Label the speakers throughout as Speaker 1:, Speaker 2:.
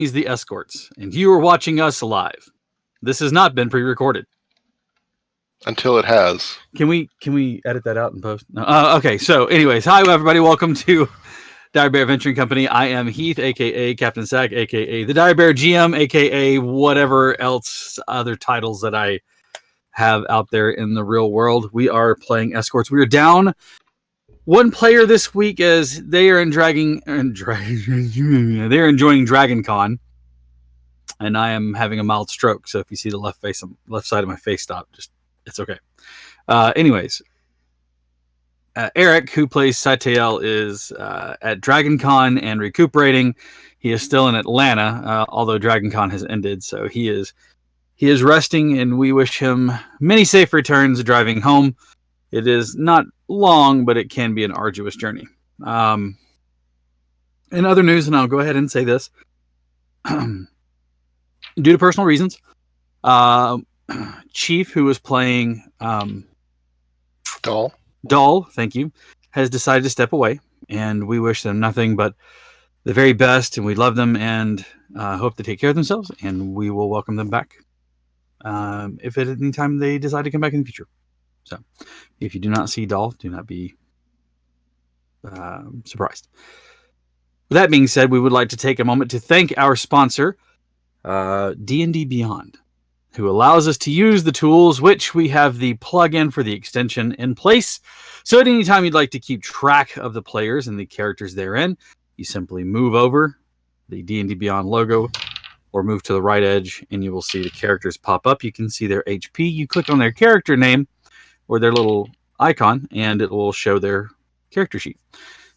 Speaker 1: He's the Escorts, and you are watching us live. This has not been pre-recorded.
Speaker 2: Until it has.
Speaker 1: Can we edit that out and post? No. Okay, so anyways, hi everybody, welcome to Dire Bear Venturing Company. I am Heath, aka Captain Sack, aka the Dire Bear GM, aka whatever else other titles that I have out there in the real world. We are playing Escorts. We are down one player this week as they are they're enjoying Dragon Con. And I am having a mild stroke, so if you see the left side of my face stop, it's okay. Anyways, Eric, who plays Satiel, is at Dragon Con and recuperating. He is still in Atlanta, although Dragon Con has ended, so he is resting, and we wish him many safe returns driving home. It is not long, but it can be an arduous journey. In other news, and I'll go ahead and say this. Due to personal reasons, Chief, who was playing Doll, thank you, has decided to step away, and we wish them nothing but the very best, and we love them, and hope they take care of themselves, and we will welcome them back if at any time they decide to come back in the future. So, if you do not see Doll, do not be surprised. With that being said, we would like to take a moment to thank our sponsor, D&D Beyond, who allows us to use the tools, which we have the plug-in for the extension in place. So at any time you'd like to keep track of the players and the characters therein, you simply move over the D&D Beyond logo or move to the right edge and you will see the characters pop up. You can see their HP. You click on their character name or their little icon and it will show their character sheet.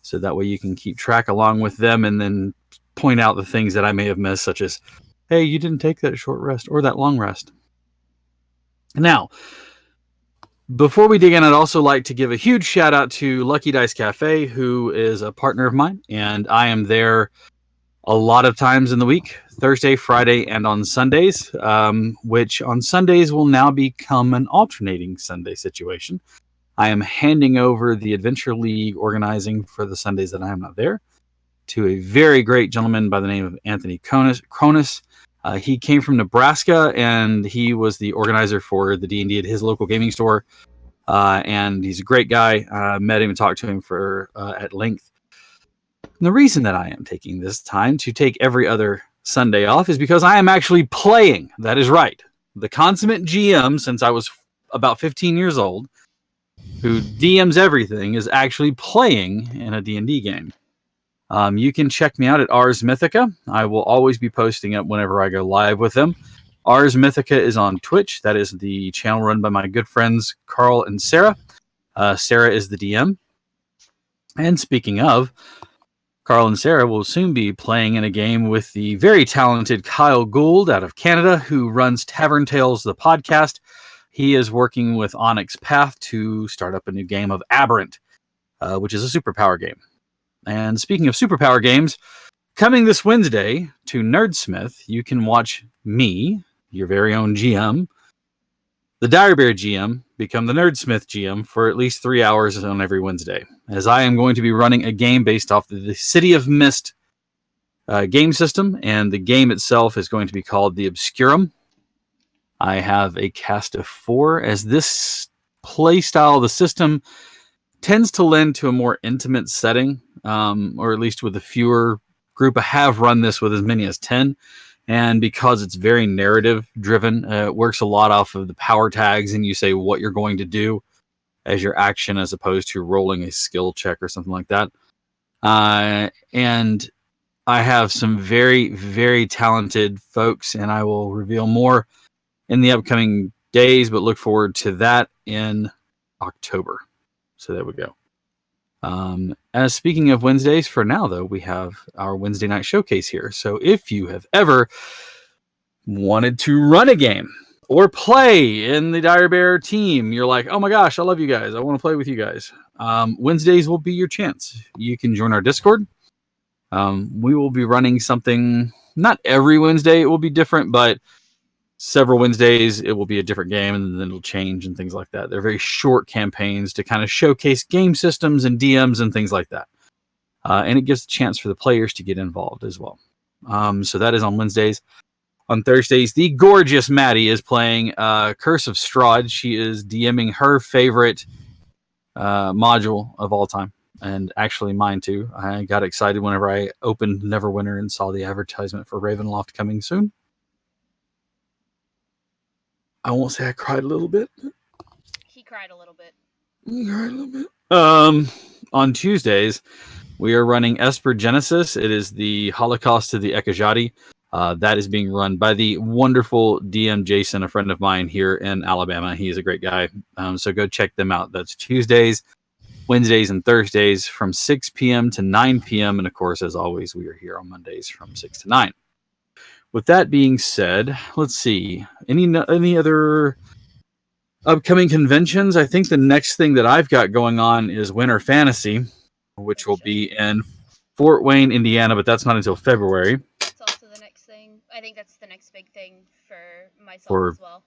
Speaker 1: So that way you can keep track along with them and then point out the things that I may have missed, such as, hey, you didn't take that short rest or that long rest. Now, before we dig in, I'd also like to give a huge shout out to Lucky Dice Cafe, who is a partner of mine, and I am there a lot of times in the week, Thursday, Friday, and on Sundays, which on Sundays will now become an alternating Sunday situation. I am handing over the Adventure League organizing for the Sundays that I am not there to a very great gentleman by the name of Anthony Cronus. He came from Nebraska, and he was the organizer for the D&D at his local gaming store. And he's a great guy. Met him and talked to him for at length. And the reason that I am taking this time to take every other Sunday off is because I am actually playing. That is right. The consummate GM, since I was about 15 years old, who DMs everything, is actually playing in a D&D game. You can check me out at Ars Mythica. I will always be posting up whenever I go live with them. Ars Mythica is on Twitch. That is the channel run by my good friends Carl and Sarah. Sarah is the DM. And speaking of, Carl and Sarah will soon be playing in a game with the very talented Kyle Gould out of Canada, who runs Tavern Tales, the podcast. He is working with Onyx Path to start up a new game of Aberrant, which is a superpower game. And speaking of superpower games, coming this Wednesday to Nerdsmith, you can watch me, your very own GM, the Dire Bear GM, become the Nerdsmith GM for at least 3 hours on every Wednesday, as I am going to be running a game based off the City of Mist game system, and the game itself is going to be called the Obscurum. I have a cast of 4, as this play style, the system, tends to lend to a more intimate setting, or at least with a fewer group. I have run this with as many as 10, and because it's very narrative driven, it works a lot off of the power tags, and you say what you're going to do as your action as opposed to rolling a skill check or something like that. And I have some very, very talented folks, and I will reveal more in the upcoming days, but look forward to that in October. So there we go. As speaking of Wednesdays, for now, though, we have our Wednesday night showcase here. So if you have ever wanted to run a game or play in the Dire Bear team, you're like, oh my gosh, I love you guys. I want to play with you guys. Wednesdays will be your chance. You can join our Discord. We will be running something, not every Wednesday, it will be different, but several Wednesdays, it will be a different game, and then it'll change and things like that. They're very short campaigns to kind of showcase game systems and DMs and things like that. And it gives a chance for the players to get involved as well. So that is on Wednesdays. On Thursdays, the gorgeous Maddie is playing Curse of Strahd. She is DMing her favorite module of all time, and actually mine too. I got excited whenever I opened Neverwinter and saw the advertisement for Ravenloft coming soon. I won't say I cried a little bit.
Speaker 3: He cried a little bit.
Speaker 1: On Tuesdays, we are running Esper Genesis. It is the Holocaust to the Ekajati. That is being run by the wonderful DM Jason, a friend of mine here in Alabama. He's a great guy. So go check them out. That's Tuesdays, Wednesdays, and Thursdays from 6 p.m. to 9 p.m. And of course, as always, we are here on Mondays from 6 to 9. With that being said, let's see. Any other upcoming conventions? I think the next thing that I've got going on is Winter Fantasy, which will be in Fort Wayne, Indiana, but that's not until February.
Speaker 3: It's also the next thing. I think that's the next big thing for myself as well.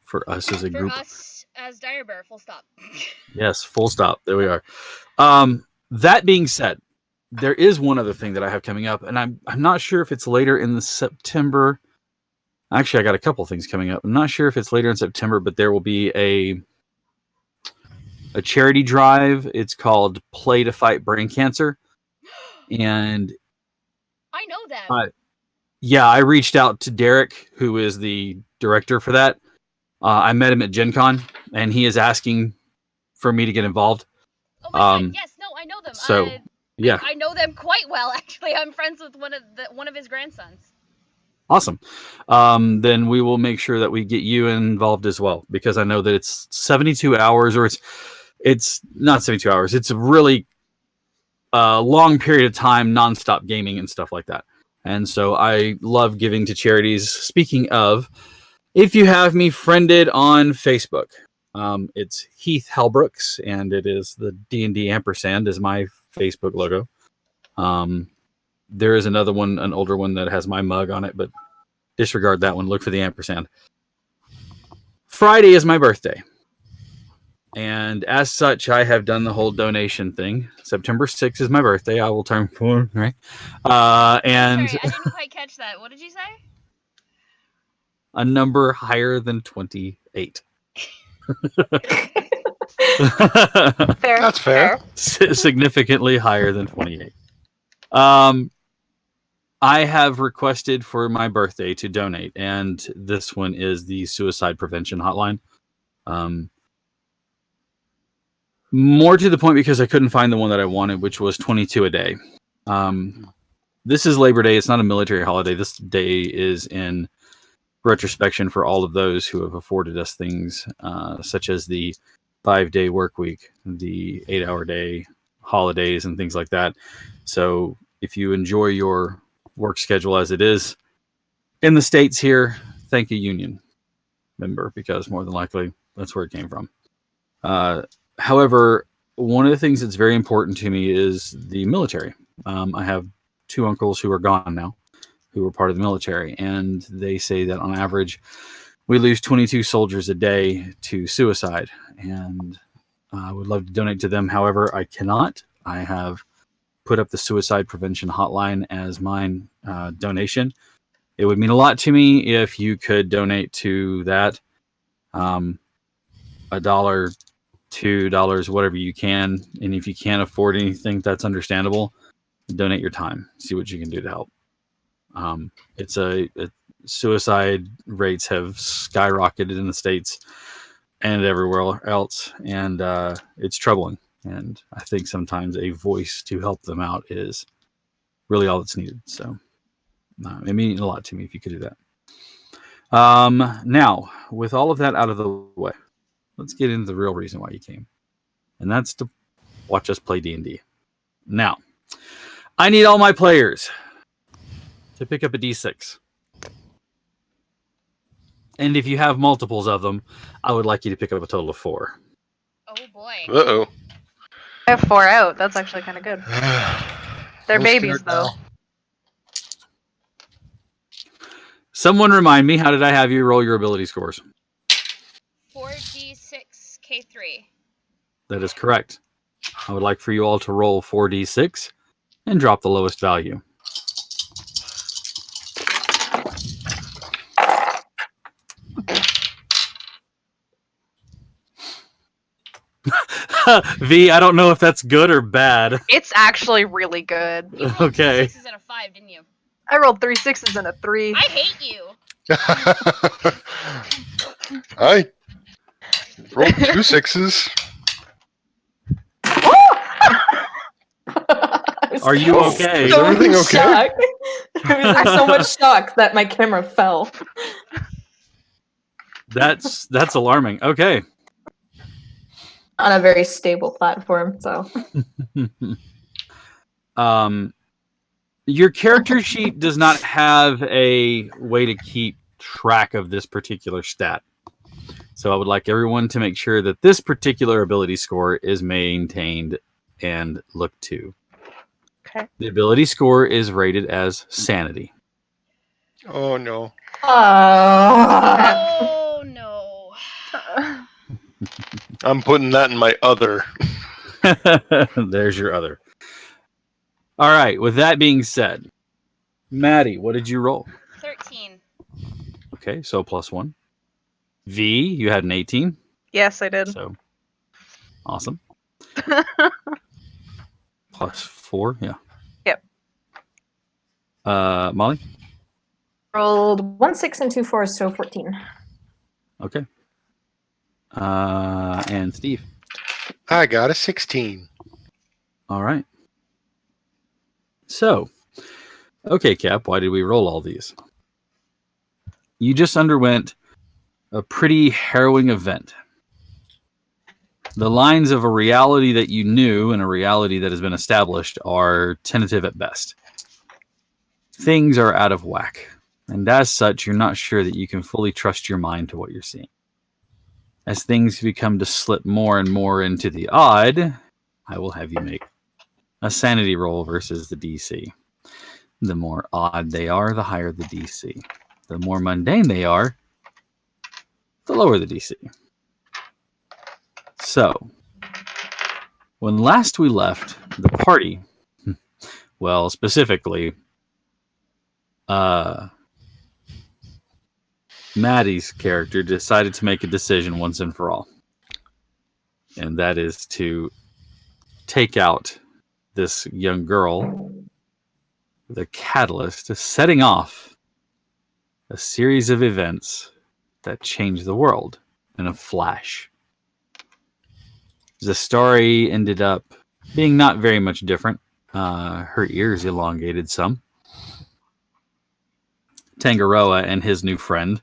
Speaker 1: For us as a group.
Speaker 3: For us as Direbear, full stop.
Speaker 1: Yes, full stop. There we are. That being said, there is one other thing that I have coming up, and I'm not sure if it's later in the September. Actually, I got a couple things coming up. I'm not sure if it's later in September, but there will be a charity drive. It's called Play to Fight Brain Cancer. And
Speaker 3: I know that.
Speaker 1: Yeah, I reached out to Derek, who is the director for that. I met him at Gen Con, and he is asking for me to get involved.
Speaker 3: Oh my god, yes, no, I know them.
Speaker 1: So, yeah.
Speaker 3: I know them quite well, actually. I'm friends with one of his grandsons.
Speaker 1: Awesome. Then we will make sure that we get you involved as well, because I know that it's 72 hours, or it's not 72 hours. It's a really long period of time, nonstop gaming and stuff like that. And so I love giving to charities. Speaking of, if you have me friended on Facebook, it's Heath Halbrooks, and it is the D&D ampersand is my Facebook logo. There is another one, an older one that has my mug on it, but disregard that one. Look for the ampersand. Friday is my birthday. And as such, I have done the whole donation thing. September 6th is my birthday. I will turn 4, right? And
Speaker 3: sorry, I didn't quite catch that. What did you say?
Speaker 1: A number higher than 28.
Speaker 3: Fair.
Speaker 2: That's fair.
Speaker 1: Significantly higher than 28. I have requested for my birthday to donate, and this one is the suicide prevention hotline. More to the point, because I couldn't find the one that I wanted, which was 22 a day. This is Labor Day. It's not a military holiday. This day is in retrospection for all of those who have afforded us things such as the 5-day work week, the 8-hour day, holidays, and things like that. So if you enjoy your work schedule as it is in the States here, thank a union member, because more than likely that's where it came from. However, one of the things that's very important to me is the military. I have 2 uncles who are gone now, who were part of the military, and they say that on average we lose 22 soldiers a day to suicide, and I would love to donate to them. However, I cannot. I have put up the suicide prevention hotline as mine donation. It would mean a lot to me if you could donate to that. $1, $2, whatever you can. And if you can't afford anything, that's understandable. Donate your time. See what you can do to help. Suicide rates have skyrocketed in the States and everywhere else, and it's troubling. And I think sometimes a voice to help them out is really all that's needed. So it means a lot to me if you could do that. Now, with all of that out of the way, let's get into the real reason why you came, and that's to watch us play D&D. Now, I need all my players to pick up a D6. And if you have multiples of them, I would like you to pick up a total of 4.
Speaker 3: Oh boy.
Speaker 2: Uh-oh.
Speaker 4: I have 4 out. That's actually kind of good. They're babies, though.
Speaker 1: Someone remind me, how did I have you roll your ability scores?
Speaker 3: 4d6 K3.
Speaker 1: That is correct. I would like for you all to roll 4d6 and drop the lowest value. V, I don't know if that's good or bad.
Speaker 4: It's actually really good.
Speaker 3: You rolled
Speaker 1: Okay.
Speaker 3: 6s and a 5, didn't you?
Speaker 4: I rolled 3 6s and a 3.
Speaker 3: I hate you.
Speaker 2: I rolled 2 6s.
Speaker 1: Are you okay?
Speaker 2: Is everything okay?
Speaker 5: Shock. I was in so much shock that my camera fell.
Speaker 1: That's alarming. Okay.
Speaker 5: On a very stable platform, so.
Speaker 1: Your character sheet does not have a way to keep track of this particular stat. So I would like everyone to make sure that this particular ability score is maintained and looked to.
Speaker 4: Okay.
Speaker 1: The ability score is rated as sanity.
Speaker 2: Oh no.
Speaker 3: Oh no.
Speaker 2: I'm putting that in my other.
Speaker 1: There's your other. All right. With that being said, Maddie, what did you roll?
Speaker 3: 13.
Speaker 1: Okay, so +1. V, you had an 18.
Speaker 4: Yes, I did.
Speaker 1: So awesome. +4, yeah.
Speaker 4: Yep.
Speaker 1: Molly?
Speaker 5: Rolled 1 6 and 2 4s, so 14.
Speaker 1: Okay. And Steve.
Speaker 2: I got a 16.
Speaker 1: All right. So, okay, Cap, why did we roll all these? You just underwent a pretty harrowing event. The lines of a reality that you knew and a reality that has been established are tentative at best. Things are out of whack, and as such, you're not sure that you can fully trust your mind to what you're seeing. As things become to slip more and more into the odd, I will have you make a sanity roll versus the DC. The more odd they are, the higher the DC. The more mundane they are, the lower the DC. So, when last we left the party, well, specifically, Maddie's character decided to make a decision once and for all. And that is to take out this young girl, the catalyst, setting off a series of events that changed the world in a flash. The story ended up being not very much different. Her ears elongated some. Tangaroa and his new friend,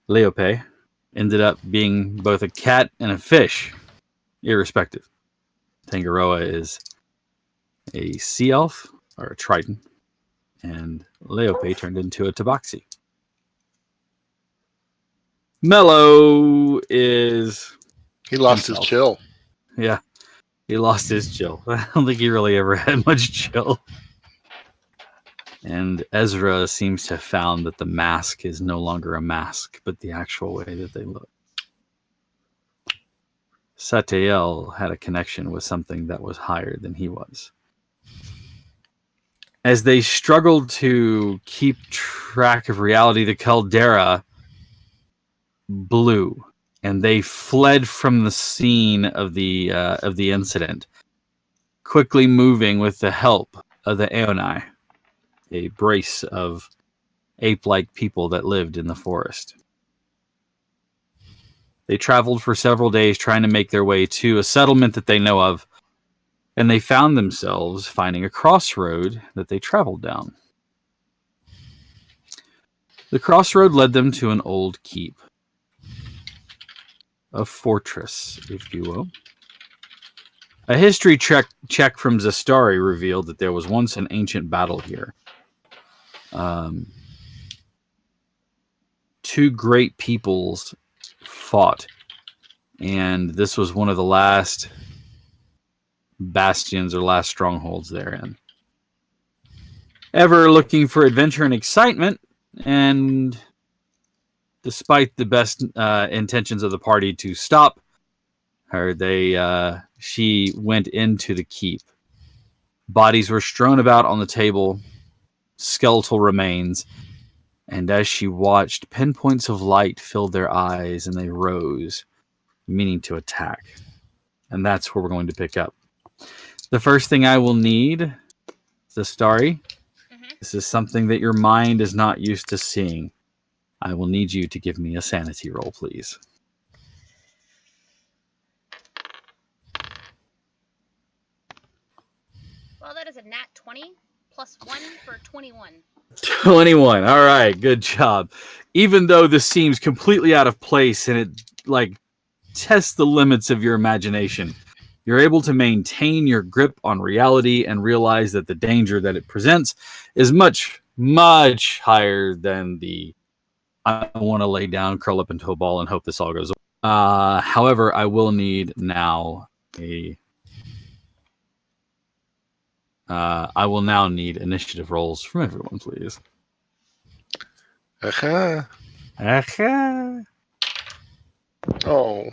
Speaker 1: Leope, ended up being both a cat and a fish, irrespective. Tangaroa is a sea elf, or a triton, and Leope turned into a tabaxi. Mello is...
Speaker 2: He lost
Speaker 1: himself.
Speaker 2: his chill.
Speaker 1: Yeah, he lost his chill. I don't think he really ever had much chill. And Ezra seems to have found that the mask is no longer a mask, but the actual way that they look. Satael had a connection with something that was higher than he was. As they struggled to keep track of reality, the caldera blew, and they fled from the scene of the incident, quickly moving with the help of the Aeonai, a brace of ape-like people that lived in the forest. They traveled for several days trying to make their way to a settlement that they know of, and they found themselves finding a crossroad that they traveled down. The crossroad led them to an old keep, a fortress, if you will. A history check from Zastari revealed that there was once an ancient battle here. Two great peoples fought, and this was one of the last bastions or last strongholds therein. Ever looking for adventure and excitement, and despite the best intentions of the party to stop her, she went into the keep. Bodies were strewn about on the table, skeletal remains, and as she watched, pinpoints of light filled their eyes and they rose, meaning to attack. And that's where we're going to pick up. The first thing I will need is a starry. This is something that your mind is not used to seeing. I will need you to give me a sanity roll, please.
Speaker 3: Well, that is a nat 20 plus 1 for 21.
Speaker 1: 21. All right, good job. Even though this seems completely out of place and it tests the limits of your imagination, you're able to maintain your grip on reality and realize that the danger that it presents is much, much higher than the I want to lay down, curl up into a ball, and hope this all goes away. However, I will need now I will now need initiative rolls from everyone, please.
Speaker 2: Aha.
Speaker 1: Aha.
Speaker 2: Oh.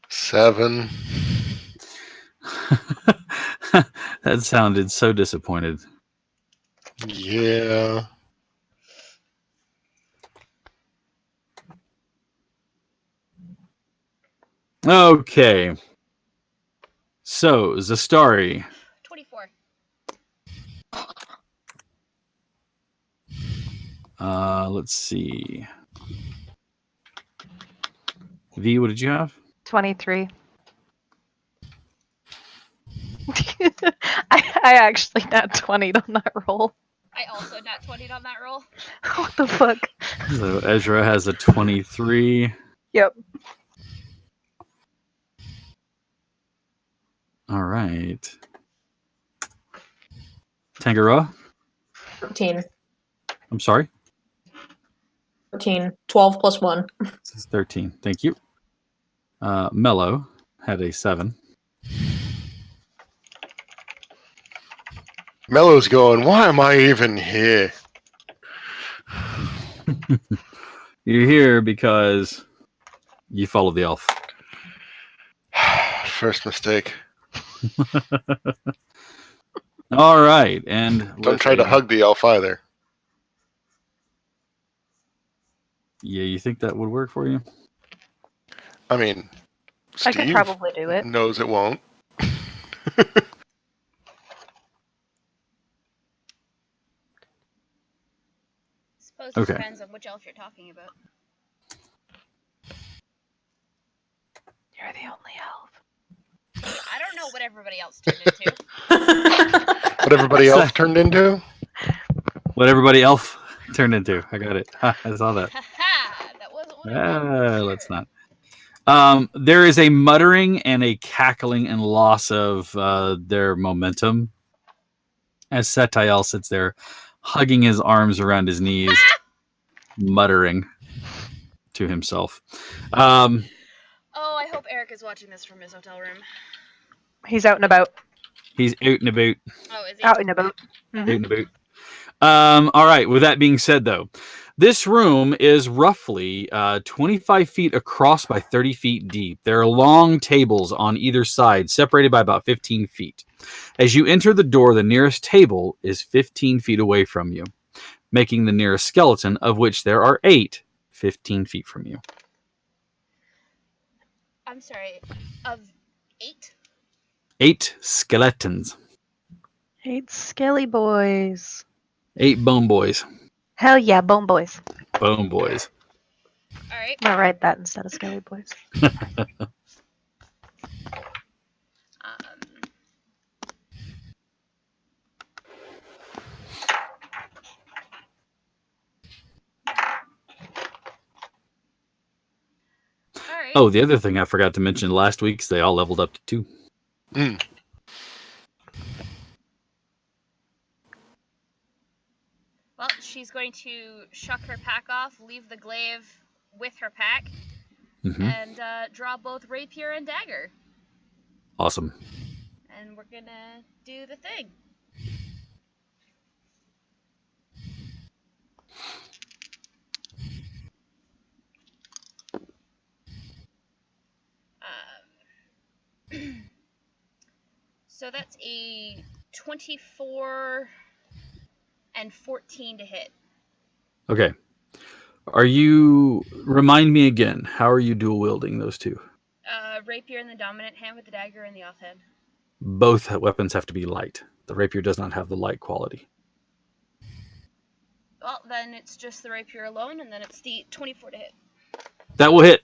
Speaker 2: Seven.
Speaker 1: That sounded so disappointed.
Speaker 2: Yeah.
Speaker 1: Okay. So, Zastari.
Speaker 3: 24.
Speaker 1: Let's see. V, what did you have?
Speaker 4: 23. I actually nat 20'd on that roll.
Speaker 3: I also nat 20 on that roll.
Speaker 4: What the fuck?
Speaker 1: So Ezra has a 23.
Speaker 4: Yep.
Speaker 1: All right. Tangaroa?
Speaker 5: 13.
Speaker 1: I'm sorry?
Speaker 5: 13. 12 plus 1.
Speaker 1: 13. Thank you. Mello had a 7.
Speaker 2: Mellow's going, why am I even here?
Speaker 1: You're here because you follow the elf.
Speaker 2: First mistake.
Speaker 1: All right. And
Speaker 2: Don't try to hug the elf either.
Speaker 1: Yeah, you think that would work for you?
Speaker 2: I mean,
Speaker 4: I could
Speaker 2: Steve
Speaker 4: probably do it.
Speaker 2: knows it won't.
Speaker 3: Suppose it
Speaker 1: Okay.
Speaker 3: depends on which elf you're talking about.
Speaker 4: You're the only elf.
Speaker 3: I don't know what everybody else turned into.
Speaker 2: What everybody else turned into?
Speaker 1: What everybody elf turned into. I got it. Ha, I saw that.
Speaker 3: Haha! That wasn't what I wanted.
Speaker 1: Let's not. There is a muttering and a cackling and loss of their momentum as Setiel sits there, hugging his arms around his knees, muttering to himself.
Speaker 3: Oh, I hope Eric is watching this from his hotel room.
Speaker 4: He's out and about.
Speaker 1: He's out and about.
Speaker 3: Oh, is he?
Speaker 4: Out and about.
Speaker 1: Out and about. All right. With that being said, though, this room is roughly 25 feet across by 30 feet deep. There are long tables on either side, separated by about 15 feet. As you enter the door, the nearest table is 15 feet away from you, making the nearest skeleton, of which there are 8, 15 feet from you.
Speaker 3: I'm sorry. Of 8?
Speaker 1: 8 skeletons.
Speaker 4: 8 skelly boys.
Speaker 1: 8 bone boys.
Speaker 4: Hell yeah, bone boys.
Speaker 1: Bone boys.
Speaker 3: Alright.
Speaker 4: I'm gonna write that instead of skelly boys.
Speaker 3: Alright.
Speaker 1: Oh, the other thing I forgot to mention last week's they all leveled up to 2.
Speaker 2: Mm.
Speaker 3: Well, she's going to shuck her pack off, leave the glaive with her pack, and draw both rapier and dagger.
Speaker 1: Awesome.
Speaker 3: And we're gonna do the thing. So that's a 24 and 14 to hit.
Speaker 1: Okay. Remind me again, how are you dual wielding those two?
Speaker 3: Rapier in the dominant hand with the dagger in the offhand.
Speaker 1: Both weapons have to be light. The rapier does not have the light quality.
Speaker 3: Well, then it's just the rapier alone, and then it's the 24 to hit.
Speaker 1: That will hit.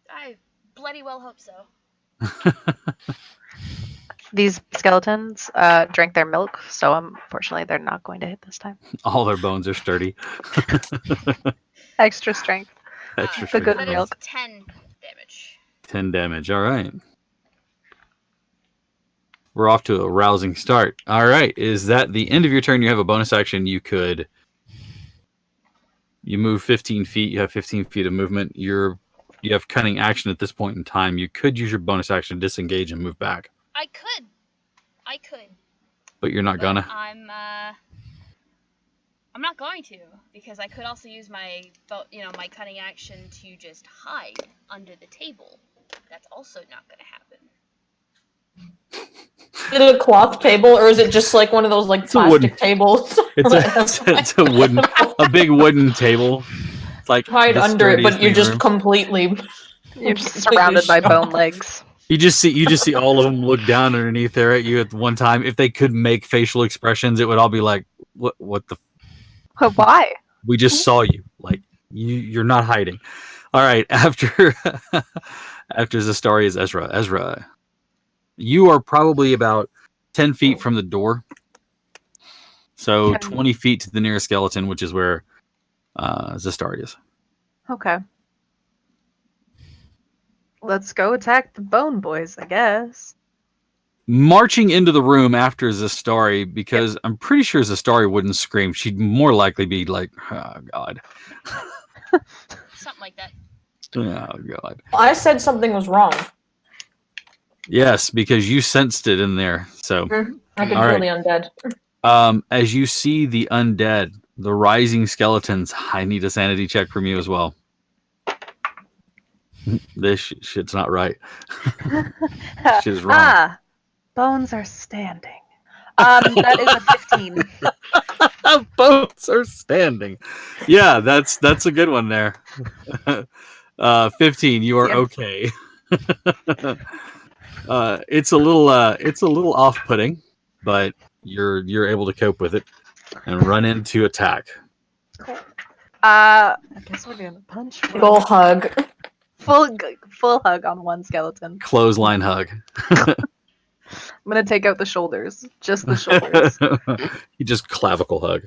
Speaker 3: I bloody well hope so.
Speaker 4: These skeletons drank their milk, so unfortunately they're not going to hit this time.
Speaker 1: All their bones are sturdy.
Speaker 4: Extra strength.
Speaker 1: Extra
Speaker 4: The good
Speaker 3: That
Speaker 1: strength.
Speaker 4: milk.
Speaker 3: is 10 damage.
Speaker 1: 10 damage. All right. We're off to a rousing start. All right. Is that the end of your turn? You have a bonus action. You move 15 feet. You have 15 feet of movement. You have cunning action at this point in time. You could use your bonus action to disengage and move back,
Speaker 3: I could.
Speaker 1: but you're not
Speaker 3: But
Speaker 1: gonna.
Speaker 3: I'm not going to, because I could also use my cunning action to just hide under the table. That's also not going to happen.
Speaker 5: Is it a cloth table or is it just like one of those like
Speaker 1: It's a wooden-
Speaker 5: plastic tables?
Speaker 1: It's a big wooden table. It's like
Speaker 5: hide
Speaker 1: the
Speaker 5: under it, but
Speaker 1: sturdiest
Speaker 5: you're
Speaker 1: thing
Speaker 5: just
Speaker 1: in the room.
Speaker 5: completely.
Speaker 4: You're just surrounded by bone legs.
Speaker 1: You just see all of them look down underneath there at you at one time. If they could make facial expressions, it would all be like, "What the?
Speaker 4: But why?
Speaker 1: We just saw you. Like you're not hiding." All right. After Zastari is Ezra. Ezra, you are probably about 10 feet from the door. So 20 feet to the nearest skeleton, which is where Zastari is.
Speaker 4: Okay. Let's go attack the bone boys, I guess.
Speaker 1: Marching into the room after Zastari, because I'm pretty sure Zastari wouldn't scream. She'd more likely be like, "Oh God."
Speaker 3: Something like that.
Speaker 1: Oh God.
Speaker 5: I said something was wrong.
Speaker 1: Yes, because you sensed it in there. So
Speaker 5: I could
Speaker 1: All
Speaker 5: feel
Speaker 1: right.
Speaker 5: the undead.
Speaker 1: as you see the undead, the rising skeletons, I need a sanity check from you as well. This shit's not right. Shit is wrong.
Speaker 4: Bones are standing. That is a 15.
Speaker 1: Boats are standing. Yeah, that's a good one there. 15. You are
Speaker 4: Yes.
Speaker 1: okay. It's a little off-putting, but you're able to cope with it and run into attack.
Speaker 4: Cool. I guess we're gonna punch.
Speaker 5: Big ol' hug.
Speaker 4: Full hug on one skeleton.
Speaker 1: Clothesline hug.
Speaker 4: I'm gonna take out the shoulders, just the shoulders.
Speaker 1: You just clavicle hug.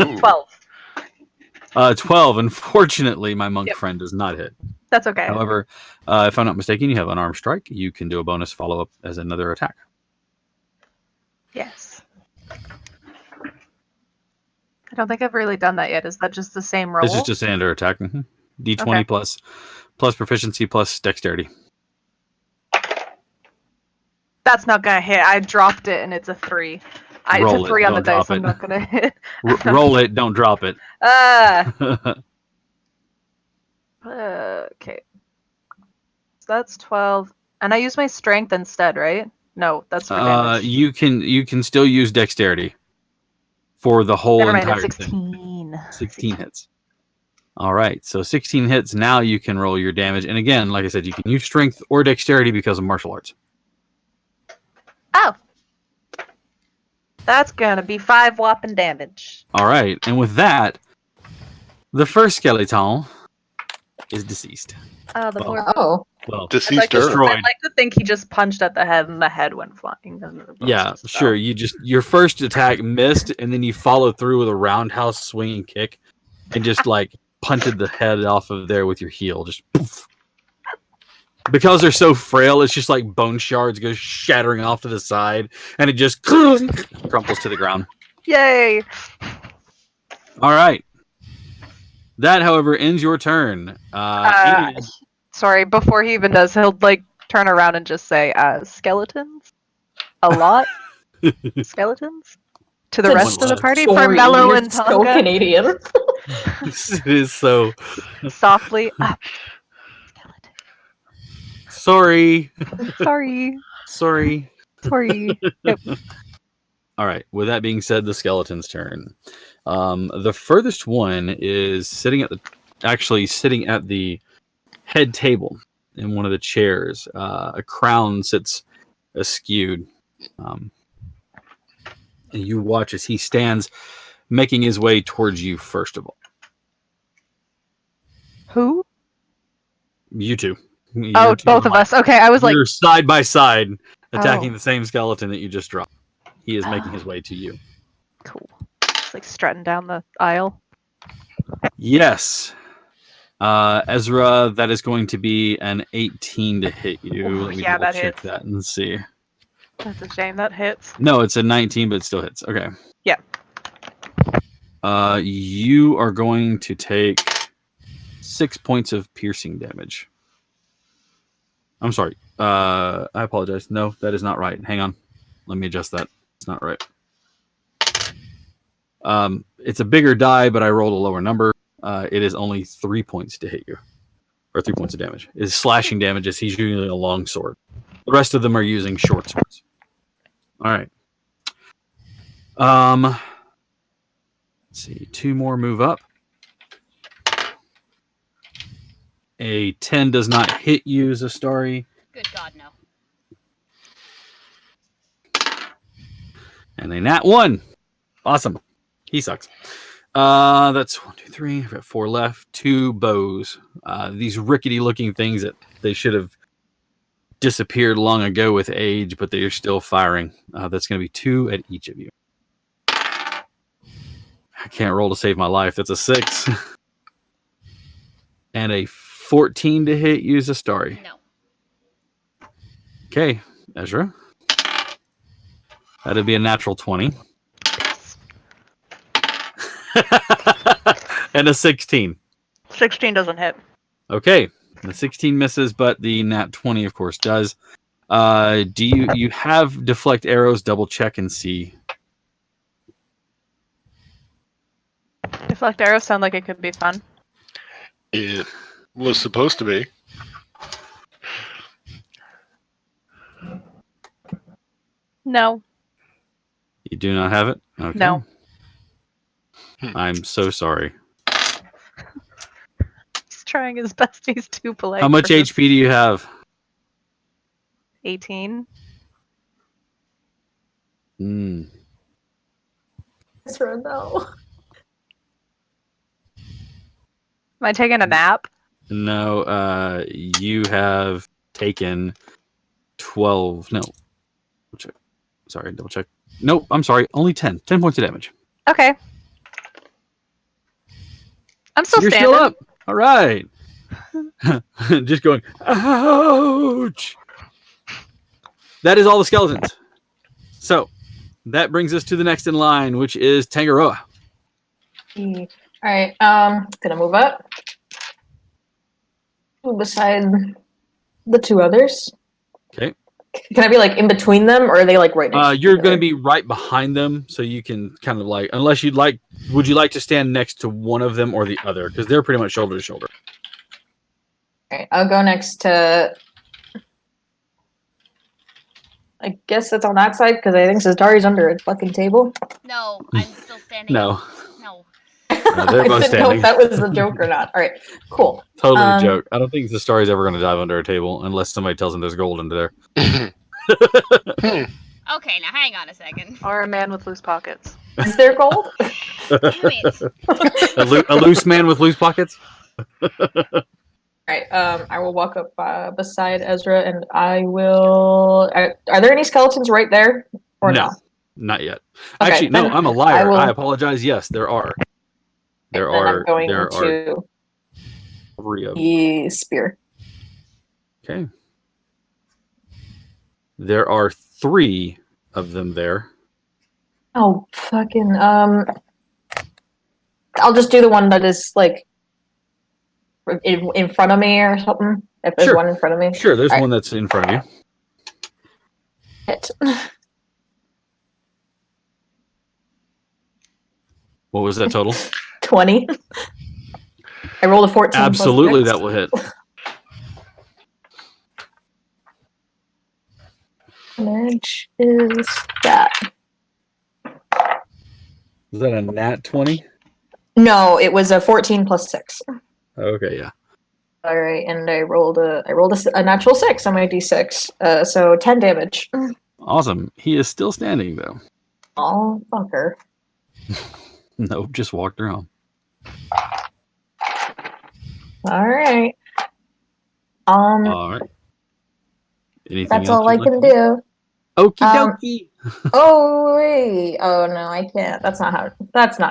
Speaker 2: Ooh.
Speaker 4: 12.
Speaker 1: 12. Unfortunately, my monk
Speaker 4: Yep.
Speaker 1: friend does not hit.
Speaker 4: That's okay.
Speaker 1: However, if I'm not mistaken, you have unarmed strike. You can do a bonus follow-up as another attack.
Speaker 4: Yes. I don't think I've really done that yet. Is that just the same roll?
Speaker 1: This is just standard attack. D20
Speaker 4: Okay.
Speaker 1: plus proficiency plus dexterity.
Speaker 4: That's not gonna hit. I dropped it and it's a 3. It's
Speaker 1: Roll
Speaker 4: a
Speaker 1: it,
Speaker 4: 3 on the
Speaker 1: don't
Speaker 4: dice.
Speaker 1: drop
Speaker 4: I'm
Speaker 1: it.
Speaker 4: not gonna hit.
Speaker 1: Roll it, don't drop it.
Speaker 4: Okay. So that's 12. And I use my strength instead, right? No, that's for damage.
Speaker 1: you can still use dexterity for the whole
Speaker 4: Never mind,
Speaker 1: entire
Speaker 4: it's
Speaker 1: thing.
Speaker 4: 16.
Speaker 1: 16 hits. All right, so 16 hits. Now you can roll your damage, and again, like I said, you can use strength or dexterity because of martial arts.
Speaker 4: Oh. That's gonna be 5 whopping damage.
Speaker 1: All right, and with that, the first skeleton is deceased.
Speaker 4: Oh, the
Speaker 1: Well,
Speaker 4: poor.
Speaker 5: Oh.
Speaker 1: Well,
Speaker 2: Deceased
Speaker 1: Destroyed.
Speaker 4: I'd like to think he just punched at the head and the head went flying. And the bones
Speaker 1: yeah,
Speaker 4: just
Speaker 1: sure.
Speaker 4: fell.
Speaker 1: Your first attack missed, and then you followed through with a roundhouse swinging kick, and just like punted the head off of there with your heel, just poof. Because they're so frail, it's just like bone shards go shattering off to the side, and it just crumples to the ground.
Speaker 4: Yay!
Speaker 1: All right. That, however, ends your turn. Enid,
Speaker 4: Sorry, before he even does, he'll like turn around and just say, skeletons? A lot? Skeletons? to the
Speaker 5: It's
Speaker 4: rest of the
Speaker 1: love.
Speaker 4: party for
Speaker 5: Sorry,
Speaker 4: Mello
Speaker 5: you're
Speaker 4: and
Speaker 5: so
Speaker 4: Tonga.
Speaker 5: Canadian.
Speaker 1: It is so.
Speaker 4: Softly. Skeleton.
Speaker 1: Sorry.
Speaker 4: Sorry.
Speaker 1: Sorry.
Speaker 4: Sorry. Yep.
Speaker 1: All right. With that being said, the skeleton's turn. The furthest one is sitting at the head table in one of the chairs. A crown sits askewed. And you watch as he stands, making his way towards you. First of all,
Speaker 4: Who?
Speaker 1: you two.
Speaker 4: Oh,
Speaker 1: You're
Speaker 4: both of us. Okay, I was like,
Speaker 1: You're side by side, attacking
Speaker 4: Oh.
Speaker 1: the same skeleton that you just dropped. He is making his way to you.
Speaker 4: cool. Just like strutting down the aisle.
Speaker 1: Yes. Ezra, that is going to be an 18 to hit you.
Speaker 4: Ooh,
Speaker 1: Let me
Speaker 4: yeah,
Speaker 1: double
Speaker 4: that
Speaker 1: check
Speaker 4: hits.
Speaker 1: that and see.
Speaker 4: That's a shame. That hits.
Speaker 1: No, it's a 19, but it still hits. Okay.
Speaker 4: Yeah.
Speaker 1: You are going to take 6 points of piercing damage. I'm sorry. I apologize. No, that is not right. Hang on. Let me adjust that. It's not right. It's a bigger die, but I rolled a lower number. It is only 3 points to hit you. Or 3 points of damage. It's slashing damage as he's using a long sword. The rest of them are using short swords. All right. Let's see. 2 more move up. A 10 does not hit you, Zastari.
Speaker 3: Good God, no.
Speaker 1: And a nat 1. Awesome. He sucks. That's 1, 2, 3. I've got 4 left. 2 bows. These rickety looking things that they should have disappeared long ago with age, but they are still firing. That's going to be 2 at each of you. I can't roll to save my life. That's a 6. And a 14 to hit. Use a starry.
Speaker 3: No.
Speaker 1: Okay, Ezra. That'd be a natural 20. And a 16.
Speaker 4: 16 doesn't hit.
Speaker 1: Okay, the 16 misses, but the nat 20, of course, does. Do you have deflect arrows? Double check and see.
Speaker 4: Deflect arrows sound like it could be fun.
Speaker 2: It was supposed to be.
Speaker 4: No.
Speaker 1: You do not have it? Okay.
Speaker 4: No.
Speaker 1: I'm so sorry.
Speaker 4: He's trying his best. He's too polite.
Speaker 1: How much
Speaker 4: for this.
Speaker 1: HP do you have?
Speaker 4: 18.
Speaker 1: Mm.
Speaker 5: Ezra, no.
Speaker 4: Am I taking a nap?
Speaker 1: No, you have taken 12. No. Double check. Sorry, double check. Nope, I'm sorry. Only 10. 10 points of damage.
Speaker 4: Okay. I'm
Speaker 1: So
Speaker 4: still
Speaker 1: you're
Speaker 4: standing.
Speaker 1: still up. All right. Just going, ouch. That is all the skeletons. So that brings us to the next in line, which is Tangaroa.
Speaker 5: All right, gonna move up. Beside the 2 others.
Speaker 1: Okay.
Speaker 5: Can I be like in between them, or are they like right next to each
Speaker 1: You're
Speaker 5: other?
Speaker 1: going to be right behind them, so you can kind of like, unless you'd like, would you like to stand next to one of them or the other? Because they're pretty much shoulder to shoulder.
Speaker 5: Alright, I'll go next to. I guess that's on that side because I think Zastari's under a fucking table.
Speaker 3: No, I'm still standing.
Speaker 1: No.
Speaker 3: No.
Speaker 1: No, they're both
Speaker 5: I didn't know
Speaker 1: standing.
Speaker 5: if that was a joke or not. All right, cool.
Speaker 1: Totally a
Speaker 5: Um,
Speaker 1: joke. I don't think the story's ever going to dive under a table unless somebody tells him there's gold under there.
Speaker 3: Okay, now hang on a second.
Speaker 4: Or a man with loose pockets.
Speaker 5: Is there gold?
Speaker 3: Damn it.
Speaker 1: A loose man with loose pockets?
Speaker 5: Alright, I will walk up beside Ezra and I will. Are there any skeletons right there? Or
Speaker 1: No.
Speaker 5: no?
Speaker 1: Not yet.
Speaker 5: Okay,
Speaker 1: Actually, no,
Speaker 5: then
Speaker 1: I'm a liar.
Speaker 5: will-
Speaker 1: I apologize. Yes, there are. There
Speaker 5: Then I'm
Speaker 1: are
Speaker 5: going
Speaker 1: there are
Speaker 5: to
Speaker 1: 3 of them.
Speaker 5: the spear.
Speaker 1: Okay. There are 3 of them there.
Speaker 5: Oh, fucking. I'll just do the one that is like in front of me or something. If there's
Speaker 1: Sure.
Speaker 5: one in front of me.
Speaker 1: Sure, there's
Speaker 5: All right.
Speaker 1: one that's in front of you.
Speaker 5: Hit.
Speaker 1: What was that total?
Speaker 5: 20. I rolled a 14.
Speaker 1: Absolutely,
Speaker 5: plus
Speaker 1: that will hit.
Speaker 5: Damage is that.
Speaker 1: Was that a nat 20?
Speaker 5: No, it was a 14 plus 6.
Speaker 1: Okay, yeah.
Speaker 5: All right, and I rolled a natural 6 on my d6, so 10 damage.
Speaker 1: Awesome. He is still standing, though.
Speaker 5: Oh, fucker.
Speaker 1: Nope, just walked around.
Speaker 5: All right.
Speaker 1: All right. Anything
Speaker 5: That's
Speaker 1: else
Speaker 5: all I
Speaker 1: you'd like
Speaker 5: can
Speaker 1: to
Speaker 5: do.
Speaker 1: Okie dokie.
Speaker 5: Oh wait. Oh no, I can't. That's not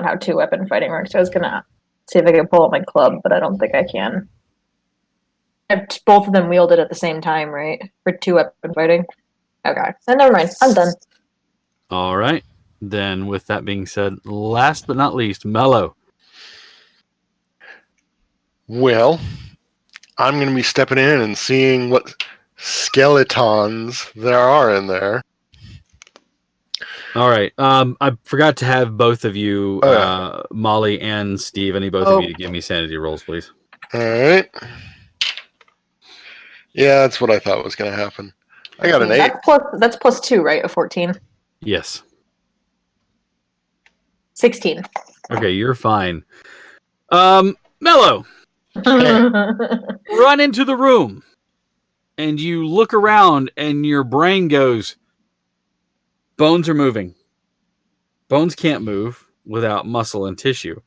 Speaker 5: how two-weapon fighting works. I was gonna see if I could pull out my club, but I don't think I can. Both of them wielded at the same time, right? For two-weapon fighting. Okay. Then never mind. I'm done.
Speaker 1: All right. Then, with that being said, last but not least, Mello.
Speaker 2: Well, I'm going to be stepping in and seeing what skeletons there are in there.
Speaker 1: All right. I forgot to have both of you,
Speaker 2: Oh, yeah.
Speaker 1: Molly and Steve, any both of you to give me sanity rolls, please.
Speaker 2: All right. Yeah, that's what I thought was going to happen. I got an 8.
Speaker 5: That's plus 2, right? A 14.
Speaker 1: Yes.
Speaker 5: 16.
Speaker 1: Okay, you're fine. Mello, run into the room, and you look around, and your brain goes, bones are moving. Bones can't move without muscle and tissue,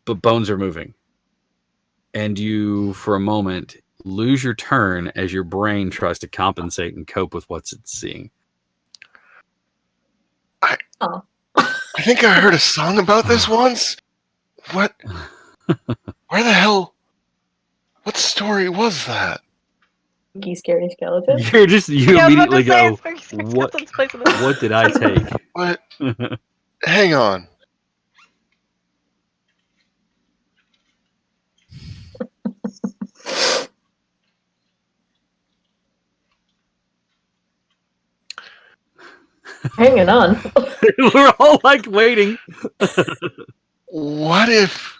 Speaker 1: but bones are moving. And you, for a moment, lose your turn as your brain tries to compensate and cope with what it's seeing.
Speaker 2: I think I heard a song about this once. What? Where the hell? What story was that?
Speaker 5: Scary skeleton.
Speaker 1: You
Speaker 4: Yeah, I was about
Speaker 1: immediately
Speaker 4: to say,
Speaker 1: go,
Speaker 4: Scary
Speaker 1: what?
Speaker 4: Skeleton's place in this.
Speaker 1: What did I take?
Speaker 2: What? Hang on.
Speaker 5: Hanging on.
Speaker 1: We're all like waiting.
Speaker 2: What if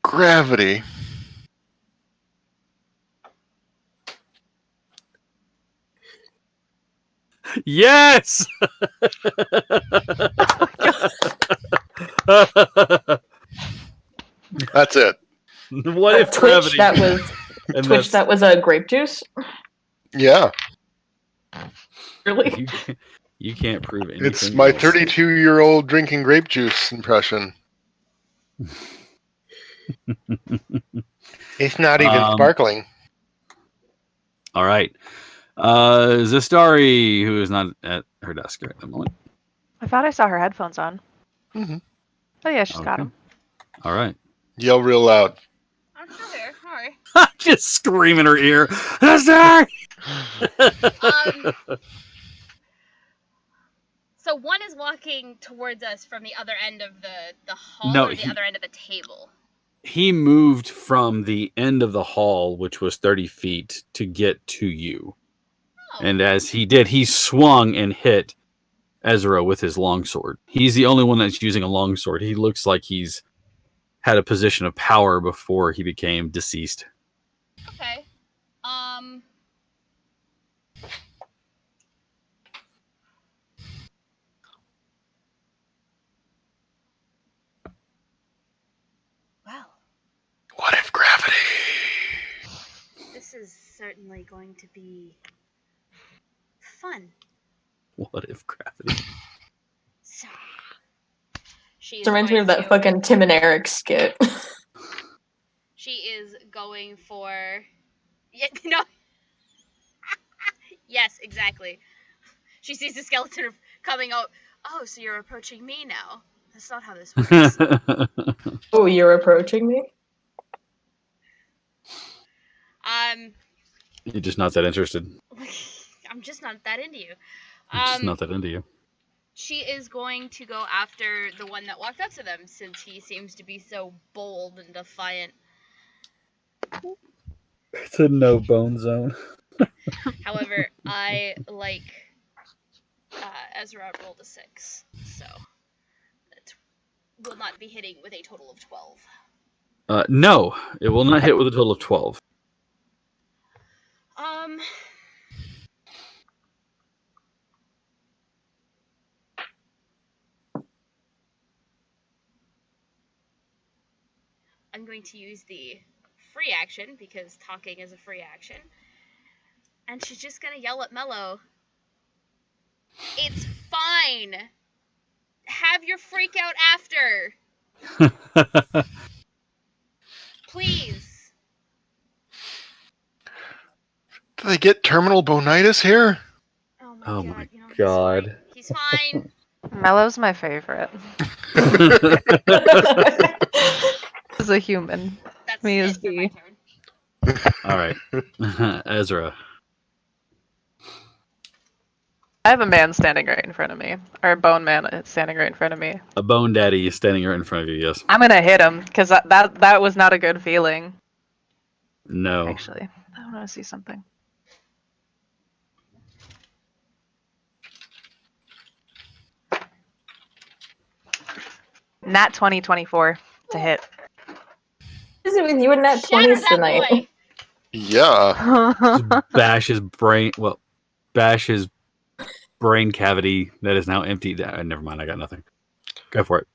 Speaker 2: gravity
Speaker 1: Yes.
Speaker 2: That's it.
Speaker 1: What if
Speaker 5: Twitch
Speaker 1: gravity?
Speaker 5: that was a grape juice?
Speaker 2: Yeah.
Speaker 5: Really?
Speaker 1: You can't prove anything.
Speaker 2: It's my
Speaker 1: else.
Speaker 2: 32-year-old drinking grape juice impression. It's not even sparkling.
Speaker 1: All right. Zastari, who is not at her desk at the moment.
Speaker 4: I thought I saw her headphones on.
Speaker 2: Mm-hmm.
Speaker 4: Oh yeah, she's got them.
Speaker 1: All right.
Speaker 2: Yell real loud.
Speaker 3: I'm still here. Sorry.
Speaker 1: Just scream in her ear. Zastari!
Speaker 3: So one is walking towards us from the other end of the hall
Speaker 1: No,
Speaker 3: or the other end of the table?
Speaker 1: He moved from the end of the hall, which was 30 feet, to get to you.
Speaker 3: Oh.
Speaker 1: And as he did, he swung and hit Ezra with his longsword. He's the only one that's using a longsword. He looks like he's had a position of power before he became deceased.
Speaker 3: Okay. Well,
Speaker 2: What if gravity?
Speaker 3: this is certainly going to be fun.
Speaker 1: What if gravity?
Speaker 3: So, she's
Speaker 5: It reminds me of
Speaker 3: going
Speaker 5: that
Speaker 3: to-
Speaker 5: fucking Tim and Eric skit.
Speaker 3: She is going for. Yeah, no. Yes, exactly. She sees the skeleton coming out. Oh, so you're approaching me now. That's not how this works.
Speaker 5: Oh, you're approaching me?
Speaker 1: You're just not that interested.
Speaker 3: I'm just not that into you.
Speaker 1: I'm just not that into you.
Speaker 3: She is going to go after the one that walked up to them, since he seems to be so bold and defiant.
Speaker 1: It's a no bone zone.
Speaker 3: However, I like Ezra rolled a 6, so that's will not be hitting with a total of 12.
Speaker 1: No, it will not hit with a total of 12.
Speaker 3: I'm going to use the free action because talking is a free action. And she's just gonna yell at Mello. It's fine. Have your freak out after. Please.
Speaker 2: Do they get terminal bonitis here?
Speaker 3: Oh my
Speaker 1: my
Speaker 3: god.
Speaker 1: God.
Speaker 3: He's fine.
Speaker 4: Mellow's my favorite. As a human.
Speaker 3: That's
Speaker 4: Me
Speaker 3: it
Speaker 4: is
Speaker 3: for my
Speaker 4: the-
Speaker 3: turn.
Speaker 1: All right. Ezra.
Speaker 4: I have a man standing right in front of me. Or a bone man standing right in front of me.
Speaker 1: A bone daddy is standing right in front of you, yes.
Speaker 4: I'm gonna hit him, because that was not a good feeling.
Speaker 1: No.
Speaker 4: Actually, I want to see something. Nat 2024 to hit.
Speaker 5: What is it with you and that
Speaker 3: Shatter
Speaker 5: 20s
Speaker 3: that
Speaker 5: tonight?
Speaker 3: boy.
Speaker 2: Yeah.
Speaker 1: Bash his brain. Well, bash his brain cavity that is now empty. Never mind. I got nothing. Go for it.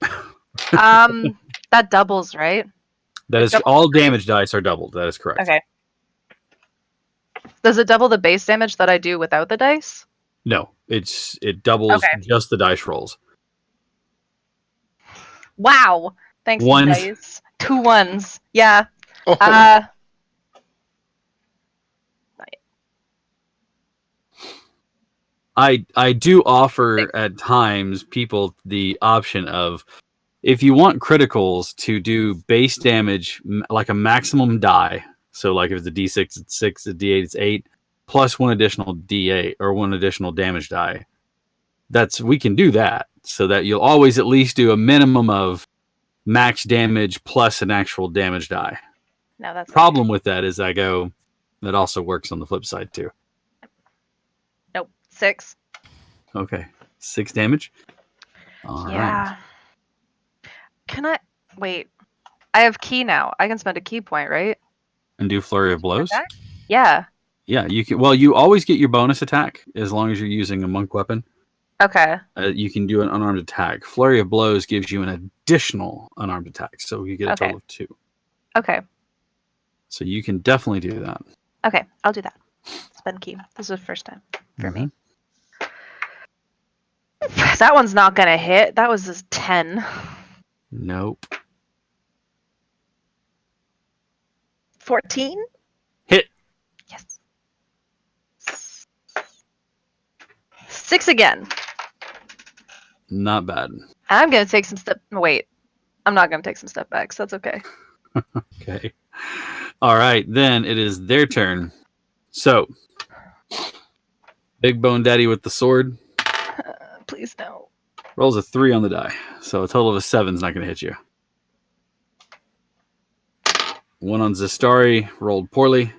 Speaker 4: That doubles, right?
Speaker 1: That is all damage dice are doubled. That is correct.
Speaker 4: Okay. Does it double the base damage that I do without the dice?
Speaker 1: No, it doubles
Speaker 4: Okay.
Speaker 1: just the dice rolls.
Speaker 4: Wow. Thanks,
Speaker 1: Ones.
Speaker 4: dice. 2 1s. Yeah.
Speaker 2: Oh,
Speaker 1: I do offer at times people the option of, if you want criticals, to do base damage like a maximum die. So like if it's a D6, it's 6, a D8, it's 8, plus one additional D8 or one additional damage die. We can do that so that you'll always at least do a minimum of max damage plus an actual damage die.
Speaker 4: No, that's
Speaker 1: Problem with that is that also works on the flip side too.
Speaker 4: Nope. 6.
Speaker 1: Okay. 6 damage. All right.
Speaker 4: Yeah. Can I wait? I have key now. I can spend a key point, right?
Speaker 1: And do flurry of blows.
Speaker 4: Attack? Yeah.
Speaker 1: Yeah, you can. Well, you always get your bonus attack as long as you're using a monk weapon.
Speaker 4: Okay.
Speaker 1: You can do an unarmed attack. Flurry of blows gives you an additional unarmed attack, so you get a total of 2.
Speaker 4: Okay.
Speaker 1: So you can definitely do that.
Speaker 4: Okay. I'll do that. Spend key. This is the first time for me. That one's not gonna hit. That was a 10.
Speaker 1: Nope.
Speaker 4: 14?
Speaker 1: Hit.
Speaker 4: Yes. 6 again.
Speaker 1: Not bad.
Speaker 4: I'm gonna take some step. Wait, I'm not gonna take some step backs. That's okay.
Speaker 1: Okay. All right, then it is their turn. So, Big Bone Daddy with the sword
Speaker 4: Please no.
Speaker 1: rolls a 3 on the die, so a total of a 7 is not going to hit you. 1 on Zastari rolled poorly.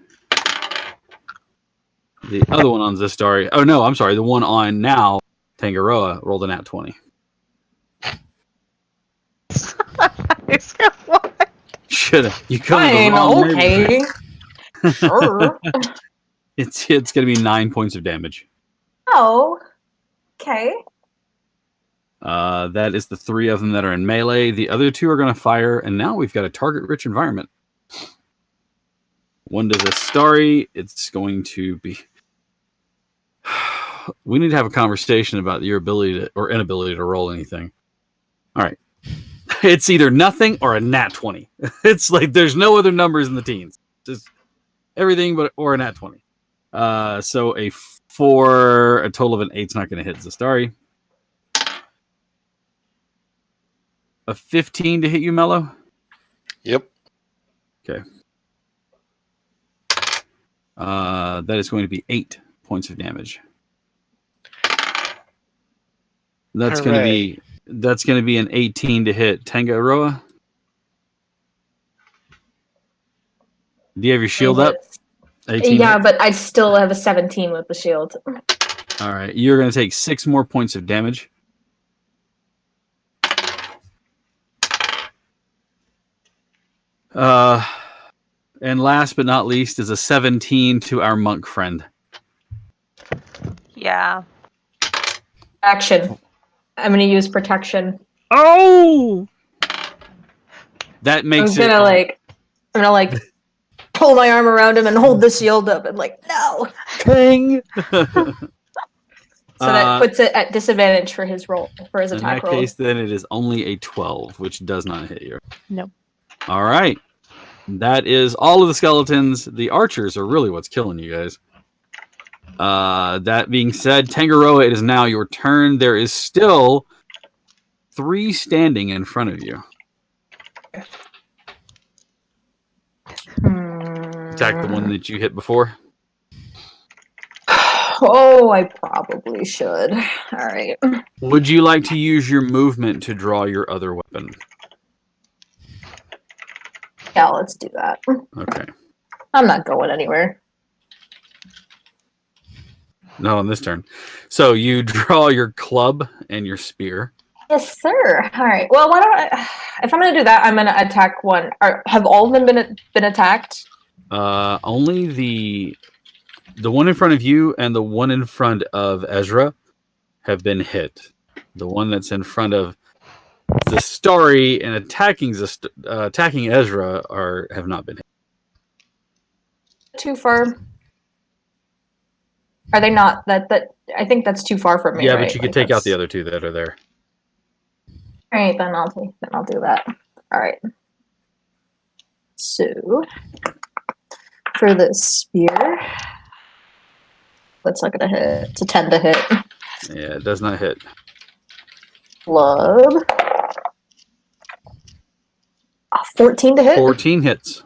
Speaker 1: The other one on Zastari, oh no, I'm sorry, the one on now Tangaroa rolled a nat 20. Should have. You come to the
Speaker 5: Fine,
Speaker 1: wrong
Speaker 5: okay.
Speaker 1: neighborhood.
Speaker 5: Sure.
Speaker 1: It's going to be 9 points of damage.
Speaker 5: Oh, okay.
Speaker 1: That is the 3 of them that are in melee. The other 2 are going to fire, and now we've got a target-rich environment. One does a starry. It's going to be. We need to have a conversation about your ability to, or inability to roll anything. All right. It's either nothing or a nat 20. It's like there's no other numbers in the teens. Just everything but or a nat 20. So a 4, a total of an 8's not going to hit Zastari. A 15 to hit you, Mello?
Speaker 2: yep.
Speaker 1: Okay. That is going to be 8 points of damage. That's going to be an 18 to hit Tangaroa. Do you have your shield up? 18
Speaker 5: Yeah,
Speaker 1: hit?
Speaker 5: but I still have a 17 with the shield.
Speaker 1: All right. You're going to take 6 more points of damage. And last but not least is a 17 to our monk friend.
Speaker 4: Yeah.
Speaker 5: Action. I'm gonna use protection.
Speaker 1: Oh! That makes
Speaker 5: I'm gonna pull my arm around him and hold the shield up and no.
Speaker 1: Ping!
Speaker 5: So that puts it at disadvantage for his
Speaker 1: In
Speaker 5: attack
Speaker 1: that
Speaker 5: roll.
Speaker 1: case, then it is only a 12, which does not hit you.
Speaker 4: No.
Speaker 1: All right. That is all of the skeletons. The archers are really what's killing you guys. That being said, Tangaroa, it is now your turn. There is still 3 standing in front of you. Attack the one that you hit before.
Speaker 5: Oh, I probably should. All right.
Speaker 1: Would you like to use your movement to draw your other weapon?
Speaker 5: Yeah, let's do that.
Speaker 1: Okay.
Speaker 5: I'm not going anywhere.
Speaker 1: Not on this turn. So you draw your club and your spear.
Speaker 5: Yes, sir. All right. Well, why don't I? If I'm going to do that, I'm going to attack one. Have all of them been attacked?
Speaker 1: Only the one in front of you and the one in front of Ezra have been hit. The one that's in front of Zastari and attacking Ezra have not been hit.
Speaker 5: Too far. Are they not? That I think that's too far from me.
Speaker 1: Yeah,
Speaker 5: right?
Speaker 1: but you could take out the other 2 that are there.
Speaker 5: All right, then I'll do that. All right. So for the spear, that's not gonna hit. It's a 10 to hit.
Speaker 1: Yeah, it does not hit.
Speaker 5: Club. 14 to hit.
Speaker 1: 14 hits.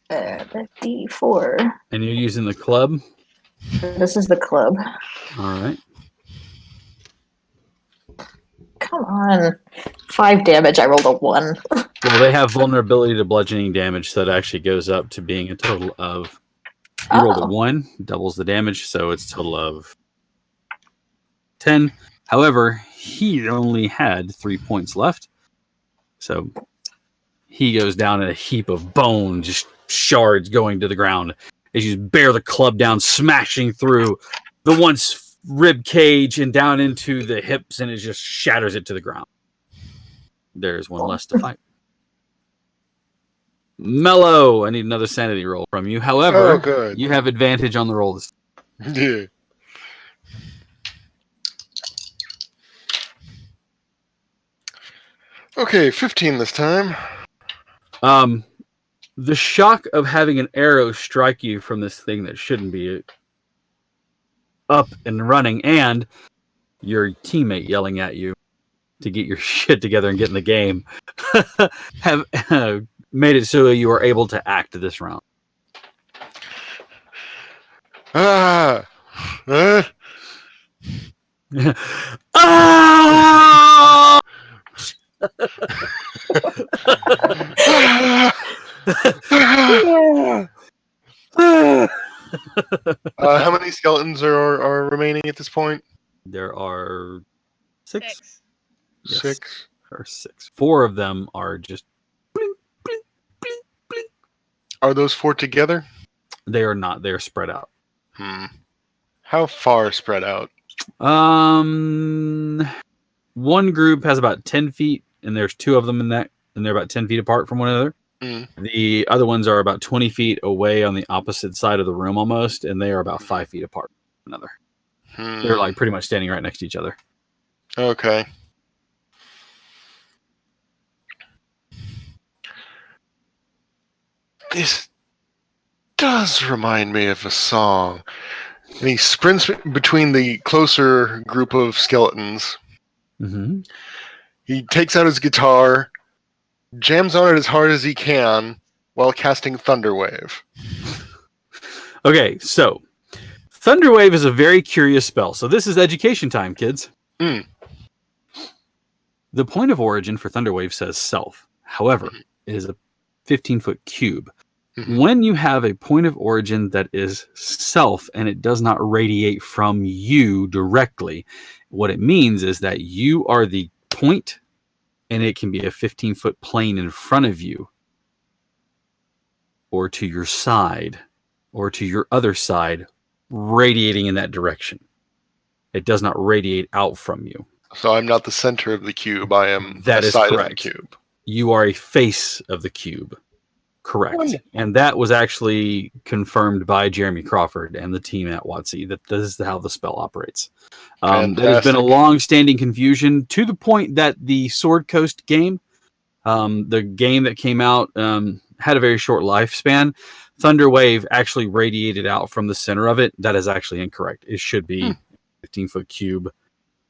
Speaker 5: And a D4.
Speaker 1: And you're using the club?
Speaker 5: This is the club.
Speaker 1: All right.
Speaker 5: Come on. 5 damage. I rolled a 1.
Speaker 1: Well, they have vulnerability to bludgeoning damage, so that actually goes up to being a total of... You rolled a 1, doubles the damage, so it's a total of 10. However, he only had 3 points left. So he goes down in a heap of bone, just shards going to the ground. As you bear the club down, smashing through the once rib cage and down into the hips, and it just shatters it to the ground. There's one less to fight. Mellow, I need another sanity roll from you. However, you have advantage on the roll this time.
Speaker 2: Yeah. Okay, 15 this time.
Speaker 1: The shock of having an arrow strike you from this thing that shouldn't be up and running, and your teammate yelling at you to get your shit together and get in the game have made it so you are able to act this round.
Speaker 2: Ah!
Speaker 1: Ah!
Speaker 2: How many skeletons are remaining at this point?
Speaker 1: There are 6.
Speaker 3: 6.
Speaker 1: Yes,
Speaker 2: 6.
Speaker 1: or 6. 4 of them are just. Blink, blink, blink, blink.
Speaker 2: Are those 4 together?
Speaker 1: They are not. They are spread out.
Speaker 2: How far spread out?
Speaker 1: One group has about 10 feet, and there's 2 of them in that, and they're about 10 feet apart from one another. The other ones are about 20 feet away on the opposite side of the room almost, and they are about 5 feet apart from one another. They're like pretty much standing right next to each other.
Speaker 2: Okay. This does remind me of a song. And he sprints between the closer group of skeletons.
Speaker 1: Mm-hmm.
Speaker 2: He takes out his guitar, jams on it as hard as he can while casting Thunderwave.
Speaker 1: Okay, so Thunderwave is a very curious spell. So this is education time, kids. The point of origin for Thunderwave says self. However, it is a 15-foot cube. When you have a point of origin that is self and it does not radiate from you directly, what it means is that you are the point, and it can be a 15-foot plane in front of you or to your side or to your other side, radiating in that direction. It does not radiate out from you.
Speaker 2: So I'm not the center of the cube. I am
Speaker 1: That
Speaker 2: a
Speaker 1: is
Speaker 2: side
Speaker 1: correct.
Speaker 2: of the cube.
Speaker 1: You are a face of the cube. Correct.
Speaker 2: Wonderful.
Speaker 1: And that was actually confirmed by Jeremy Crawford and the team at WotC that this is how the spell operates. There has been a
Speaker 2: Fantastic.
Speaker 1: long-standing confusion to the point that the Sword Coast game, the game that came out, had a very short lifespan. Thunder Wave actually radiated out from the center of it. That is actually incorrect. It should be a 15-foot cube,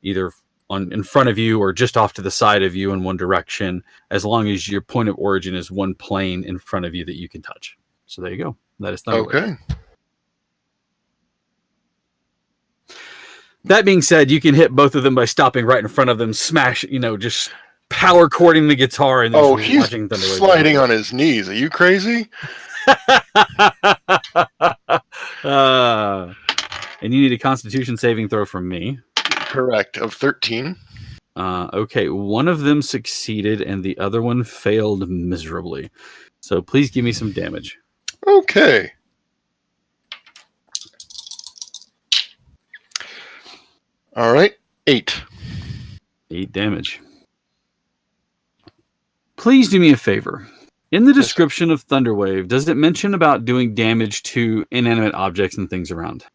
Speaker 1: either in front of you or just off to the side of you in one direction, as long as your point of origin is one plane in front of you that you can touch. So there you go. That is Thunder Wave.
Speaker 2: Okay.
Speaker 1: That being said, you can hit both of them by stopping right in front of them, smash, just power chording the guitar and
Speaker 2: Oh,
Speaker 1: just
Speaker 2: he's
Speaker 1: watching Thunder Wave.
Speaker 2: sliding on his knees. Are you crazy?
Speaker 1: And you need a Constitution saving throw from me.
Speaker 2: Correct. Of 13.
Speaker 1: Okay, one of them succeeded and the other one failed miserably. So please give me some damage.
Speaker 2: Okay. All right. 8.
Speaker 1: 8 damage. Please do me a favor. In the description of Thunderwave, does it mention about doing damage to inanimate objects and things around?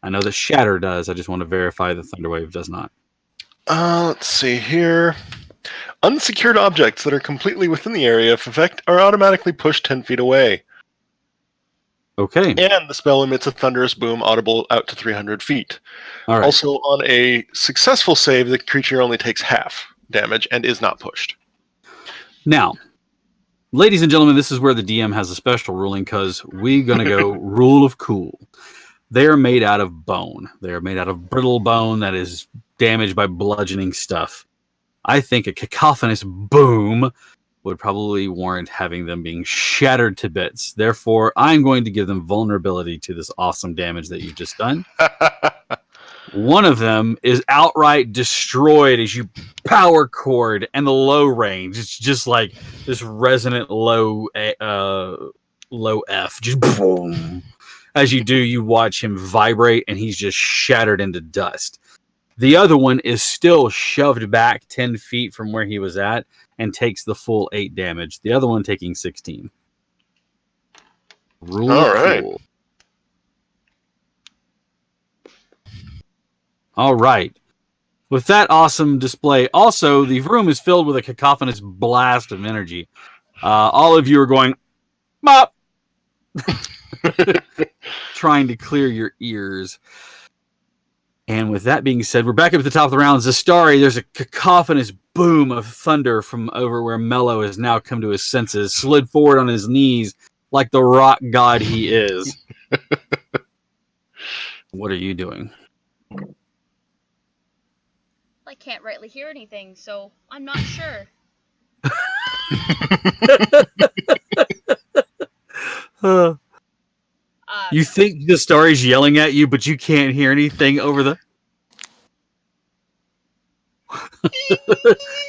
Speaker 1: I know that Shatter does. I just want to verify that Thunderwave does not.
Speaker 2: Let's see here. Unsecured objects that are completely within the area of effect are automatically pushed 10 feet away.
Speaker 1: Okay.
Speaker 2: And the spell emits a thunderous boom audible out to 300 feet.
Speaker 1: All right.
Speaker 2: Also, on a successful save, the creature only takes half damage and is not pushed.
Speaker 1: Now, ladies and gentlemen, this is where the DM has a special ruling because we're going to go rule of cool. They are made out of bone. They are made out of brittle bone that is damaged by bludgeoning stuff. I think a cacophonous boom would probably warrant having them being shattered to bits. Therefore, I'm going to give them vulnerability to this awesome damage that you've just done. One of them is outright destroyed as you power chord and the low range. It's just like this resonant low F. Just boom. As you do, you watch him vibrate and he's just shattered into dust. The other one is still shoved back 10 feet from where he was at and takes the full 8 damage. The other one taking 16. Rule
Speaker 2: All right.
Speaker 1: cool. All right. With that awesome display, also, the room is filled with a cacophonous blast of energy. All of you are going, Mop! Trying to clear your ears. And with that being said, we're back up at the top of the round. Zastari, there's a cacophonous boom of thunder from over where Mello has now come to his senses, slid forward on his knees like the rock god he is. What are you doing?
Speaker 3: I can't rightly hear anything, so I'm not sure.
Speaker 1: You think the Zastari's yelling at you, but you can't hear anything over the...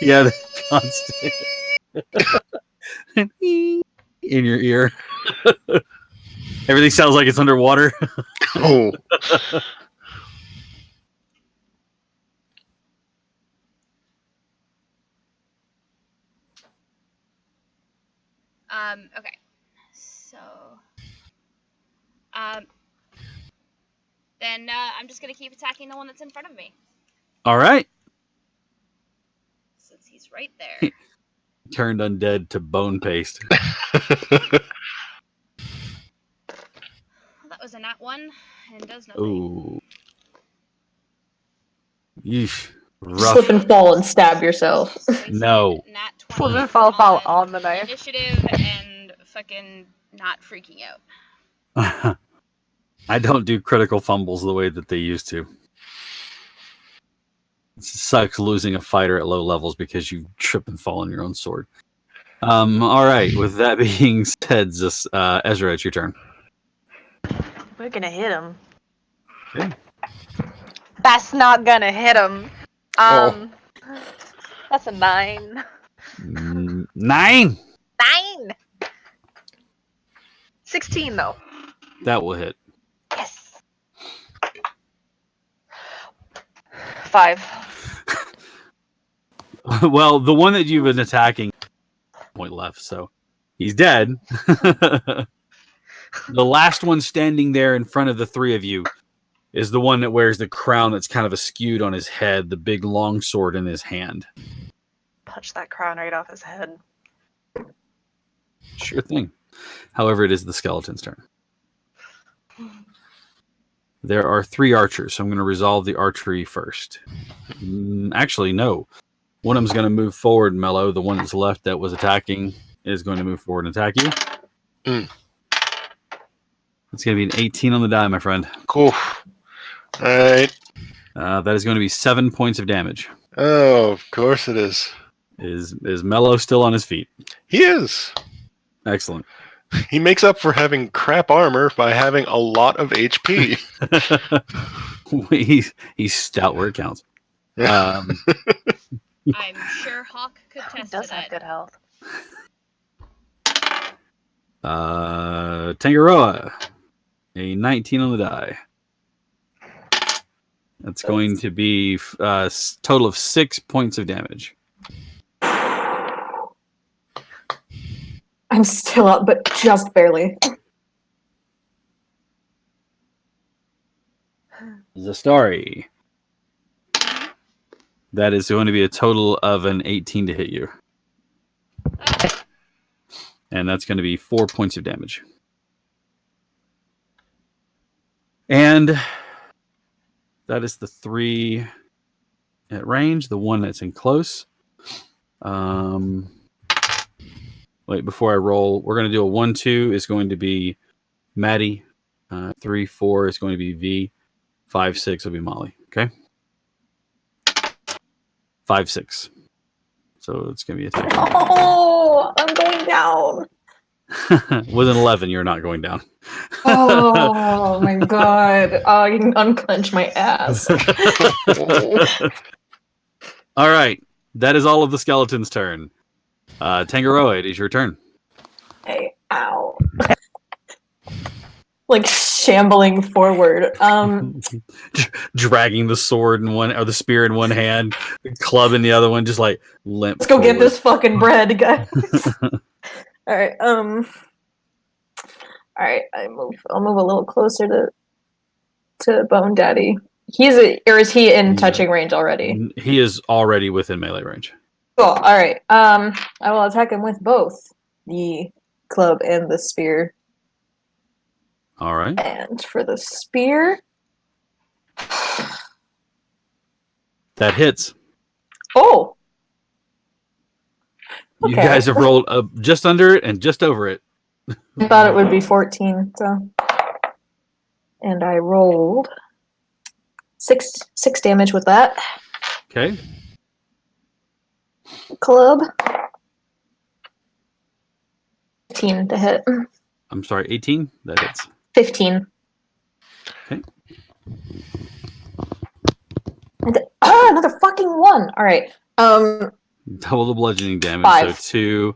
Speaker 1: Yeah, the constant in your ear. Everything sounds like it's underwater.
Speaker 2: Oh.
Speaker 3: Okay. So, then I'm just gonna keep attacking the one that's in front of me,
Speaker 1: All right.
Speaker 3: since he's right there.
Speaker 1: Turned undead to bone paste.
Speaker 3: That was a nat 1, and does nothing.
Speaker 1: Ooh. Yeesh.
Speaker 5: Slip
Speaker 1: Rough.
Speaker 5: and fall and stab yourself.
Speaker 1: No.
Speaker 3: Nat 20
Speaker 4: Slip and fall on the knife.
Speaker 3: Initiative and fucking not freaking out.
Speaker 1: I don't do critical fumbles the way that they used to. It sucks losing a fighter at low levels because you trip and fall on your own sword. All right. With that being said, Ezra, it's your turn.
Speaker 4: We're gonna hit him.
Speaker 1: Okay.
Speaker 4: That's not gonna hit him.
Speaker 2: Oh.
Speaker 4: That's a 9.
Speaker 1: 9.
Speaker 4: 9! 16 though.
Speaker 1: That will hit.
Speaker 4: Yes. 5.
Speaker 1: Well, the one that you've been attacking, point left, so he's dead. The last one standing there in front of the three of you is the one that wears the crown that's kind of askewed on his head, the big long sword in his hand.
Speaker 4: Punch that crown right off his head.
Speaker 1: Sure thing. However, it is the skeleton's turn. There are 3 archers, so I'm going to resolve the archery first. Actually, no. One of them's going to move forward, Mello. The one that's left that was attacking is going to move forward and attack you. It's going to be an 18 on the die, my friend.
Speaker 2: Cool. All right.
Speaker 1: That is going to be 7 points of damage.
Speaker 2: Oh, of course it is.
Speaker 1: Is Mello still on his feet?
Speaker 2: He is.
Speaker 1: Excellent.
Speaker 2: He makes up for having crap armor by having a lot of HP.
Speaker 1: He's stout where it counts.
Speaker 3: I'm sure Hawk could
Speaker 4: He
Speaker 3: test
Speaker 4: does
Speaker 3: to
Speaker 4: have
Speaker 3: that.
Speaker 4: good health.
Speaker 1: Tangaroa, a 19 on the die. That's going to be a total of 6 points of damage.
Speaker 5: I'm still up, but just barely.
Speaker 1: Zastari. That is going to be a total of an 18 to hit you. And that's going to be 4 points of damage. And that is the 3 at range, the one that's in close. Wait, before I roll, we're going to do a 1-2 is going to be Maddie. 3-4 is going to be V. 5-6 will be Molly. Okay? 5-6. So it's going to be attack.
Speaker 5: Oh, I'm going down.
Speaker 1: With an 11, you're not going down.
Speaker 5: Oh my god. Oh, you can unclench my ass.
Speaker 1: All right. That is all of the skeleton's turn. Tangaroa, it is your turn.
Speaker 5: Hey, ow. Like shambling forward.
Speaker 1: Dragging the sword in one, or the spear in one hand, the club in the other one, just like limp.
Speaker 5: Let's go
Speaker 1: forward.
Speaker 5: get this fucking bread, guys. All right. All right. I'll move a little closer to Bone Daddy. Or is he in touching range already?
Speaker 1: He is already within melee range.
Speaker 5: Cool. All right. I will attack him with both the club and the spear.
Speaker 1: All right.
Speaker 5: And for the spear,
Speaker 1: that hits.
Speaker 5: Oh. Okay.
Speaker 1: You guys have rolled just under it and just over it.
Speaker 5: I thought it would be 14, so. And I rolled 6 damage with that.
Speaker 1: Okay.
Speaker 5: Club. 15 to hit.
Speaker 1: I'm sorry, 18? That hits.
Speaker 5: 15.
Speaker 1: Okay.
Speaker 5: Another fucking 1. All right.
Speaker 1: Double the bludgeoning damage.
Speaker 5: 5.
Speaker 1: So 2.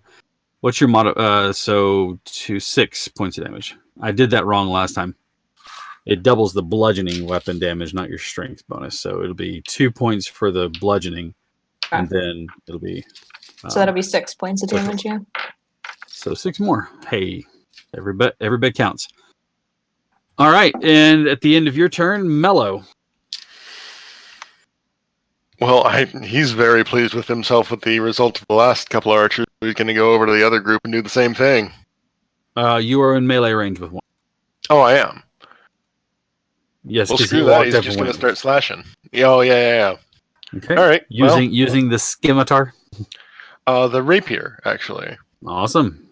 Speaker 1: What's your motto? So 6 points of damage. I did that wrong last time. It doubles the bludgeoning weapon damage, not your strength bonus. So it'll be 2 points for the bludgeoning, and then it'll be.
Speaker 5: So that'll be 6 points of damage, yeah.
Speaker 1: So 6 more. Hey, every bit counts. All right, and at the end of your turn, Mello.
Speaker 2: Well, he's very pleased with himself with the result of the last couple of archers. He's going to go over to the other group and do the same thing.
Speaker 1: You are in melee range with one.
Speaker 2: Oh, I am.
Speaker 1: Yes,
Speaker 2: Well,
Speaker 1: because
Speaker 2: screw that. He's just going to start slashing. Oh, yeah.
Speaker 1: Okay.
Speaker 2: All right.
Speaker 1: Using the scimitar.
Speaker 2: The rapier, actually.
Speaker 1: Awesome.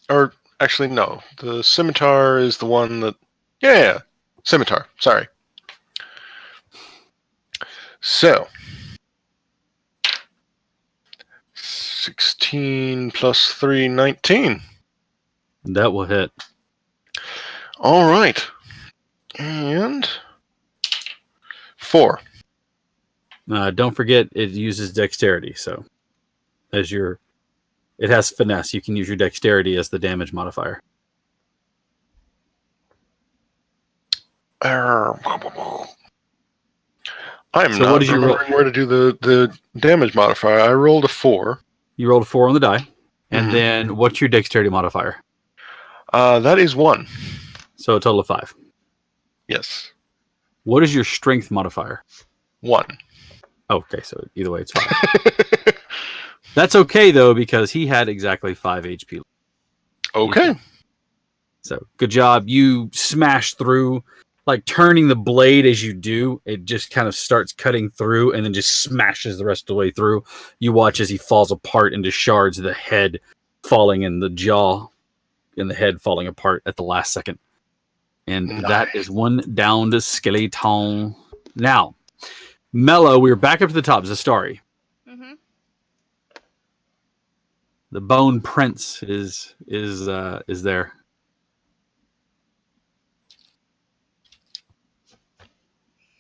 Speaker 2: Or actually, no. The scimitar is the one that. Yeah. Scimitar. Sorry. So. 16 plus 3, 19.
Speaker 1: That will hit.
Speaker 2: All right. And 4.
Speaker 1: Don't forget it uses dexterity, so it has finesse. You can use your dexterity as the damage modifier.
Speaker 2: I'm
Speaker 1: So
Speaker 2: not
Speaker 1: what did you roll?
Speaker 2: remembering where to do the damage modifier. I rolled a 4.
Speaker 1: You rolled a 4 on the die. And
Speaker 2: Mhm.
Speaker 1: then what's your dexterity modifier?
Speaker 2: That is 1.
Speaker 1: So a total of 5.
Speaker 2: Yes.
Speaker 1: What is your strength modifier?
Speaker 2: 1.
Speaker 1: Okay, so either way, it's 5. That's okay, though, because he had exactly 5 HP.
Speaker 2: Okay.
Speaker 1: So good job. You smash through, like turning the blade as you do. It just kind of starts cutting through and then just smashes the rest of the way through. You watch as he falls apart into shards, the head falling and the jaw and the head falling apart at the last second. And that is one down to Skeleton. Now, Mello, we're back up to the top. Zastari.
Speaker 3: Mm-hmm.
Speaker 1: The Bone Prince is there.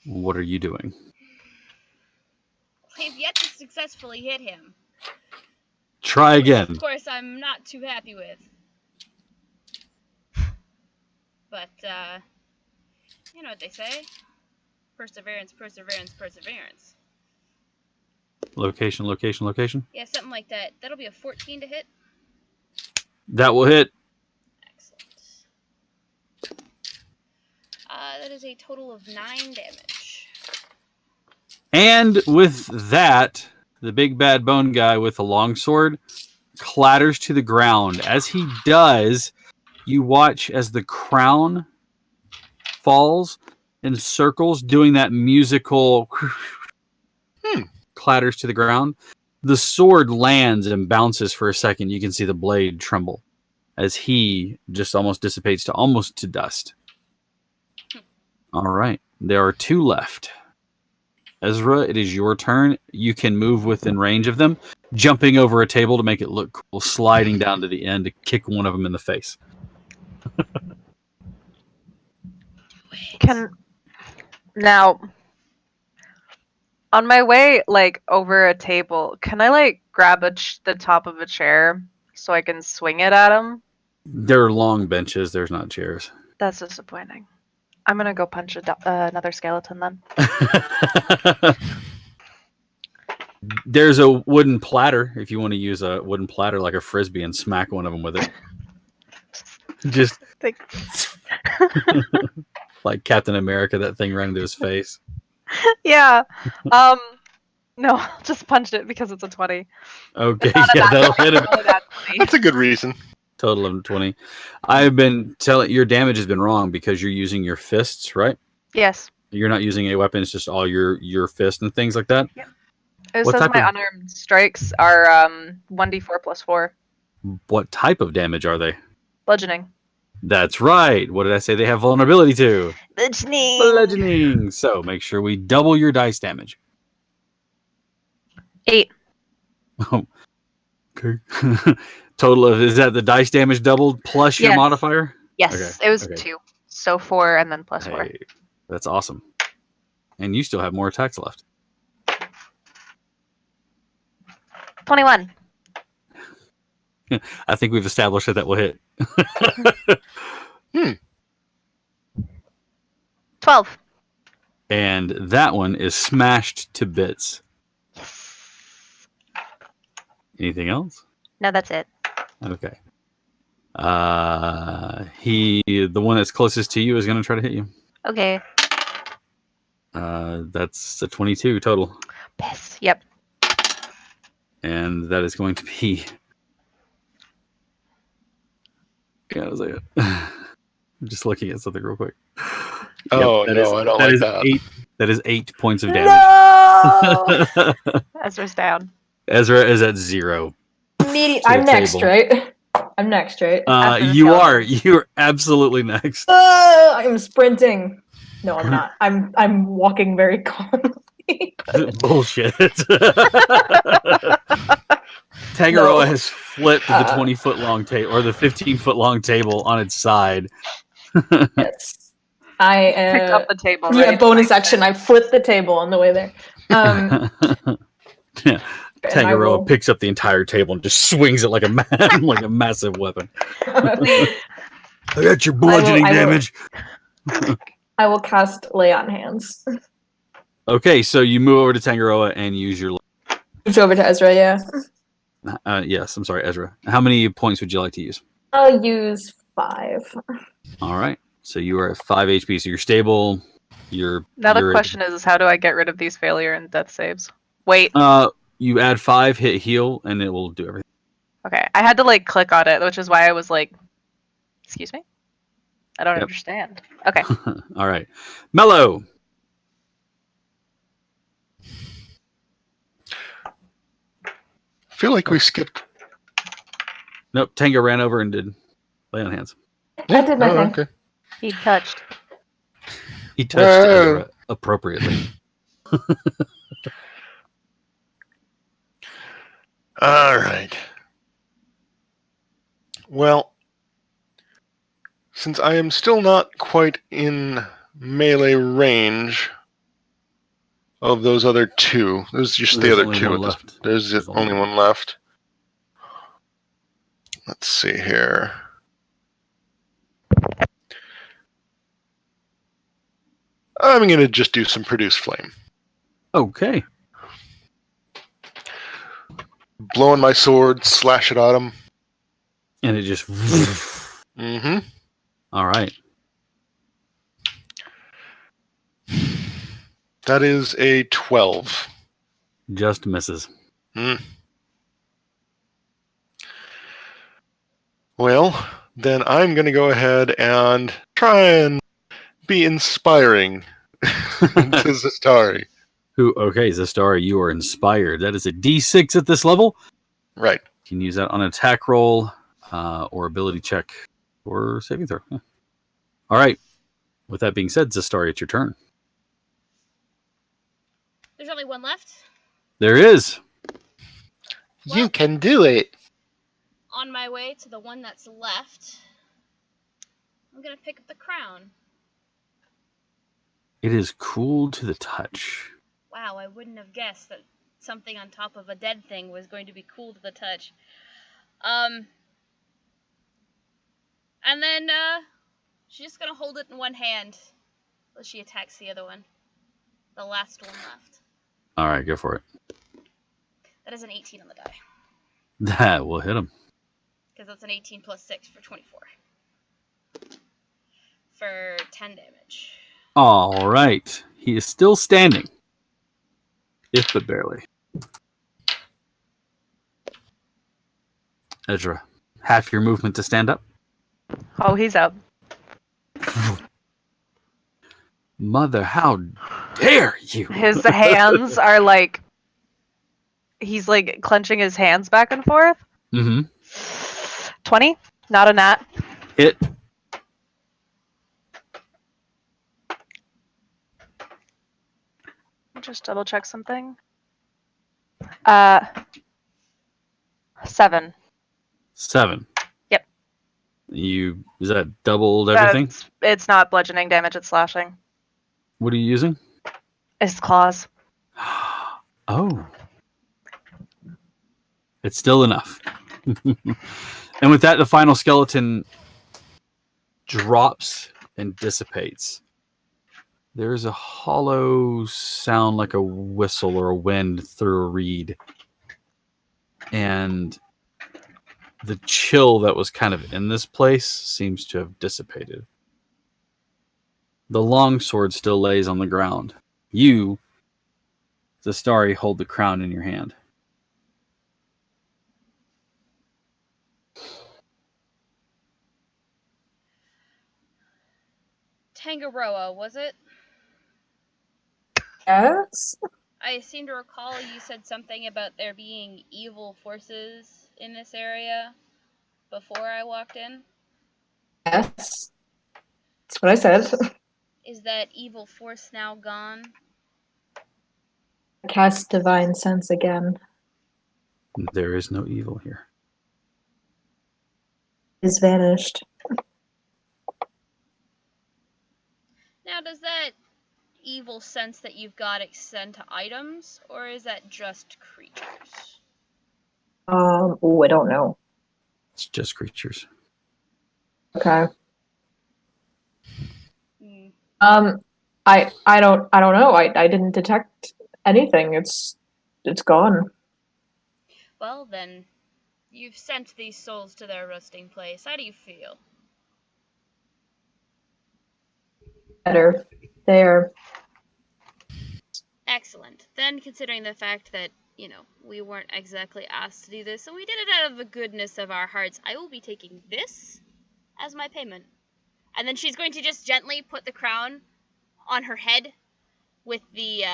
Speaker 1: What are you doing?
Speaker 3: We've yet to successfully hit him.
Speaker 1: Try again.
Speaker 3: Of course, I'm not too happy with. But, you know what they say. Perseverance, perseverance, perseverance.
Speaker 1: Location, location, location.
Speaker 3: Yeah, something like that. That'll be a 14 to hit.
Speaker 1: That will hit.
Speaker 3: Excellent. That is a total of 9 damage.
Speaker 1: And with that, the big bad bone guy with the longsword clatters to the ground. As he does, you watch as the crown falls in circles, doing that musical clatters to the ground. The sword lands and bounces for a second. You can see the blade tremble as he just almost dissipates to dust. All right. There are 2 left. Ezra, it is your turn. You can move within range of them, jumping over a table to make it look cool, sliding down to the end to kick one of them in the face.
Speaker 4: Now, on my way, like, over a table, can I, like, grab the top of a chair so I can swing it at him?
Speaker 1: There are long benches. There's not chairs.
Speaker 4: That's disappointing. I'm gonna go punch another skeleton then.
Speaker 1: There's a wooden platter if you want to use a wooden platter like a frisbee and smack one of them with it. Just like Captain America, that thing ran into his face.
Speaker 4: Yeah. No, I'll just punch it because it's a 20.
Speaker 1: Okay, yeah, that'll hit him.
Speaker 2: That's a good reason.
Speaker 1: Total of 20. I've been telling your damage has been wrong because you're using your fists, right?
Speaker 4: Yes.
Speaker 1: You're not using a weapon. It's just all your fist and things like that.
Speaker 4: Yep. It
Speaker 1: What
Speaker 4: says
Speaker 1: type
Speaker 4: my
Speaker 1: of-
Speaker 4: unarmed strikes are 1d4 plus 4.
Speaker 1: What type of damage are they?
Speaker 4: Bludgeoning.
Speaker 1: That's right. What did I say they have vulnerability to?
Speaker 4: Bludgeoning.
Speaker 1: Bludgeoning. So make sure we double your dice damage.
Speaker 4: 8.
Speaker 1: Oh. Okay. Total of, is that the dice damage doubled plus your
Speaker 4: Yes.
Speaker 1: modifier?
Speaker 4: Yes,
Speaker 1: Okay,
Speaker 4: it was
Speaker 1: okay.
Speaker 4: 2. So 4 and then plus 4.
Speaker 1: Hey, that's awesome. And you still have more attacks left.
Speaker 4: 21.
Speaker 1: I think we've established that will hit.
Speaker 4: 12.
Speaker 1: And that one is smashed to bits. Anything else?
Speaker 4: No, that's it.
Speaker 1: Okay. The one that's closest to you is going to try to hit you.
Speaker 4: Okay.
Speaker 1: That's a 22 total.
Speaker 4: Piss. Yep.
Speaker 1: And that is going to be... Yeah, was like I'm just looking at something real quick.
Speaker 2: Oh,
Speaker 1: Yep,
Speaker 2: no, I don't like that.
Speaker 1: That is 8 points of damage.
Speaker 4: No! Ezra's down.
Speaker 1: Ezra is at 0.
Speaker 5: I'm next,
Speaker 1: table.
Speaker 5: right? I'm next, right?
Speaker 4: After the
Speaker 1: You
Speaker 4: skeleton.
Speaker 1: are. You're absolutely next.
Speaker 5: I'm sprinting. No, I'm not. I'm walking very calmly.
Speaker 1: Bullshit. Tangaroa has flipped the 20-foot long table or the 15-foot long table on its side.
Speaker 5: Yes. I
Speaker 4: Picked up the table,
Speaker 5: yeah,
Speaker 4: right?
Speaker 5: bonus action. I flipped the table on the way there.
Speaker 1: Yeah.
Speaker 5: And I
Speaker 1: Tangaroa
Speaker 5: will-
Speaker 1: picks up the entire table and just swings it like a like a massive weapon. I got your bludgeoning
Speaker 5: I will-
Speaker 1: damage.
Speaker 5: I will cast Lay on Hands.
Speaker 1: Okay, so you move over to Tangaroa and use your.
Speaker 5: Moved over to Ezra, yeah.
Speaker 1: Yes, I'm sorry, Ezra. How many points would you like to use?
Speaker 5: I'll use 5.
Speaker 1: All right. So you are at 5 HP. So you're stable.
Speaker 4: Now the question is how do I get rid of these failure and death saves? Wait.
Speaker 1: You add 5, hit heal, and it will do everything.
Speaker 4: Okay. I had to like click on it, which is why I was like, excuse me? I don't understand. Okay.
Speaker 1: All right. Mello.
Speaker 2: I feel like we skipped.
Speaker 1: Nope. Tango ran over and did Lay on Hands.
Speaker 5: I did my thing.
Speaker 2: Okay.
Speaker 4: He touched.
Speaker 1: He touched Ezra appropriately.
Speaker 2: All right. Well, since I am still not quite in melee range of those other two, there's just the other two.
Speaker 1: Left.
Speaker 2: There's only one left. Let's see here. I'm going to just do some Produce Flame.
Speaker 1: Okay.
Speaker 2: Blowing my sword, slash it at him.
Speaker 1: And it just.
Speaker 2: Mm-hmm.
Speaker 1: All right.
Speaker 2: That is a 12.
Speaker 1: Just misses.
Speaker 2: Well, then I'm going to go ahead and try and be inspiring to Zastari.
Speaker 1: Okay, Zastari, you are inspired. That is a D6 at this level.
Speaker 2: Right.
Speaker 1: You can use that on an attack roll or ability check or saving throw. Yeah. All right. With that being said, Zastari, it's your turn.
Speaker 3: There's only one left.
Speaker 1: There is.
Speaker 2: You can do it.
Speaker 3: On my way to the one that's left, I'm gonna pick up the crown.
Speaker 1: It is cool to the touch.
Speaker 3: Wow, I wouldn't have guessed that something on top of a dead thing was going to be cool to the touch. And then she's just gonna hold it in one hand while she attacks the other one. The last one left.
Speaker 1: All right, go for it.
Speaker 3: That is an 18 on the die.
Speaker 1: That will hit him.
Speaker 3: Because that's an 18 plus 6 for 24. For 10 damage.
Speaker 1: All right. He is still standing. If but barely. Ezra, half your movement to stand up.
Speaker 4: Oh, he's up.
Speaker 1: Mother, how dare you?
Speaker 4: His hands are like, he's like clenching his hands back and forth.
Speaker 1: Mm-hmm.
Speaker 4: 20, not a nat.
Speaker 1: Hit.
Speaker 4: Just double check something. 7.
Speaker 1: 7.
Speaker 4: Yep.
Speaker 1: Is that doubled everything?
Speaker 4: It's not bludgeoning damage, it's slashing.
Speaker 1: What are you using?
Speaker 4: It's claws.
Speaker 1: Oh. It's still enough. And with that, the final skeleton drops and dissipates. There's a hollow sound like a whistle or a wind through a reed. And the chill that was kind of in this place seems to have dissipated. The longsword still lays on the ground. You, Zastari, hold the crown in your hand.
Speaker 3: Tangaroa, was it?
Speaker 5: Yes?
Speaker 3: I seem to recall you said something about there being evil forces in this area before I walked in.
Speaker 5: Yes. That's what I said.
Speaker 3: Is that evil force now gone?
Speaker 5: Cast Divine Sense again.
Speaker 1: There is no evil here.
Speaker 5: Is vanished.
Speaker 3: Now, does that evil sense that you've got extend to items, or is that just creatures?
Speaker 5: I don't know.
Speaker 1: It's just creatures.
Speaker 5: Okay. I don't know. I didn't detect anything. It's gone.
Speaker 3: Well, then, you've sent these souls to their resting place. How do you feel?
Speaker 5: Better. There.
Speaker 3: Excellent. Then, considering the fact that, we weren't exactly asked to do this, and we did it out of the goodness of our hearts, I will be taking this as my payment. And then she's going to just gently put the crown on her head with the,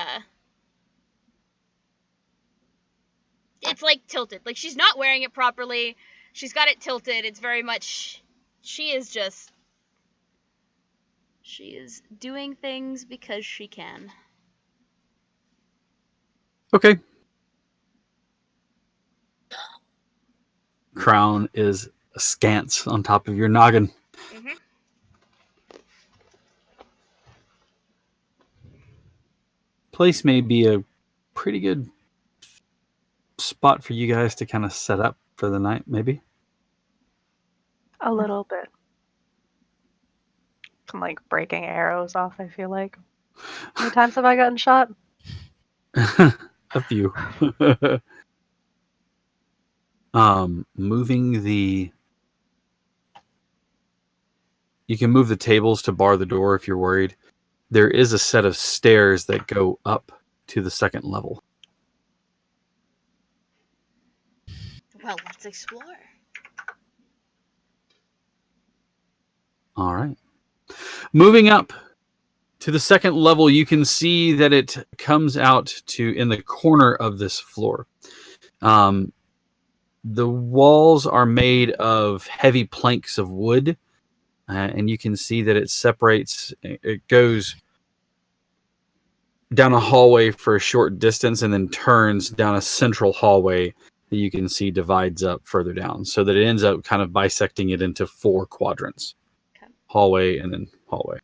Speaker 3: it's like tilted. Like she's not wearing it properly. She's got it tilted. It's very much, she is doing things because she can.
Speaker 1: Okay. Crown is askance on top of your noggin.
Speaker 3: Mm-hmm.
Speaker 1: Place may be a pretty good spot for you guys to kind of set up for the night, maybe.
Speaker 4: A little bit. I'm like breaking arrows off, I feel like. How many times have I gotten shot?
Speaker 1: A few. Moving the... You can move the tables to bar the door if you're worried. There is a set of stairs that go up to the second level.
Speaker 3: Well, let's explore.
Speaker 1: All right. Moving up to the second level, you can see that it comes out to in the corner of this floor. The walls are made of heavy planks of wood, and you can see that it separates. It goes down a hallway for a short distance and then turns down a central hallway that you can see divides up further down, so that it ends up kind of bisecting it into 4 quadrants.
Speaker 3: Okay.
Speaker 1: Hallway and then hallway.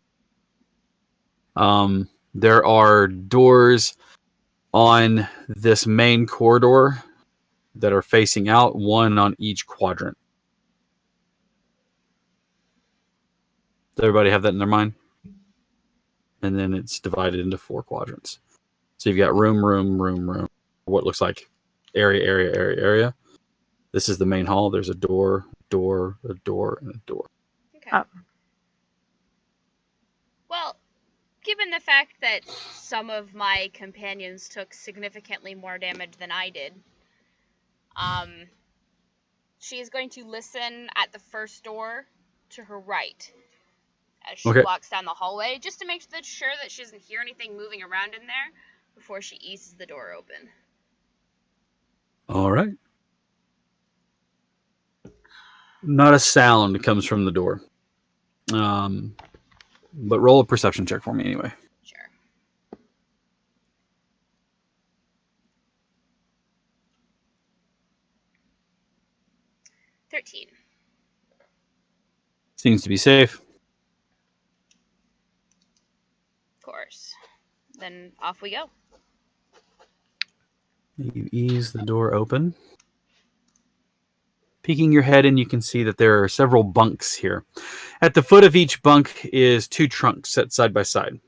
Speaker 1: There are doors on this main corridor that are facing out, one on each quadrant. Does everybody have that in their mind? And then it's divided into 4 quadrants. So you've got room, what looks like area. This is the main hall. There's a door, a door, and a door.
Speaker 3: Okay.
Speaker 4: Oh.
Speaker 3: Well, given the fact that some of my companions took significantly more damage than I did, she is going to listen at the first door to her right as she walks down the hallway, just to make sure that she doesn't hear anything moving around in there before she eases the door open.
Speaker 1: All right. Not a sound comes from the door. But roll a perception check for me anyway.
Speaker 3: Sure. $13.
Speaker 1: Seems to be safe.
Speaker 3: Of course. Then off we go.
Speaker 1: You ease the door open. Peeking your head in, you can see that there are several bunks here. At the foot of each bunk is 2 trunks set side by side,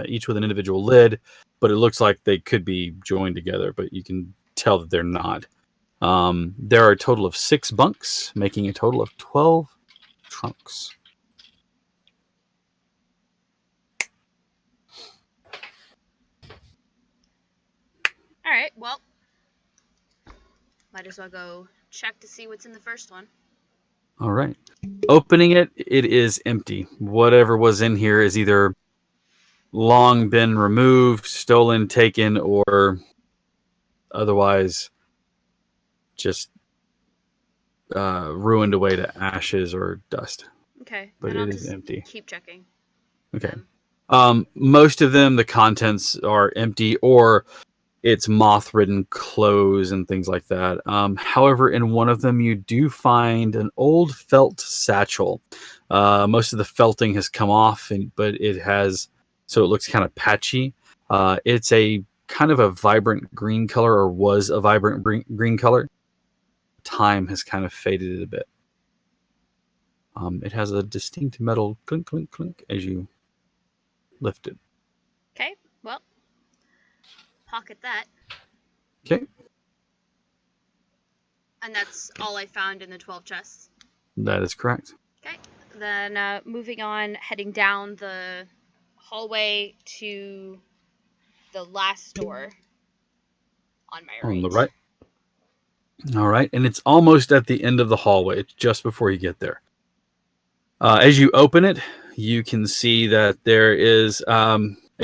Speaker 1: each with an individual lid, but it looks like they could be joined together, but you can tell that they're not. There are a total of 6 bunks, making a total of 12 trunks.
Speaker 3: All right, well, might as well go check to see what's in the first one.
Speaker 1: All right. Opening it, it is empty. Whatever was in here is either long been removed, stolen, taken, or otherwise just ruined away to ashes or dust.
Speaker 3: Okay,
Speaker 1: But
Speaker 3: then
Speaker 1: it
Speaker 3: I'll
Speaker 1: is
Speaker 3: just
Speaker 1: empty.
Speaker 3: keep checking.
Speaker 1: Okay. Most of them, the contents are empty, or it's moth-ridden clothes and things like that. However, in one of them, you do find an old felt satchel. Most of the felting has come off, but it has, so it looks kind of patchy. It's a kind of a vibrant green color, or was a vibrant green color. Time has kind of faded it a bit. It has a distinct metal clink, clink, clink as you lifted.
Speaker 3: Okay, well, pocket that.
Speaker 1: Okay,
Speaker 3: And that's all I found in the 12 chests.
Speaker 1: that is correct.
Speaker 3: Okay, then moving on, heading down the hallway to the last door on my
Speaker 1: On the right. All right, and it's almost at the end of the hallway. It's just before you get there. As you open it, you can see that there is a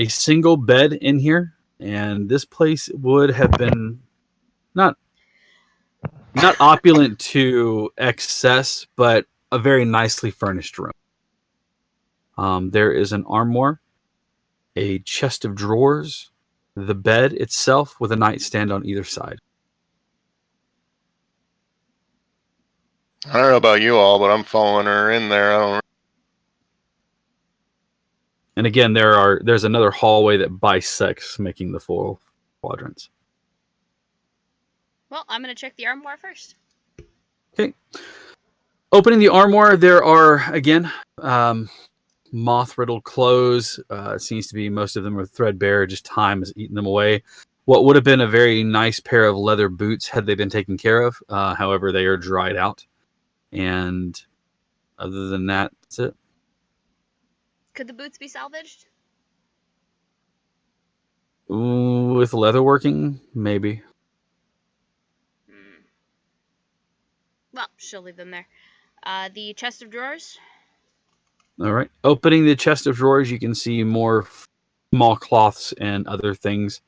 Speaker 1: single bed in here, and this place would have been not opulent to excess, but a very nicely furnished room. There is an armoire, a chest of drawers, the bed itself with a nightstand on either side.
Speaker 2: I don't know about you all, but I'm following her in there. I don't.
Speaker 1: And again, there's another hallway that bisects, making the 4 quadrants.
Speaker 3: Well, I'm going to check the armoire first.
Speaker 1: Okay. Opening the armoire, there are, again, moth-riddled clothes. It seems to be most of them are threadbare. Just time has eaten them away. What would have been a very nice pair of leather boots had they been taken care of. However, they are dried out. And other than that, that's it.
Speaker 3: Could the boots be salvaged?
Speaker 1: Ooh, with leatherworking, maybe.
Speaker 3: Well, she'll leave them there. The chest of drawers.
Speaker 1: All right. Opening the chest of drawers, you can see more small cloths and other things.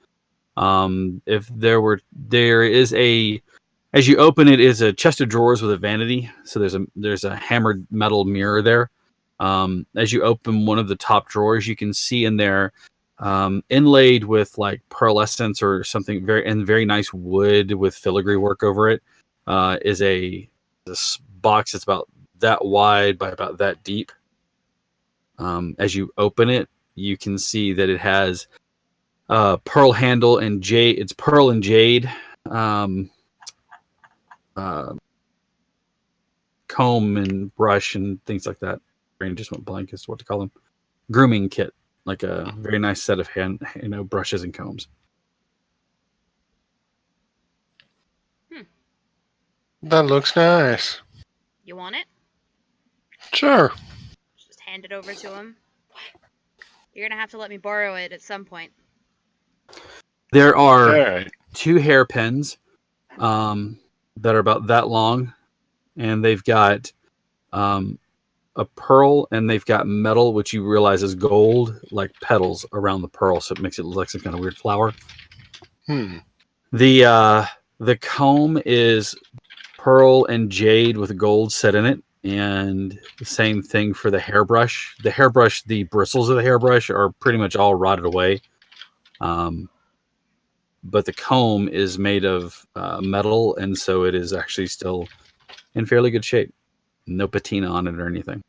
Speaker 1: If there is a, as you open it, is a chest of drawers with a vanity. So there's a hammered metal mirror there. As you open one of the top drawers, you can see in there, inlaid with like pearlescence or something very nice wood with filigree work over it, is this box that's about that wide by about that deep. As you open it, you can see that it has pearl handle and jade. It's pearl and jade comb and brush and things like that. Brain just went blank as to what to call them. Grooming kit, like a very nice set of brushes and combs.
Speaker 2: That looks nice.
Speaker 3: You want it?
Speaker 2: Sure.
Speaker 3: Just hand it over to him. You're going to have to let me borrow it at some point.
Speaker 1: There are
Speaker 2: All right.
Speaker 1: 2 hairpins that are about that long, and they've got a pearl, and they've got metal, which you realize is gold, like petals around the pearl, so it makes it look like some kind of weird flower. The comb is pearl and jade with gold set in it, and the same thing for the hairbrush. The hairbrush, the bristles of the hairbrush are pretty much all rotted away. But the comb is made of metal, and so it is actually still in fairly good shape. No patina on it or anything.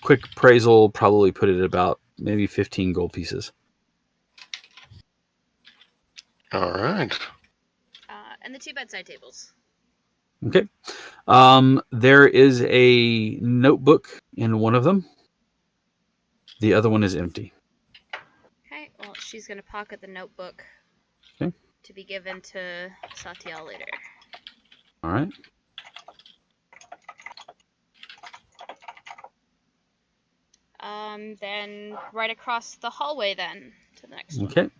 Speaker 1: Quick appraisal probably put it at about maybe 15 gold pieces.
Speaker 2: All right.
Speaker 3: And the 2 bedside tables.
Speaker 1: Okay. There is a notebook in one of them. The other one is empty.
Speaker 3: Okay, well, she's going to pocket the notebook
Speaker 1: Okay.
Speaker 3: to be given to Satiel later.
Speaker 1: All right.
Speaker 3: Then right across the hallway then to the next one.
Speaker 1: Okay.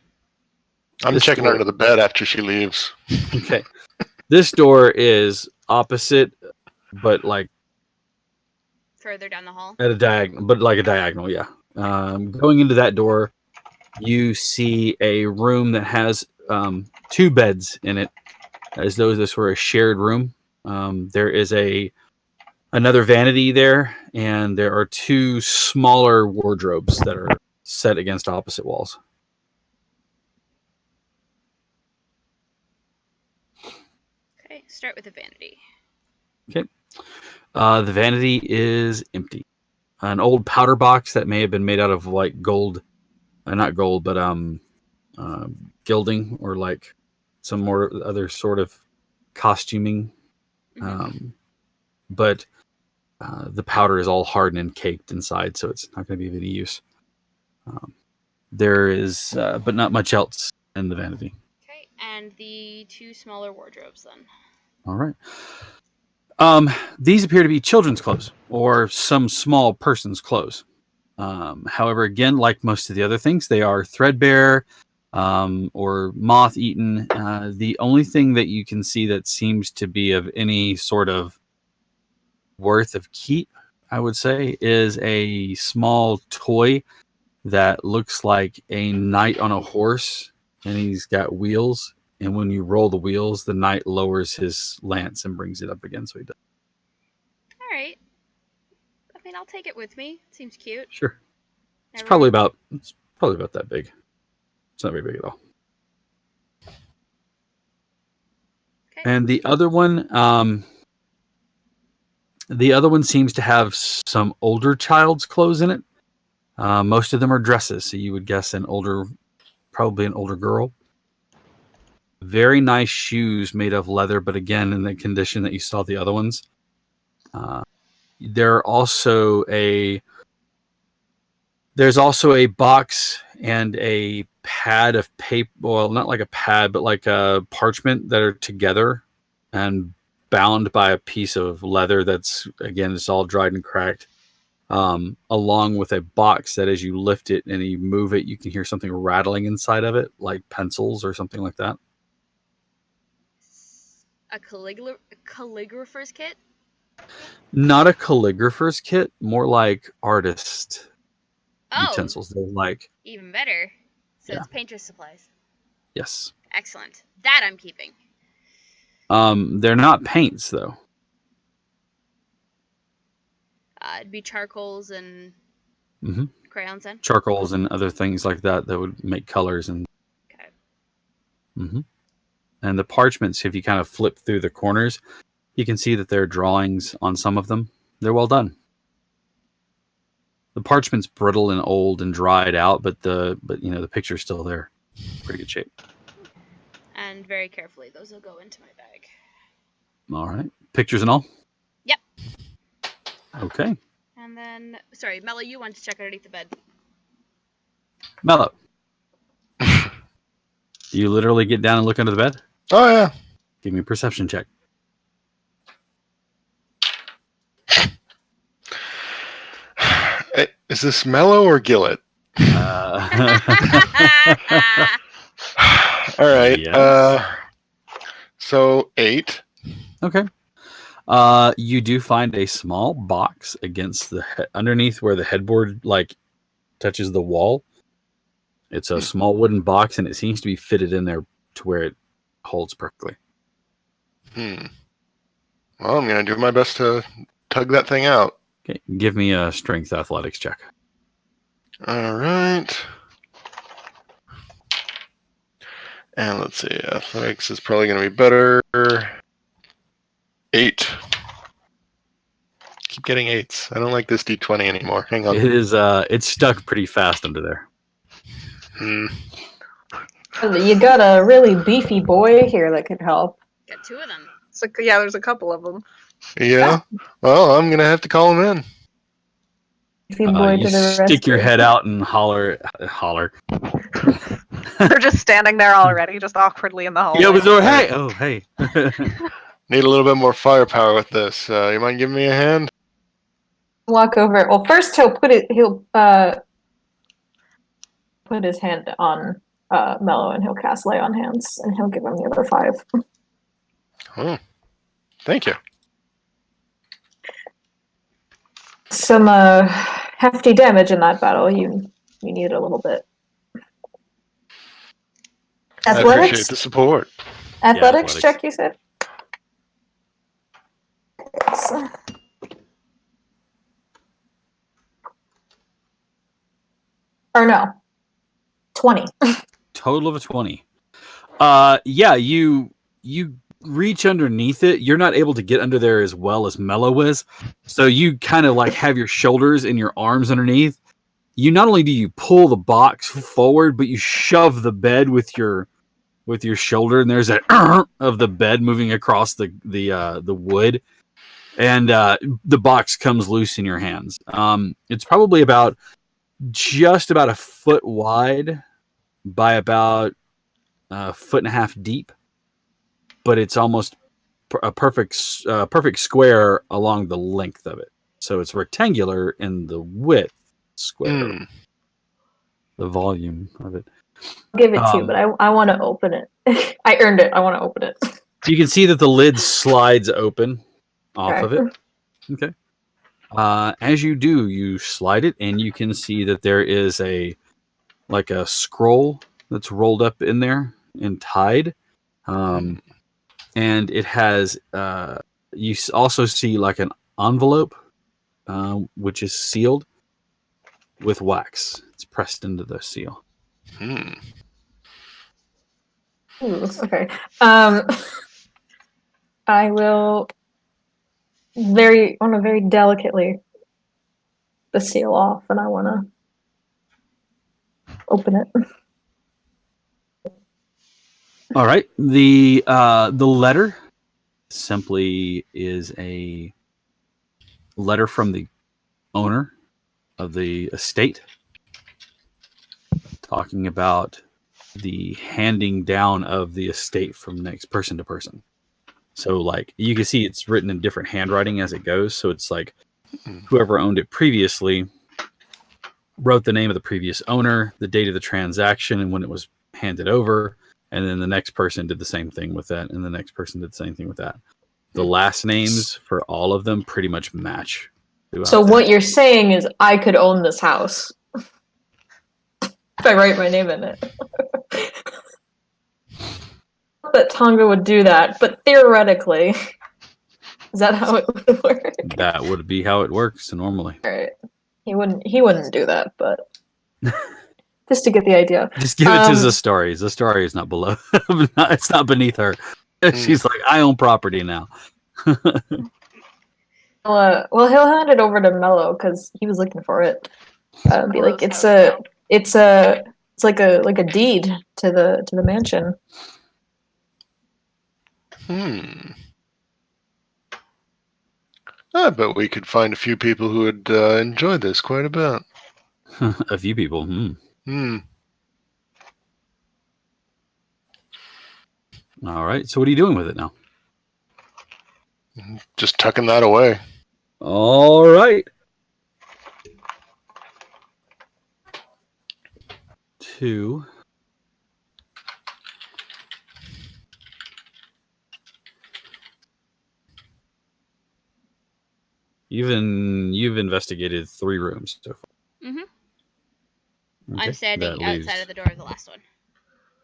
Speaker 2: I'm
Speaker 1: This
Speaker 2: checking
Speaker 1: door-
Speaker 2: under the bed after she leaves.
Speaker 1: Okay. This door is opposite, but like
Speaker 3: Further down the hall.
Speaker 1: at a diagonal, but like a diagonal, yeah. Going into that door, you see a room that has 2 beds in it, as though this were a shared room. There is another vanity there, and there are 2 smaller wardrobes that are set against opposite walls.
Speaker 3: Okay, start with the vanity.
Speaker 1: Okay. The vanity is empty. An old powder box that may have been made out of like gold, not gold, but gilding or like some more other sort of costuming. But the powder is all hardened and caked inside, so it's not going to be of any use. There is, but not much else in the vanity.
Speaker 3: Okay, and the 2 smaller wardrobes then.
Speaker 1: All right. These appear to be children's clothes or some small person's clothes. However, again, like most of the other things, they are threadbare or moth-eaten. The only thing that you can see that seems to be of any sort of worth of keep, I would say, is a small toy that looks like a knight on a horse, and he's got wheels. And when you roll the wheels, the knight lowers his lance and brings it up again. So he does.
Speaker 3: All right. I mean, I'll take it with me. It seems cute.
Speaker 1: Sure. It's
Speaker 3: Never
Speaker 1: probably about that big. It's not very big at all.
Speaker 3: Okay.
Speaker 1: And the other one seems to have some older child's clothes in it. Most of them are dresses, so you would guess probably an older girl. Very nice shoes made of leather, but again, in the condition that you saw the other ones. There's also a box and a pad of paper. Well, not like a pad, but like a parchment that are together and bound by a piece of leather that's, again, it's all dried and cracked. Along with a box that as you lift it and you move it, you can hear something rattling inside of it, like pencils or something like that.
Speaker 3: A calligrapher's kit?
Speaker 1: Not a calligrapher's kit, more like artist utensils. They're like,
Speaker 3: even better. So
Speaker 1: Yeah.
Speaker 3: it's painter's supplies.
Speaker 1: yes.
Speaker 3: Excellent. That I'm keeping.
Speaker 1: They're not paints though.
Speaker 3: It'd be charcoals and
Speaker 1: Mm-hmm.
Speaker 3: crayons then.
Speaker 1: Charcoals and other things like that would make colors and.
Speaker 3: Okay.
Speaker 1: Mm-hmm. And the parchments, if you kind of flip through the corners, you can see that there are drawings on some of them. They're well done. The parchment's brittle and old and dried out, but the picture's still there. Pretty good shape.
Speaker 3: And very carefully, those will go into my bag.
Speaker 1: All right. Pictures and all?
Speaker 3: Yep.
Speaker 1: Okay.
Speaker 3: And then, sorry, Mello, you want to check underneath the bed.
Speaker 1: Mello. You literally get down and look under the bed?
Speaker 2: Oh, yeah.
Speaker 1: Give me a perception check.
Speaker 2: Hey, is this Mellow or Gillet? All right.
Speaker 1: Yes.
Speaker 2: So 8.
Speaker 1: Okay. You do find a small box against underneath where the headboard touches the wall. It's a small wooden box, and it seems to be fitted in there to where it holds perfectly.
Speaker 2: Well, I'm gonna do my best to tug that thing out.
Speaker 1: Okay, give me a strength athletics check.
Speaker 2: All right. And let's see, athletics is probably gonna be better. 8. Keep getting 8s. I don't like this D20 anymore. Hang on.
Speaker 1: It is. It's stuck pretty fast under there.
Speaker 5: You got a really beefy boy here that could help.
Speaker 3: Got 2 of them.
Speaker 4: So, yeah, there's a couple of them.
Speaker 2: Yeah. Well, I'm gonna have to call him in.
Speaker 5: Beefy boy
Speaker 1: You
Speaker 5: to the rescue.
Speaker 1: stick your head out and holler.
Speaker 4: They're just standing there already, just awkwardly in the hallway.
Speaker 1: Yeah, hey, oh hey.
Speaker 2: Need a little bit more firepower with this. You mind giving me a hand?
Speaker 5: Walk over. Well, first he'll put his hand on Mello, and he'll cast Lay on Hands, and he'll give him the other 5.
Speaker 2: Oh, thank you.
Speaker 5: Some hefty damage in that battle. You need a little bit.
Speaker 2: I appreciate the support.
Speaker 5: Athletics
Speaker 1: athletics.
Speaker 5: check, you said? Yes. Or no. 20.
Speaker 1: Total of a 20. Yeah, you reach underneath it. You're not able to get under there as well as Mello is. So you kind of have your shoulders and your arms underneath. You not only do you pull the box forward, but you shove the bed with your shoulder, and there's that of the bed moving across the wood. And the box comes loose in your hands. It's probably just about a foot wide by about a foot and a half deep, but it's almost a perfect square along the length of it. So it's rectangular in the width square, the volume of it.
Speaker 5: I'll give it to you, but I want to open it. I earned it. I want to open it.
Speaker 1: You can see that the lid slides open off of it. Okay. As you do, you slide it, and you can see that there is a scroll that's rolled up in there and tied. And it has, you also see like an envelope, which is sealed with wax. It's pressed into the seal.
Speaker 5: Ooh, okay. I will want to very delicately the seal off, and I want to open it.
Speaker 1: All right. The letter simply is a letter from the owner of the estate, talking about the handing down of the estate from next person to person. So, like, you can see it's written in different handwriting as it goes. So it's like whoever owned it previously wrote the name of the previous owner, the date of the transaction, and when it was handed over. And then the next person did the same thing with that, and the next person did the same thing with that. The last names for all of them pretty much match.
Speaker 5: So what you're saying is I could own this house if I write my name in it. Not that Tonga would do that, but theoretically, is that how it would work?
Speaker 1: That would be how it works normally.
Speaker 5: All right. He wouldn't do that, but just to get the idea.
Speaker 1: Just give it to Zastari. Zastari is not below. It's not beneath her. She's like, I own property now.
Speaker 5: Well, he'll hand it over to Mello because he was looking for it. Be like, it's like a deed to the mansion.
Speaker 2: I bet we could find a few people who would enjoy this quite a bit.
Speaker 1: A few people. All right. So what are you doing with it now?
Speaker 2: Just tucking that away.
Speaker 1: All right. 2. You've investigated 3 rooms so far.
Speaker 3: Mm-hmm.
Speaker 1: Okay,
Speaker 3: I'm standing outside of the door of the last one.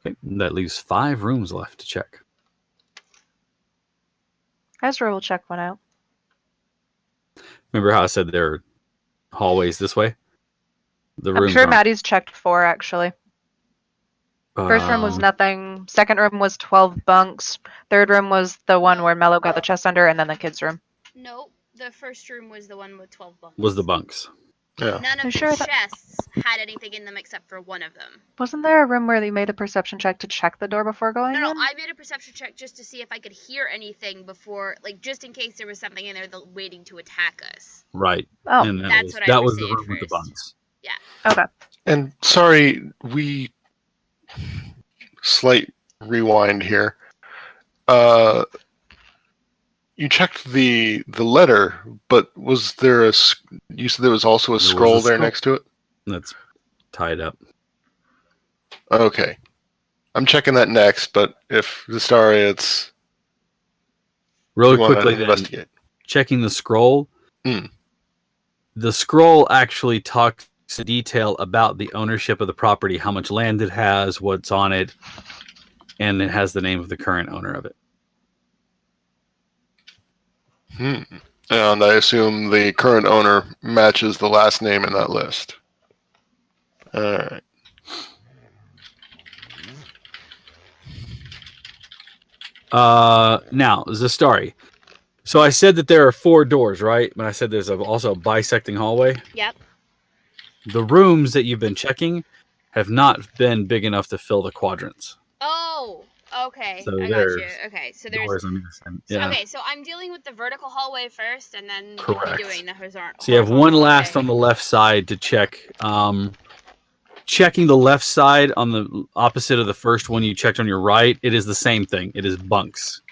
Speaker 1: Okay, that leaves 5 rooms left to check.
Speaker 4: Ezra will check one out.
Speaker 1: Remember how I said there are hallways this way?
Speaker 4: I'm sure Maddie's checked 4, actually. First room was nothing. Second room was 12 bunks. Third room was the one where Mello got the chest under, and then the kids' room.
Speaker 3: No, the first room was the one with 12 bunks.
Speaker 1: Was the bunks.
Speaker 2: Yeah.
Speaker 3: None of the chests had anything in them except for one of them.
Speaker 4: Wasn't there a room where you made a perception check to check the door before going in?
Speaker 3: No, I made a perception check just to see if I could hear anything before, like, just in case there was something in there waiting to attack us.
Speaker 1: Right.
Speaker 4: Oh,
Speaker 1: and
Speaker 3: that
Speaker 1: was the room with the bunks.
Speaker 3: Yeah.
Speaker 4: Okay.
Speaker 2: And sorry, slight rewind here. You checked the letter, but was there you said there was also a scroll there next to it?
Speaker 1: That's tied up.
Speaker 2: Okay. I'm checking that next, but if Zastaria, it's...
Speaker 1: Really quickly,
Speaker 2: investigate.
Speaker 1: Checking the scroll. The scroll actually talks in detail about the ownership of the property, how much land it has, what's on it, and it has the name of the current owner of it.
Speaker 2: And I assume the current owner matches the last name in that list. All right.
Speaker 1: Now, Zastari. So I said that there are 4 doors, right? But I said there's also a bisecting hallway.
Speaker 3: Yep.
Speaker 1: The rooms that you've been checking have not been big enough to fill the quadrants.
Speaker 3: Oh, Okay,
Speaker 1: So
Speaker 3: I got you.
Speaker 1: there's
Speaker 3: Okay, so there's
Speaker 1: doors on either side.
Speaker 3: so,
Speaker 1: Yeah,
Speaker 3: okay, so I'm dealing with the vertical hallway first, and then you'd
Speaker 1: correct.
Speaker 3: be doing the horizontal.
Speaker 1: So you have one last
Speaker 3: okay.
Speaker 1: on the left side to check. Checking the left side on the opposite of the first one you checked on your right, it is the same thing. It is bunks.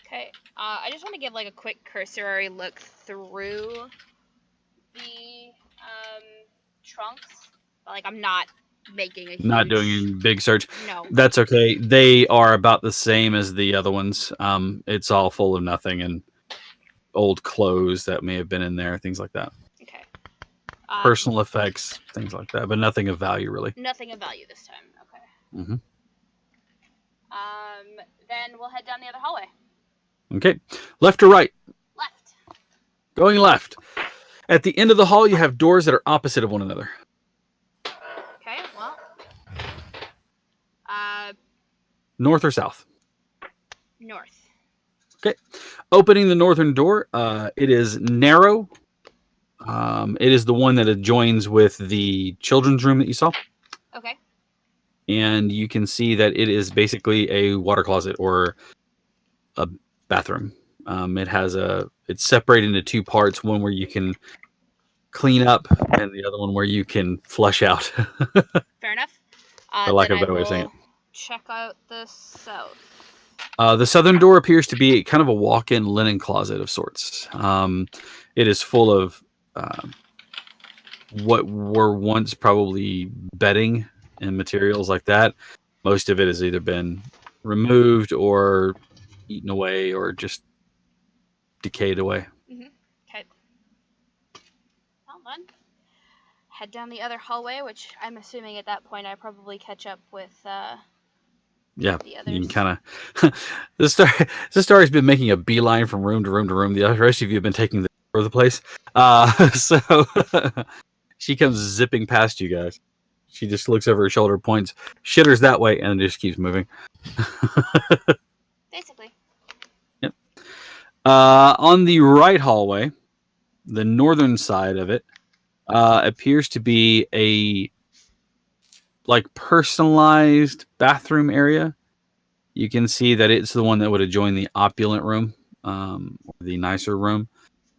Speaker 3: Okay. I just want to give like a quick cursory look through the trunks. Like I'm not making a huge...
Speaker 1: Not doing a big search.
Speaker 3: No.
Speaker 1: That's okay. They are about the same as the other ones. It's all full of nothing and old clothes that may have been in there, things like that.
Speaker 3: Okay.
Speaker 1: Personal effects, things like that, but nothing of value really.
Speaker 3: Nothing of value this time. Okay.
Speaker 1: Mm-hmm.
Speaker 3: Then we'll head down the other hallway.
Speaker 1: Okay. Left or right?
Speaker 3: Left.
Speaker 1: Going left. At the end of the hall, you have doors that are opposite of one another.
Speaker 3: Okay, well.
Speaker 1: North or south?
Speaker 3: North.
Speaker 1: Okay. Opening the northern door, it is narrow. It is the one that adjoins with the children's room that you saw.
Speaker 3: Okay.
Speaker 1: And you can see that it is basically a water closet or a bathroom. It's separated into two parts, one where you can clean up and the other one where you can flush out.
Speaker 3: Fair enough.
Speaker 1: For lack of a better way of saying it.
Speaker 3: Check out the south.
Speaker 1: The southern door appears to be kind of a walk-in linen closet of sorts. It is full of what were once probably bedding and materials like that. Most of it has either been removed or eaten away or just decayed away.
Speaker 3: Mm-hmm. Okay. Well then, head down the other hallway, which I'm assuming at that point I probably catch up with.
Speaker 1: Yeah,
Speaker 3: the others.
Speaker 1: you can kind of. The story's been making a beeline from room to room to room. The rest of you have been taking the over the place. So she comes zipping past you guys. She just looks over her shoulder, points, shitters that way, and just keeps moving.
Speaker 3: Basically.
Speaker 1: Yep. On the right hallway, the northern side of it, appears to be a personalized bathroom area. You can see that it's the one that would adjoin the opulent room, the nicer room.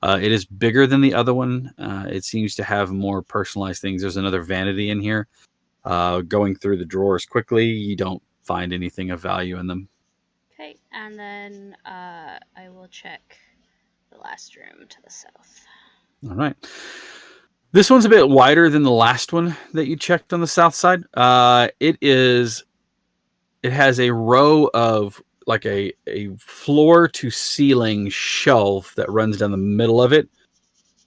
Speaker 1: It is bigger than the other one. It seems to have more personalized things. There's another vanity in here. Going through the drawers quickly, you don't find anything of value in them.
Speaker 3: Okay, and then I will check the last room to the south.
Speaker 1: All right. This one's a bit wider than the last one that you checked on the south side. It has a row of a floor to ceiling shelf that runs down the middle of it,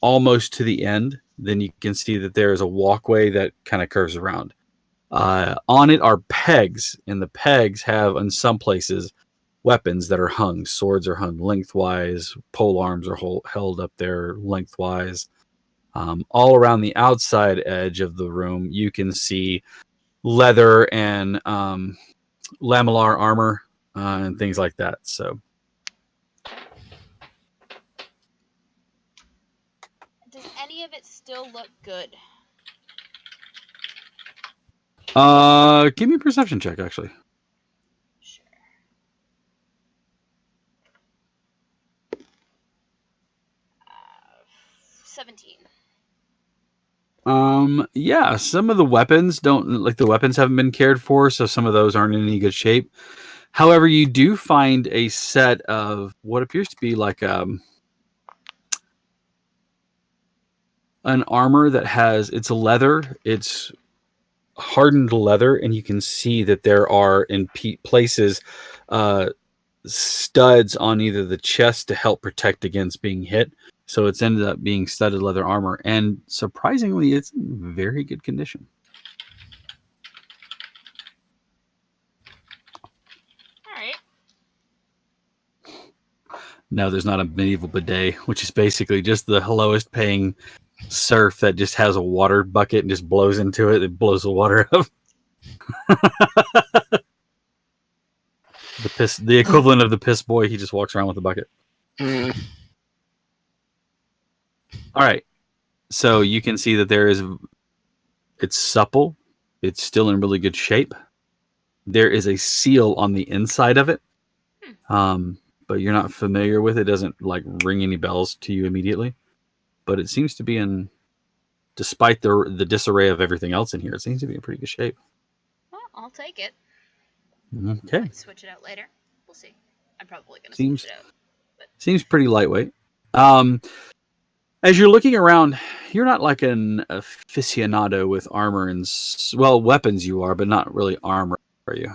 Speaker 1: almost to the end. Then you can see that there is a walkway that kind of curves around. On it are pegs, and the pegs have, in some places, weapons that are hung. Swords are hung lengthwise. Pole arms are held up there lengthwise. All around the outside edge of the room, you can see leather and lamellar armor and things like that. So,
Speaker 3: does any of it still look good?
Speaker 1: Give me a perception check, actually.
Speaker 3: Sure. 17.
Speaker 1: Yeah, some of the weapons the weapons haven't been cared for, so some of those aren't in any good shape. However, you do find a set of what appears to be an armor that it's leather. It's hardened leather, and you can see that there are in places studs on either the chest to help protect against being hit. So it's ended up being studded leather armor, and surprisingly, it's in very good condition.
Speaker 3: All right.
Speaker 1: No, there's not a medieval bidet, which is basically just the lowest paying serf that just has a water bucket and just blows into it. It blows the water up. The equivalent of the piss boy. He just walks around with a bucket.
Speaker 2: Mm.
Speaker 1: All right. So you can see that it's supple. It's still in really good shape. there is a seal on the inside of it. But you're not familiar with it. It doesn't like ring any bells to you immediately. But it seems to be in, despite the disarray of everything else in here, it seems to be in pretty good shape.
Speaker 3: Well, I'll take it.
Speaker 1: Okay.
Speaker 3: Might switch it out later. We'll see. I'm probably going to switch it out. But...
Speaker 1: Seems pretty lightweight. As you're looking around, you're not like an aficionado with armor and weapons. You are, but not really armor, are you?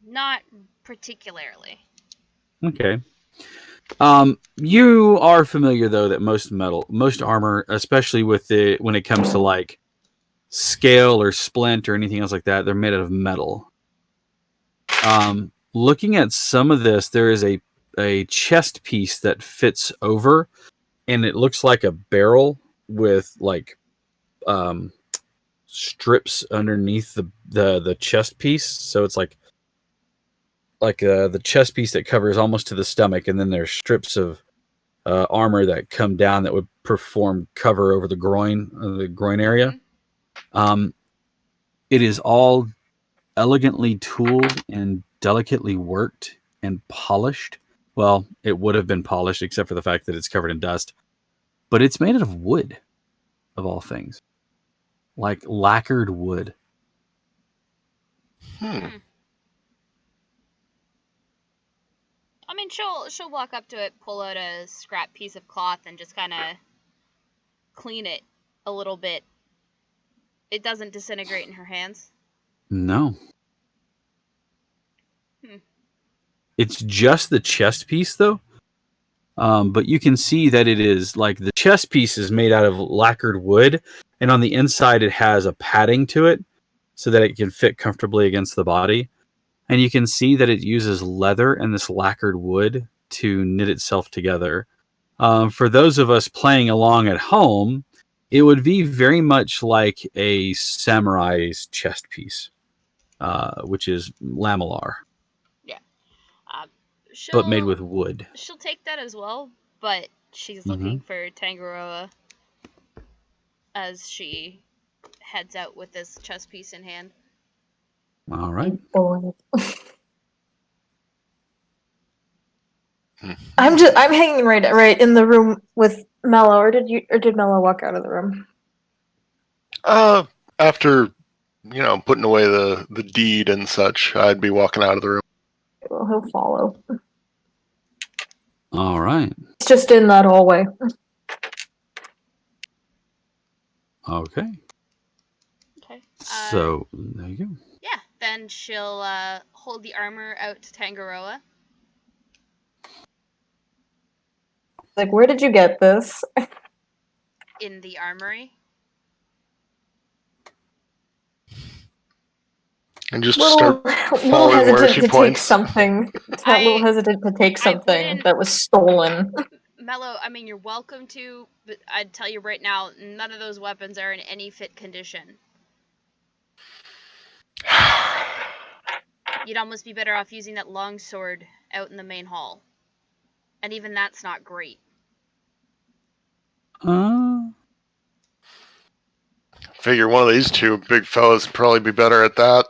Speaker 3: Not particularly.
Speaker 1: Okay. You are familiar though that most armor, especially when it comes to like scale or splint or anything else like that, they're made out of metal. Looking at some of this, there is a chest piece that fits over, and it looks like a barrel with like strips underneath the chest piece. So it's like the chest piece that covers almost to the stomach, and then there's strips of armor that come down that would perform cover over the groin area. It is all elegantly tooled and delicately worked and polished. Well, it would have been polished except for the fact that it's covered in dust. But it's made out of wood, of all things. Like lacquered wood.
Speaker 3: I mean, she'll walk up to it, pull out a scrap piece of cloth, and just kind of clean it a little bit. It doesn't disintegrate in her hands.
Speaker 1: No. It's just the chest piece, though. But you can see that it is like the chest piece is made out of lacquered wood, and on the inside it has a padding to it so that it can fit comfortably against the body. And you can see that it uses leather and this lacquered wood to knit itself together. For those of us playing along at home, it would be very much like a samurai's chest piece, which is lamellar.
Speaker 3: Yeah.
Speaker 1: But made with wood.
Speaker 3: She'll take that as well, but she's looking for Tangaroa as she heads out with this chess piece in hand.
Speaker 1: All right.
Speaker 5: I'm hanging right in the room with Mello, or did Mello walk out of the room?
Speaker 2: After putting away the deed and such, I'd be walking out of the room.
Speaker 5: Well, he'll follow.
Speaker 1: All right.
Speaker 5: It's just in that hallway.
Speaker 1: Okay.
Speaker 3: Okay.
Speaker 1: So there you go.
Speaker 3: Yeah. Then she'll hold the armor out to Tangaroa.
Speaker 5: Like, where did you get this?
Speaker 3: In the armory.
Speaker 2: And just start following where she points.
Speaker 5: A little hesitant to take something that was stolen.
Speaker 3: Mello, I mean, you're welcome to, but I'd tell you right now, none of those weapons are in any fit condition. You'd almost be better off using that longsword out in the main hall. And even that's not great.
Speaker 2: Figure one of these two big fellas would probably be better at that.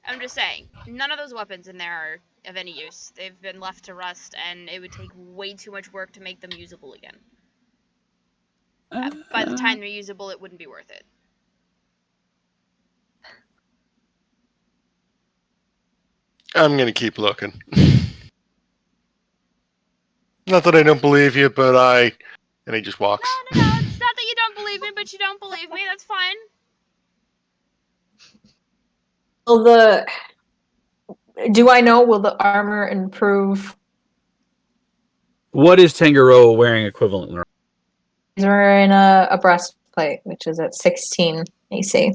Speaker 3: I'm just saying, none of those weapons in there are of any use. They've been left to rust, and it would take way too much work to make them usable again. By the time they're usable, it wouldn't be worth it.
Speaker 2: I'm gonna keep looking. Not that I don't believe you, but and he just walks.
Speaker 3: No, it's not that you don't believe me, but you don't believe me, that's fine.
Speaker 5: Do I know, will the armor improve?
Speaker 1: What is Tangaroa wearing equivalently?
Speaker 5: He's wearing a breastplate, which is at 16 AC.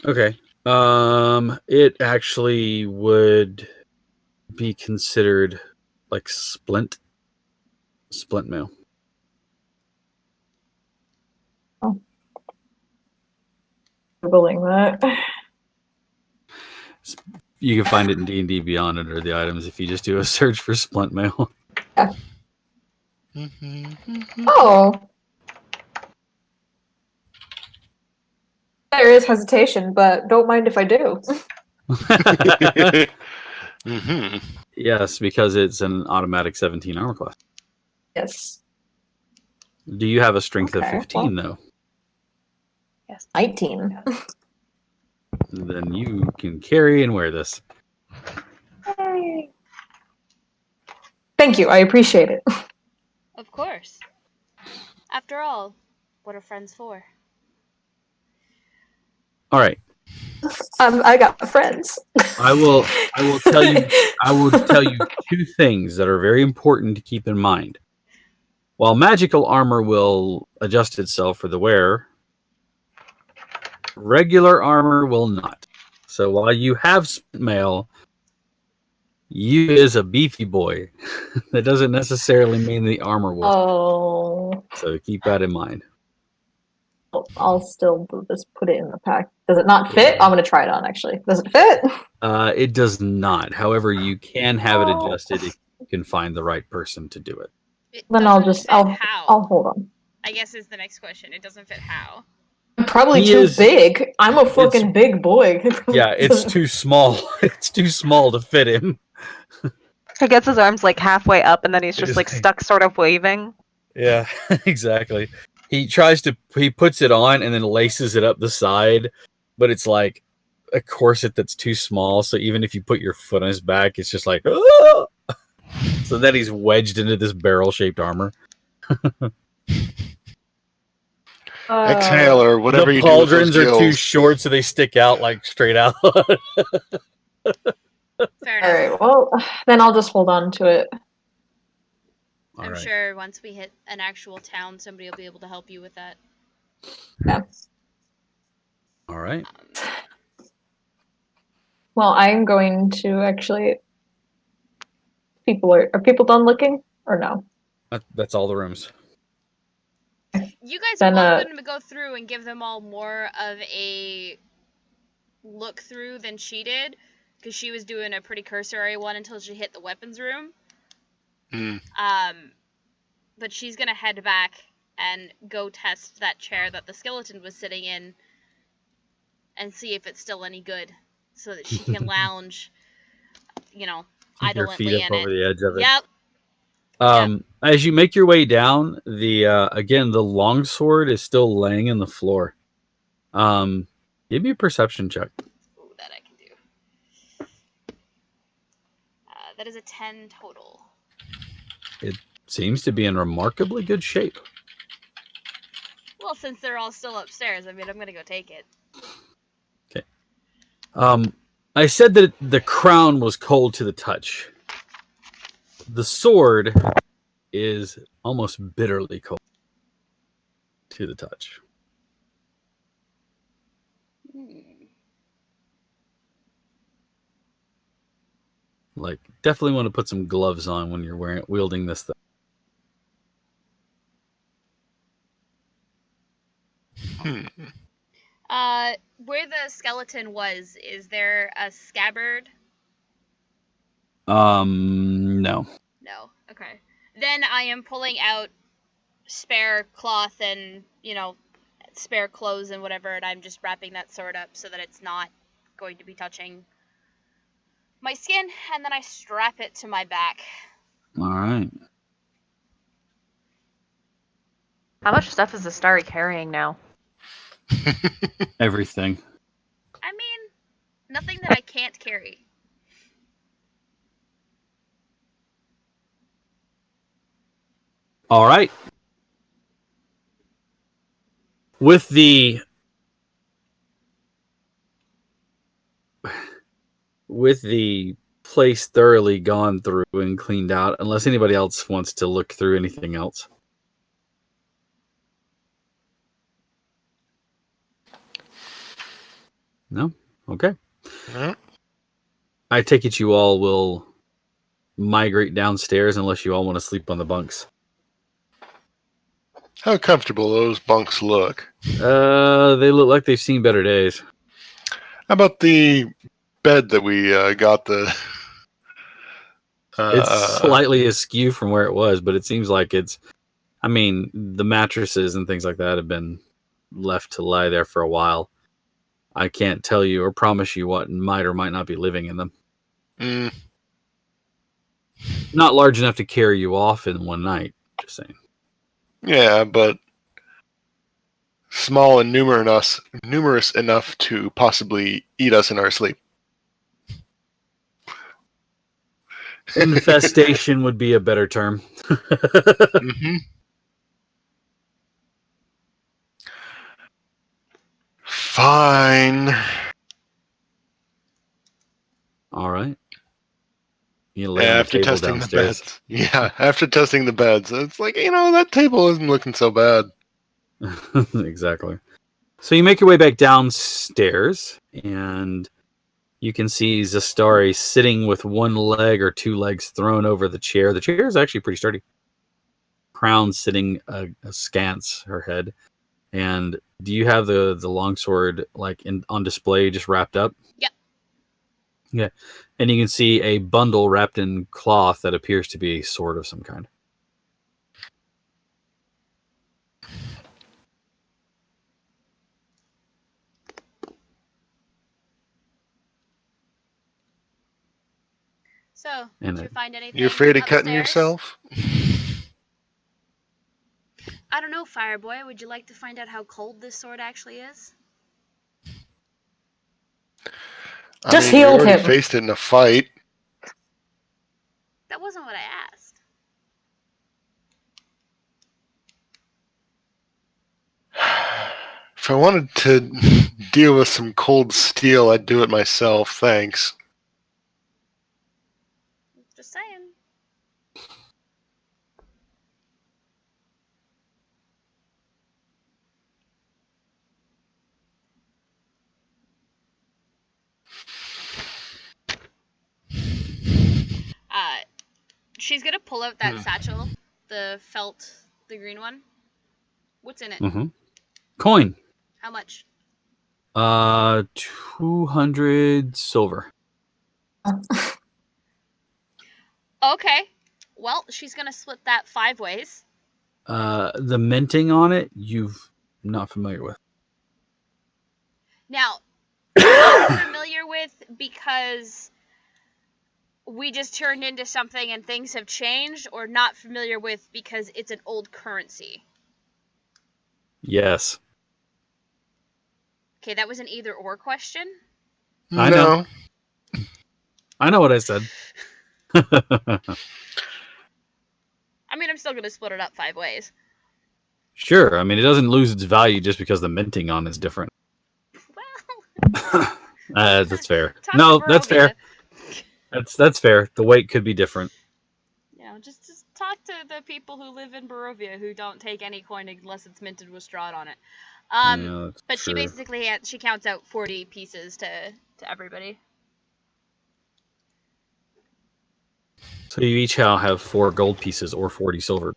Speaker 1: Okay. It actually would be considered like splint mail.
Speaker 5: Oh. Googling that.
Speaker 1: You can find it in D&D Beyond under the items if you just do a search for splint mail.
Speaker 5: Yeah. Oh. There is hesitation, but don't mind if I do.
Speaker 2: Mm-hmm.
Speaker 1: Yes, because it's an automatic 17 armor class.
Speaker 5: Yes.
Speaker 1: Do you have a strength of
Speaker 5: Okay,
Speaker 1: 15, though?
Speaker 4: Yes.
Speaker 5: 19.
Speaker 1: Then you can carry and wear this.
Speaker 5: Yay. Thank you. I appreciate it.
Speaker 3: Of course. After all, what are friends for?
Speaker 1: All right.
Speaker 5: I got friends.
Speaker 1: I will tell you 2 things that are very important to keep in mind. While magical armor will adjust itself for the wearer, regular armor will not. So while you have mail, you is a beefy boy. That doesn't necessarily mean the armor will.
Speaker 5: Oh.
Speaker 1: So keep that in mind.
Speaker 5: I'll still just put it in the pack. Does it not fit? I'm gonna try it on actually. Does it fit?
Speaker 1: It does not. However, you can have it
Speaker 5: Oh.
Speaker 1: adjusted if you can find the right person to do it.
Speaker 3: It
Speaker 5: Then
Speaker 3: doesn't fit how?
Speaker 5: I'll hold on.
Speaker 3: I guess is the next question. It doesn't fit how?
Speaker 5: I'm probably
Speaker 1: He
Speaker 5: too
Speaker 1: is-
Speaker 5: big. I'm a fucking big boy.
Speaker 1: Yeah, it's too small. It's too small to fit him.
Speaker 4: He gets his arms like halfway up, and then he's just like stuck, sort of waving.
Speaker 1: Yeah, exactly. He puts it on and then laces it up the side, but it's like a corset that's too small. So even if you put your foot on his back, it's just like, "Ah!" So then he's wedged into this barrel-shaped armor.
Speaker 2: Exhale or whatever
Speaker 1: The
Speaker 2: you do with those
Speaker 1: pauldrons are too
Speaker 2: gills.
Speaker 1: short, so they stick out like straight out.
Speaker 3: Fair enough.
Speaker 5: All right. Well, then I'll just hold on to it.
Speaker 1: All
Speaker 3: I'm
Speaker 1: right.
Speaker 3: sure once we hit an actual town, somebody will be able to help you with that.
Speaker 5: Yeah.
Speaker 1: All right.
Speaker 5: Well, I'm going to actually. Are people done looking or no?
Speaker 1: That's all the rooms.
Speaker 3: You guys
Speaker 5: Then,
Speaker 3: are welcome to go through and give them all more of a look through than she did, because she was doing a pretty cursory one until she hit the weapons room.
Speaker 2: Mm.
Speaker 3: But she's gonna head back and go test that chair that the skeleton was sitting in and see if it's still any good, so that she can lounge,
Speaker 1: Keep your
Speaker 3: idolantly
Speaker 1: feet up
Speaker 3: in
Speaker 1: over
Speaker 3: it.
Speaker 1: the edge of it.
Speaker 3: Yep.
Speaker 1: As you make your way down, the longsword is still laying in the floor. Give me a perception check.
Speaker 3: Ooh, that I can do. That is a 10 total.
Speaker 1: It seems to be in remarkably good shape.
Speaker 3: Well, since they're all still upstairs, I mean, I'm gonna go take it.
Speaker 1: Okay. I said that the crown was cold to the touch. The sword is almost bitterly cold to the touch. Like, definitely want to put some gloves on when you're wielding this thing.
Speaker 3: Where the skeleton was, is there a scabbard?
Speaker 1: No.
Speaker 3: No. Okay. Then I am pulling out spare cloth and, spare clothes and whatever, and I'm just wrapping that sword up so that it's not going to be touching my skin, and then I strap it to my back.
Speaker 1: All right.
Speaker 4: How much stuff is the Starry carrying now?
Speaker 1: Everything.
Speaker 3: I mean, nothing that I can't carry.
Speaker 1: All right. With the place thoroughly gone through and cleaned out, unless anybody else wants to look through anything else. No? Okay.
Speaker 2: Mm.
Speaker 1: I take it you all will migrate downstairs unless you all want to sleep on the bunks.
Speaker 2: How comfortable those bunks look.
Speaker 1: They look like they've seen better days.
Speaker 2: How about the bed that we got the...
Speaker 1: It's slightly askew from where it was, but it seems like the mattresses and things like that have been left to lie there for a while. I can't tell you or promise you what might or might not be living in them.
Speaker 2: Mm,
Speaker 1: Not large enough to carry you off in one night. Just saying.
Speaker 2: yeah, but small and numerous enough to possibly eat us in our sleep.
Speaker 1: Infestation would be a better term.
Speaker 2: Mm-hmm. Fine.
Speaker 1: All right. You lay on the
Speaker 2: After
Speaker 1: table
Speaker 2: testing the
Speaker 1: downstairs.
Speaker 2: beds. Yeah, after testing the beds. It's like, that table isn't looking so bad.
Speaker 1: Exactly. So you make your way back downstairs, and you can see Zastari sitting with one leg or two legs thrown over the chair. The chair is actually pretty sturdy. Crown sitting askance her head. And do you have the longsword on display, just wrapped up?
Speaker 3: Yep.
Speaker 1: Yeah. And you can see a bundle wrapped in cloth that appears to be a sword of some kind.
Speaker 3: So,
Speaker 1: And
Speaker 3: did you find anything
Speaker 2: You afraid of cutting
Speaker 3: upstairs?
Speaker 2: yourself?
Speaker 3: I don't know, Fireboy. Would you like to find out how cold this sword actually is?
Speaker 5: Just
Speaker 2: we
Speaker 5: healed
Speaker 2: already
Speaker 5: him.
Speaker 2: faced it in a fight.
Speaker 3: That wasn't what I asked.
Speaker 2: If I wanted to deal with some cold steel, I'd do it myself, thanks.
Speaker 3: Just saying. She's gonna pull out that satchel, the green one. What's in it?
Speaker 1: Mm-hmm. Coin.
Speaker 3: How much?
Speaker 1: 200 silver.
Speaker 3: Okay. Well, she's gonna split that 5 ways.
Speaker 1: The minting on it, you've not familiar with.
Speaker 3: Now, not familiar with because we just turned into something and things have changed, or not familiar with because it's an old currency?
Speaker 1: Yes.
Speaker 3: Okay, that was an either or question.
Speaker 1: I know. I know what I said.
Speaker 3: I mean, I'm still gonna split it up 5 ways.
Speaker 1: Sure. I mean, it doesn't lose its value just because the minting on is different.
Speaker 3: Well,
Speaker 1: that's fair.
Speaker 3: talk
Speaker 1: No,
Speaker 3: to
Speaker 1: that's fair.
Speaker 3: Barovia.
Speaker 1: That's fair. The weight could be different.
Speaker 3: You know, just talk to the people who live in Barovia who don't take any coin unless it's minted with straw on it.
Speaker 1: Yeah, that's
Speaker 3: but
Speaker 1: true.
Speaker 3: she basically she counts out 40 pieces to everybody.
Speaker 1: So you each have 4 gold pieces or 40 silver.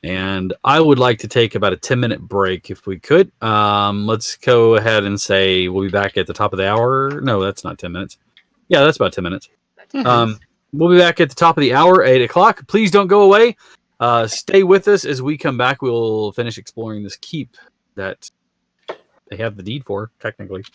Speaker 1: And I would like to take about a 10-minute break if we could. Let's go ahead and say we'll be back at the top of the hour. No, that's not 10 minutes. Yeah, that's about 10 minutes. We'll be back at the top of the hour, 8 o'clock. Please don't go away. Stay with us as we come back. We'll finish exploring this keep that they have the deed for, technically.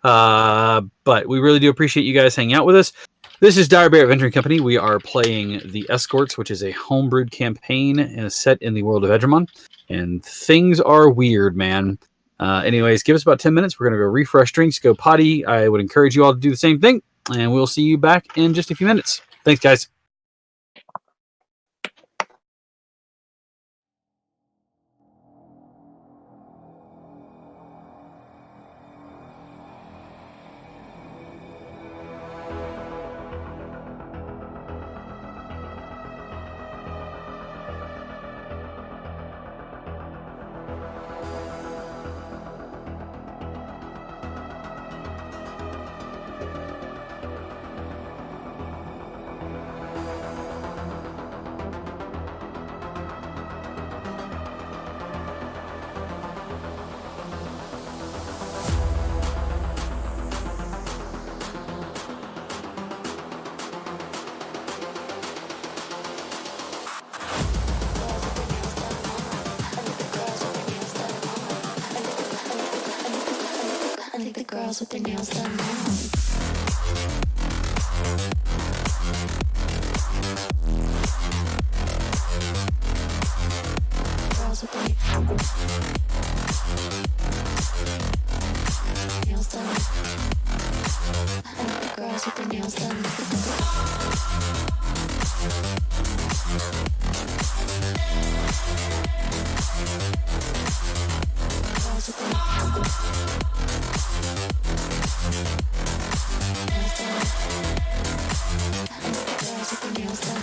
Speaker 1: But we really do appreciate you guys hanging out with us. This is Dire Bear Adventuring Company. We are playing the Escorts, which is a homebrewed campaign set in the world of Edgermon. And things are weird, man. Anyways, give us about 10 minutes. We're going to go refresh drinks, go potty. I would encourage you all to do the same thing. And we'll see you back in just a few minutes. Thanks, guys.
Speaker 6: think the girls with their nails done now. Girls with their nails done. I think the girls with their nails done. Girls with their nails done.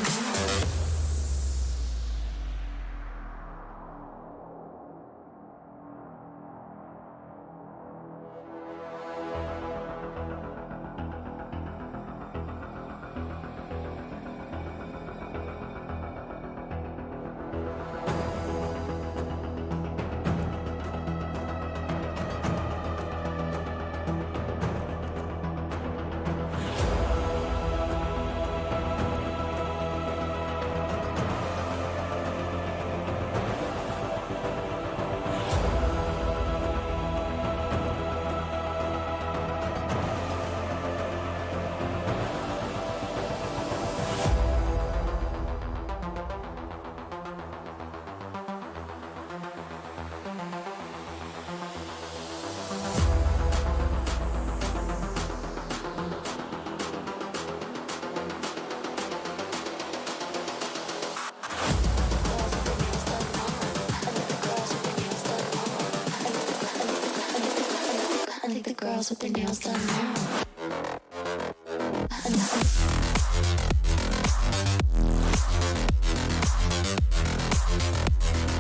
Speaker 6: I think the girls with their nails done now.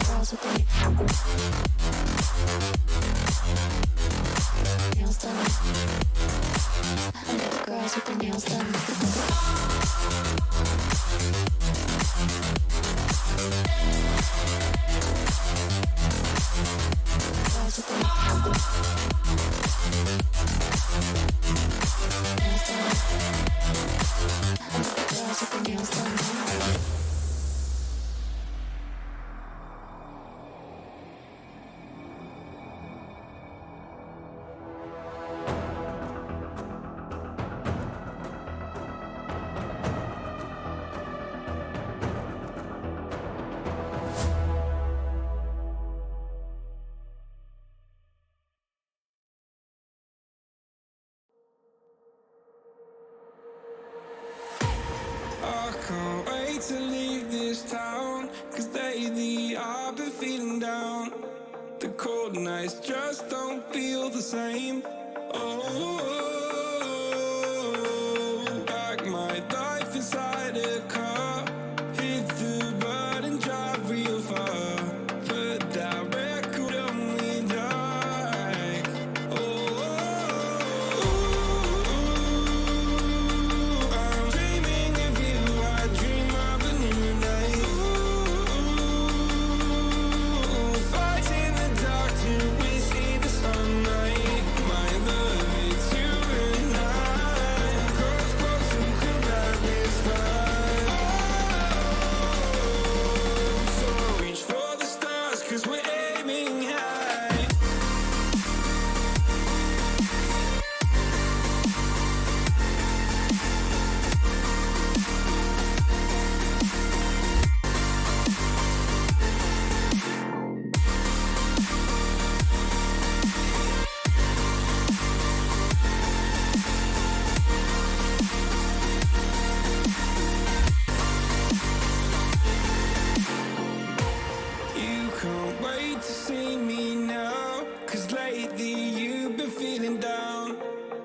Speaker 6: Girls with their nails done. I think the girls with their nails done. Girls with their nails done.
Speaker 7: I can't wait to leave this town, 'cause lately I've been feeling down. The cold nights just don't feel the same. Oh, like my life inside a car. Hit the button, drive real far. Put that record on me like. Oh, I'm dreaming of you. I dream of a new night. Fight in the dark till we see the sunlight. My love, it's you and I. Close, close, and could that this fire? So reach for the stars, 'cause we're aiming high. You can't wait to see me now, 'cause lately you've been feeling down.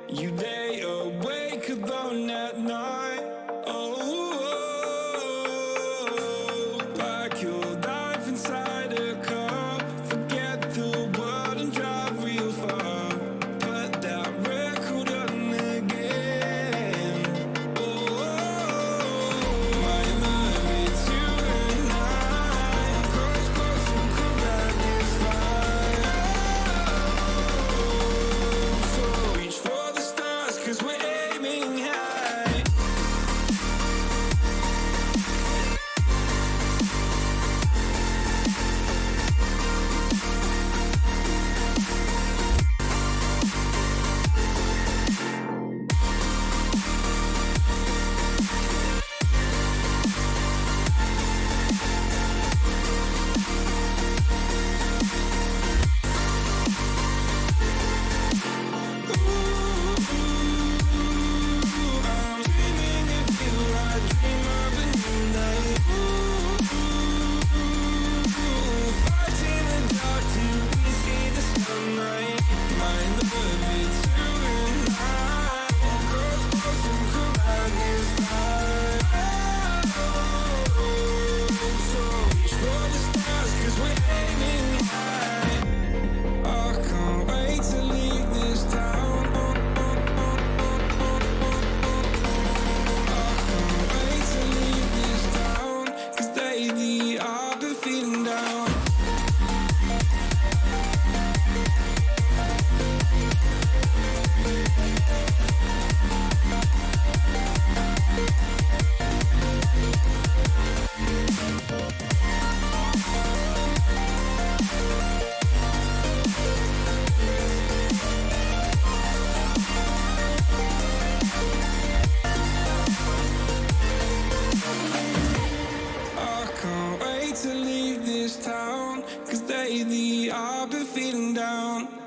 Speaker 7: You lay awake alone at night. Oh, like your life inside a car. Forget the world and drive real far. Put that record on again. Oh, my love, it's you and I. Close, close, and could that this fire? So reach for the stars, 'cause we're aiming high. going down.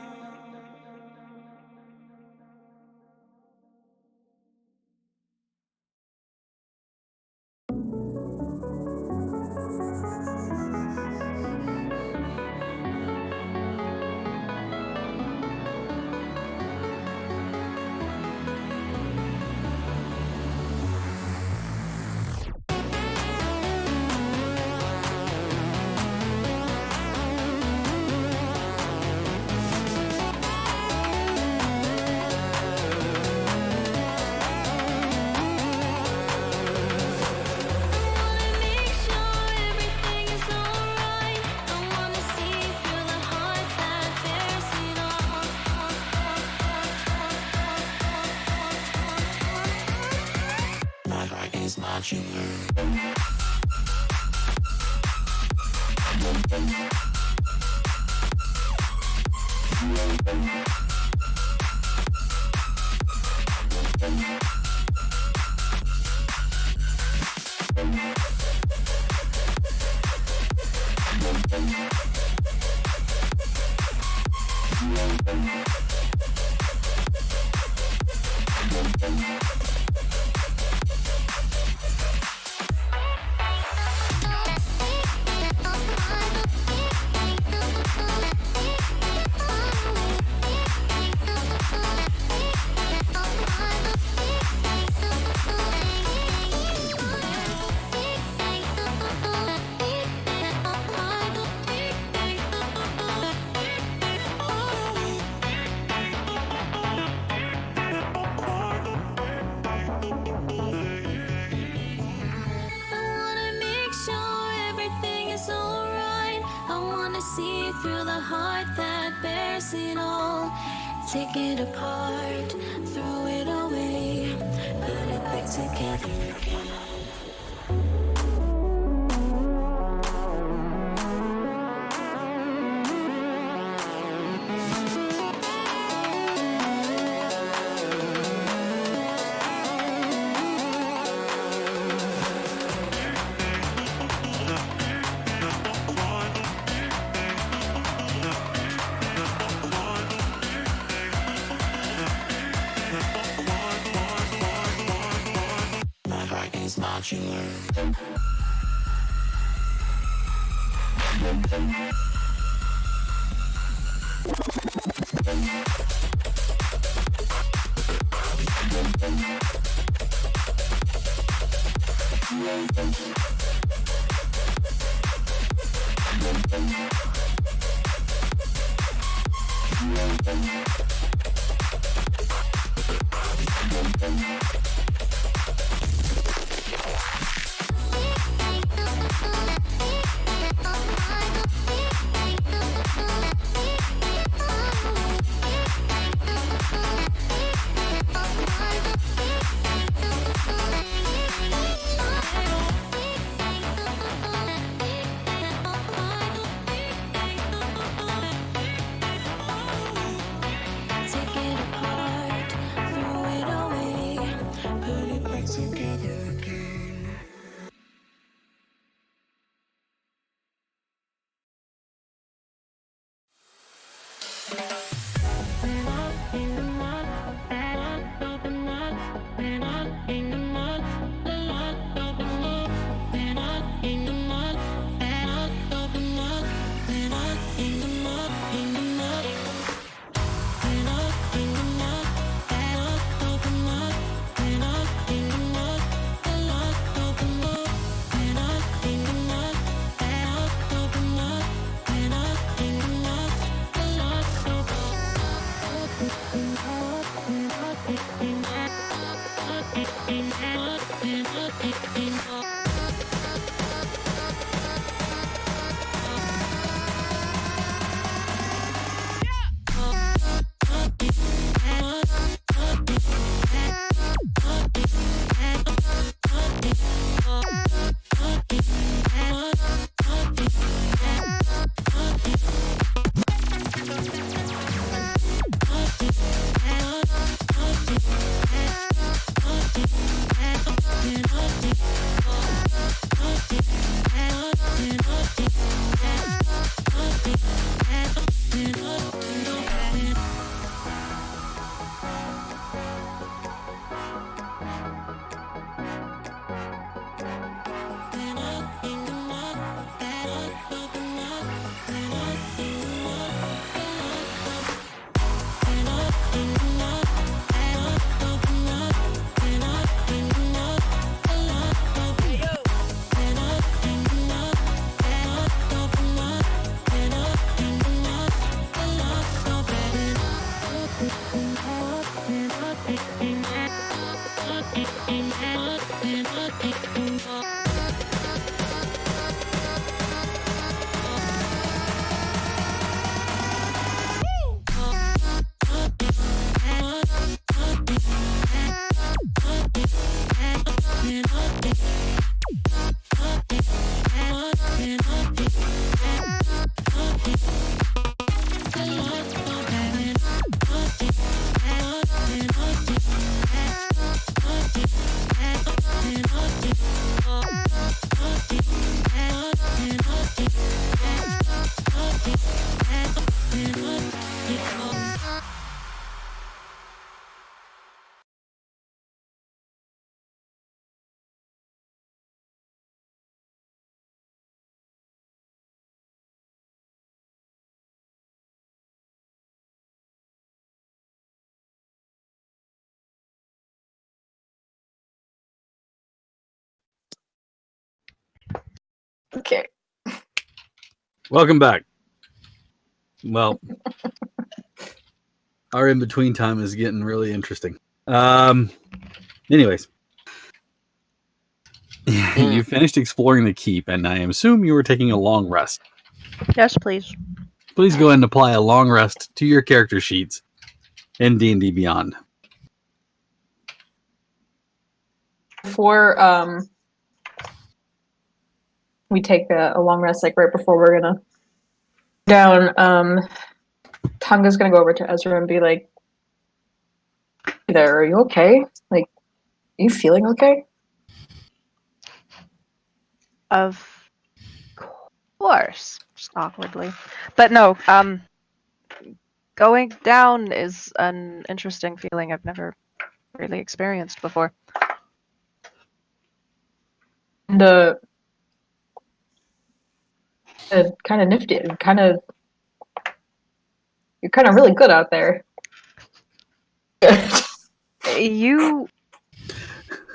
Speaker 6: Take it apart, throw it away, put it back together again.
Speaker 5: Okay.
Speaker 1: Welcome back. Well, our in-between time is getting really interesting. Anyways. You finished exploring the keep, and I assume you were taking a long rest.
Speaker 4: Yes, please.
Speaker 1: Please go ahead and apply a long rest to your character sheets in D&D Beyond.
Speaker 5: Before we take a long rest, like right before we're gonna down, Tonga's gonna go over to Ezra and be like, "Hey there, are you okay? Like, are you feeling okay?"
Speaker 4: Of course, just awkwardly. But no, going down is an interesting feeling I've never really experienced before.
Speaker 5: And kind of nifty, you're kind of really good out there.
Speaker 4: You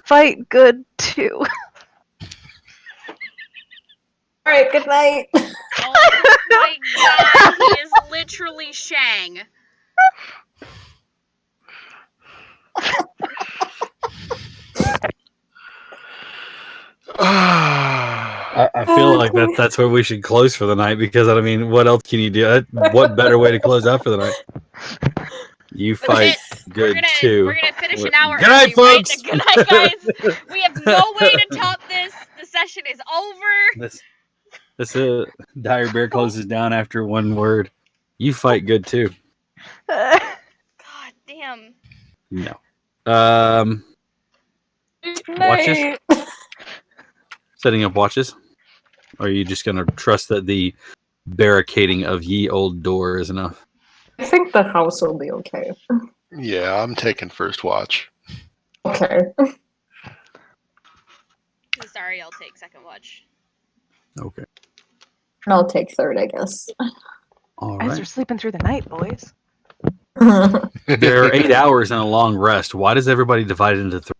Speaker 4: fight good too.
Speaker 5: All right, good night.
Speaker 3: Oh my god, he is literally Shang.
Speaker 1: I feel like that's where we should close for the night, because I mean, what else can you do? What better way to close out for the night? You
Speaker 3: But
Speaker 1: fight
Speaker 3: shit,
Speaker 1: good
Speaker 3: we're
Speaker 1: too.
Speaker 3: gonna finish an hour
Speaker 1: Good night,
Speaker 3: early,
Speaker 1: folks!
Speaker 3: right? Good night, guys. We have no way to top this. The session is over.
Speaker 1: This Dire Bear closes down after one word. You fight good too.
Speaker 3: God damn.
Speaker 1: No. Watches? Setting up watches? Or are you just gonna trust that the barricading of ye old door is enough?
Speaker 5: I think the house will be okay.
Speaker 2: Yeah, I'm taking first watch.
Speaker 5: Okay.
Speaker 3: Sorry, I'll take second watch.
Speaker 1: Okay.
Speaker 5: And I'll take third, I guess.
Speaker 1: All
Speaker 4: As you're
Speaker 1: right.
Speaker 4: sleeping through the night, boys.
Speaker 1: There are 8 hours and a long rest. Why does everybody divide into 3?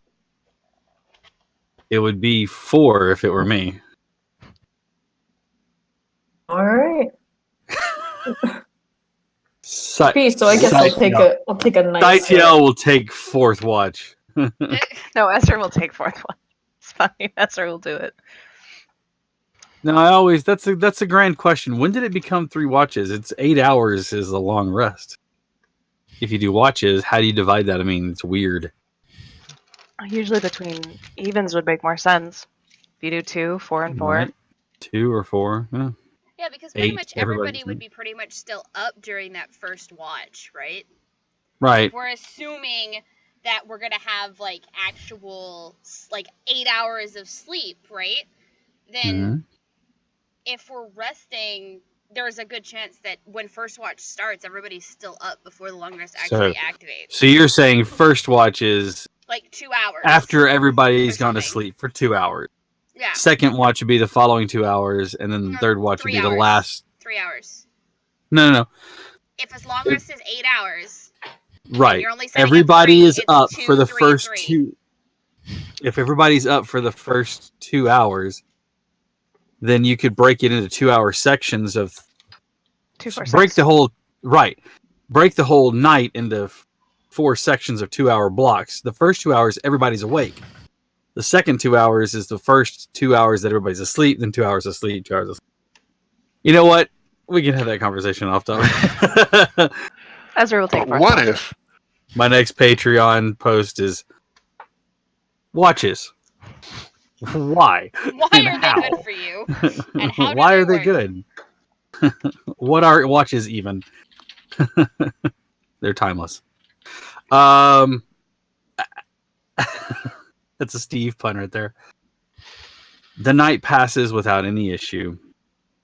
Speaker 1: It would be 4 if it were me.
Speaker 5: All right. So I guess I'll take a nice.
Speaker 1: Saitiel will take 4th watch.
Speaker 4: No, Ezra will take fourth one. It's fine. Ezra will do it.
Speaker 1: No, that's a grand question. When did it become 3 watches? It's 8 hours is a long rest. If you do watches, how do you divide that? I mean, it's weird.
Speaker 4: Usually between evens would make more sense. If you do 2, 4, and 4.
Speaker 1: Right. 2 or 4. Yeah.
Speaker 3: Yeah, because pretty
Speaker 1: 8,
Speaker 3: much everybody would
Speaker 1: everybody's-
Speaker 3: be pretty much still up during that first watch, right?
Speaker 1: Right.
Speaker 3: If we're assuming that we're gonna have like actual like 8 hours of sleep, right? Then if we're resting, there's a good chance that when first watch starts, everybody's still up before the long rest actually activates.
Speaker 1: So you're saying first watch is
Speaker 3: Like 2 hours.
Speaker 1: after everybody's gone to
Speaker 3: something.
Speaker 1: sleep for 2 hours.
Speaker 3: Yeah.
Speaker 1: Second watch would be the following 2 hours, and then the third watch would
Speaker 3: 3
Speaker 1: be the
Speaker 3: hours.
Speaker 1: last.
Speaker 3: 3 hours.
Speaker 1: No.
Speaker 3: If as long rest is 8 hours.
Speaker 1: Right.
Speaker 3: You're only setting
Speaker 1: Everybody
Speaker 3: up 3,
Speaker 1: is
Speaker 3: it's
Speaker 1: up
Speaker 3: 2,
Speaker 1: for the
Speaker 3: 3,
Speaker 1: first
Speaker 3: 3.
Speaker 1: 2. If everybody's up for the first 2 hours, then you could break it into 2-hour sections of
Speaker 4: 2, 4,
Speaker 1: break
Speaker 4: 6.
Speaker 1: the whole break the whole night into 4 sections of 2-hour blocks. The first 2 hours, everybody's awake. The second 2 hours is the first 2 hours that everybody's asleep, then 2 hours of sleep, 2 hours of sleep. You know what? We can have that conversation off topic.
Speaker 4: Ezra will take fourth
Speaker 2: What
Speaker 4: watch.
Speaker 2: if?
Speaker 1: My next Patreon post is watches. Why?
Speaker 3: Why
Speaker 1: And
Speaker 3: are
Speaker 1: how?
Speaker 3: they good for you? And how do
Speaker 1: Why
Speaker 3: they
Speaker 1: are they
Speaker 3: work?
Speaker 1: good? What are watches even? They're timeless. That's a Steve pun right there. The night passes without any issue.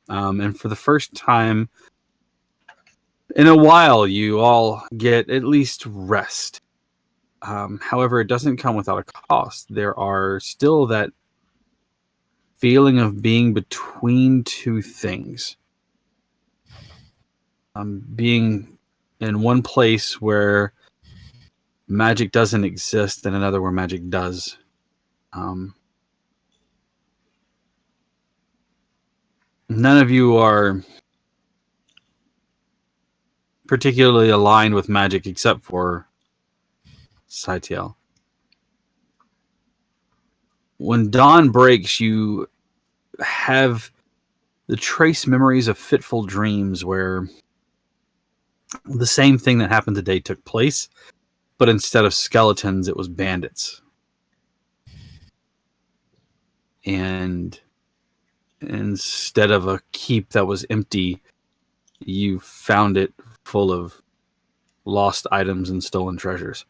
Speaker 1: And for the first time in a while, you all get at least rest. However, it doesn't come without a cost. There are still that feeling of being between two things. Being in one place where magic doesn't exist and another where magic does. None of you are particularly aligned with magic except for Saitiel. When dawn breaks, you have the trace memories of fitful dreams where the same thing that happened today took place, but instead of skeletons, it was bandits. And instead of a keep that was empty, you found it full of lost items and stolen treasures.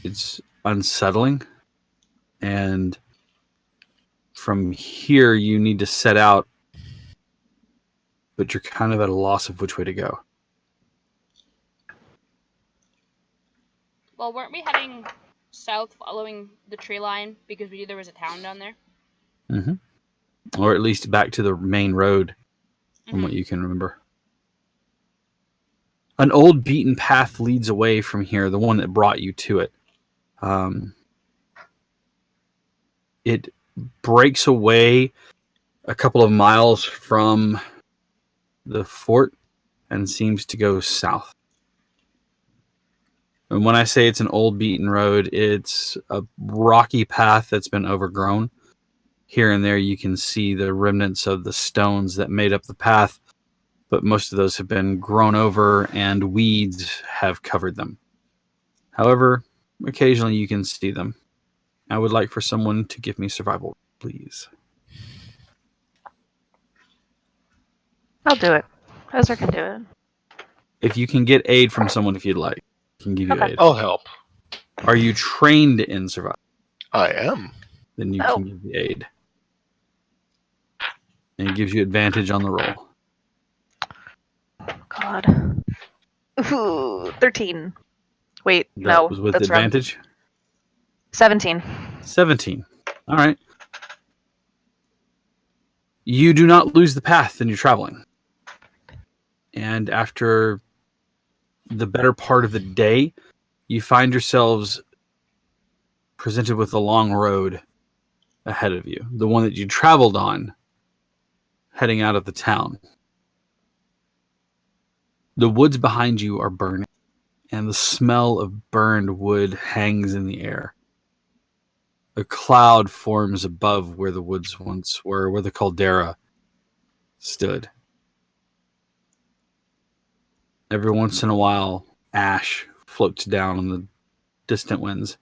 Speaker 1: It's unsettling, and from here you need to set out, but you're kind of at a loss of which way to go.
Speaker 3: Well, weren't we heading south following the tree line because we knew there was a town down there?
Speaker 1: Mm-hmm. Or at least back to the main road, from what you can remember. An old beaten path leads away from here, the one that brought you to it. It breaks away a couple of miles from the fort and seems to go south. And when I say it's an old beaten road, it's a rocky path that's been overgrown. Here and there you can see the remnants of the stones that made up the path, but most of those have been grown over and weeds have covered them. However, occasionally you can see them. I would like for someone to give me survival, please.
Speaker 4: I'll do it. Ezra can do it.
Speaker 1: If you can get aid from someone, if you'd like, I can give you aid.
Speaker 2: I'll help.
Speaker 1: Are you trained in survival?
Speaker 2: I am.
Speaker 1: Then you can give the aid. And it gives you advantage on the roll.
Speaker 4: God. Ooh, 13. Wait,
Speaker 1: That
Speaker 4: no.
Speaker 1: was with
Speaker 4: that's
Speaker 1: advantage?
Speaker 4: Wrong. 17.
Speaker 1: 17. All right. You do not lose the path, and you're traveling. And after the better part of the day, you find yourselves presented with a long road ahead of you, the one that you traveled on heading out of the town. The woods behind you are burning, and the smell of burned wood hangs in the air. A cloud forms above where the woods once were, where the caldera stood. Every once in a while, ash floats down on the distant winds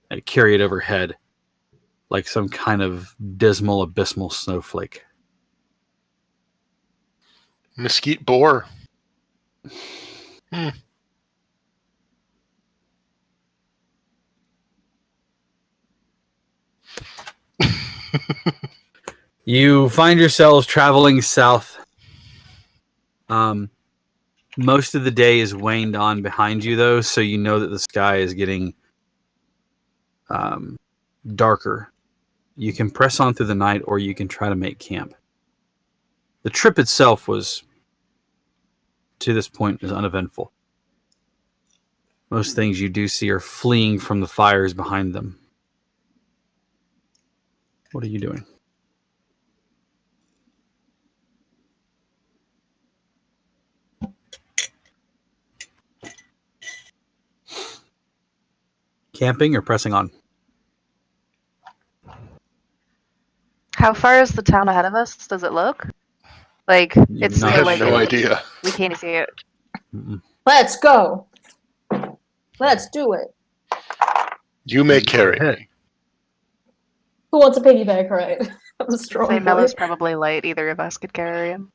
Speaker 1: and carry it overhead like some kind of dismal, abysmal snowflake.
Speaker 2: Mesquite boar.
Speaker 1: You find yourselves traveling south. Most of the day is waned on behind you, though, so you know that the sky is getting darker. You can press on through the night, or you can try to make camp. The trip itself was, to this point, is uneventful. Most things you do see are fleeing from the fires behind them. What are you doing? Camping or pressing on?
Speaker 4: How far is the town ahead of us? Does it look? Like, it's
Speaker 1: not
Speaker 2: I have
Speaker 4: like
Speaker 2: no idea.
Speaker 4: we can't see it.
Speaker 1: Mm-mm.
Speaker 5: Let's go. Let's do it.
Speaker 2: You may carry
Speaker 1: ahead.
Speaker 2: me.
Speaker 5: Who wants a piggyback ride? I'm a strong
Speaker 4: Say
Speaker 5: boy.
Speaker 4: Mellow's probably light. Either of us could carry him.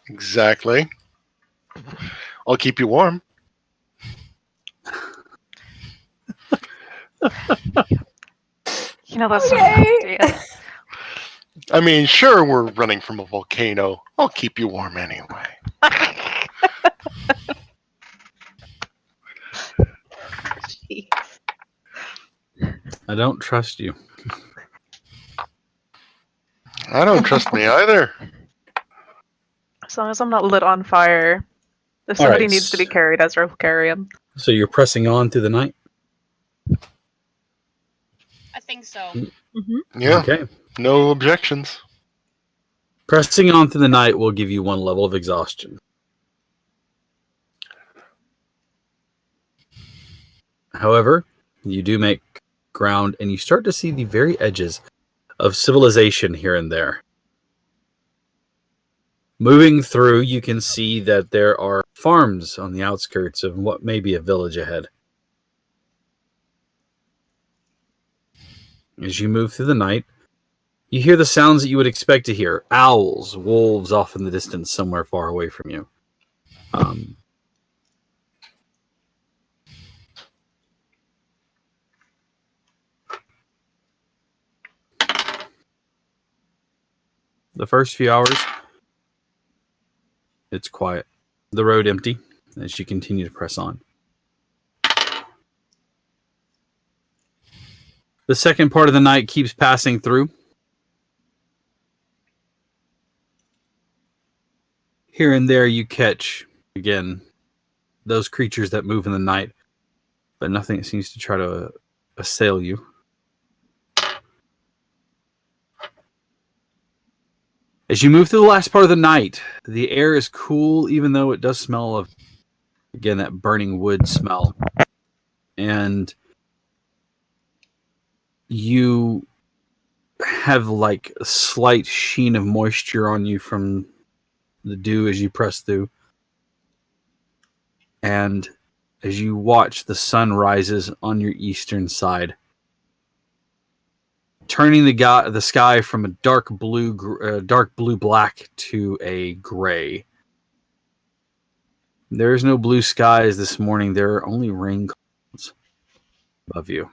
Speaker 2: Exactly. I'll keep you warm.
Speaker 4: You know, that's
Speaker 5: Okay.
Speaker 2: I mean, sure, we're running from a volcano. I'll keep you warm anyway.
Speaker 4: Jeez.
Speaker 1: I don't trust you.
Speaker 2: I don't trust me either.
Speaker 4: As long as I'm not lit on fire. If somebody
Speaker 1: right.
Speaker 4: needs to be carried, Ezra will carry him.
Speaker 1: So you're pressing on through the night?
Speaker 3: I think so.
Speaker 4: Mm-hmm.
Speaker 2: Yeah,
Speaker 1: Okay.
Speaker 2: no objections.
Speaker 1: Pressing on through the night will give you 1 level of exhaustion. However, you do make ground and you start to see the very edges of civilization here and there. Moving through, you can see that there are farms on the outskirts of what may be a village ahead. As you move through the night, you hear the sounds that you would expect to hear. Owls, wolves off in the distance somewhere far away from you. The first few hours, it's quiet. The road empty as you continue to press on. The second part of the night keeps passing through. Here and there you catch, again, those creatures that move in the night, but nothing seems to try to assail you. As you move through the last part of the night, the air is cool, even though it does smell of, again, that burning wood smell. And you have like a slight sheen of moisture on you from the dew as you press through. And as you watch, the sun rises on your eastern side, turning the sky from a dark blue black to a gray. There is no blue skies this morning. There are only rain clouds above you.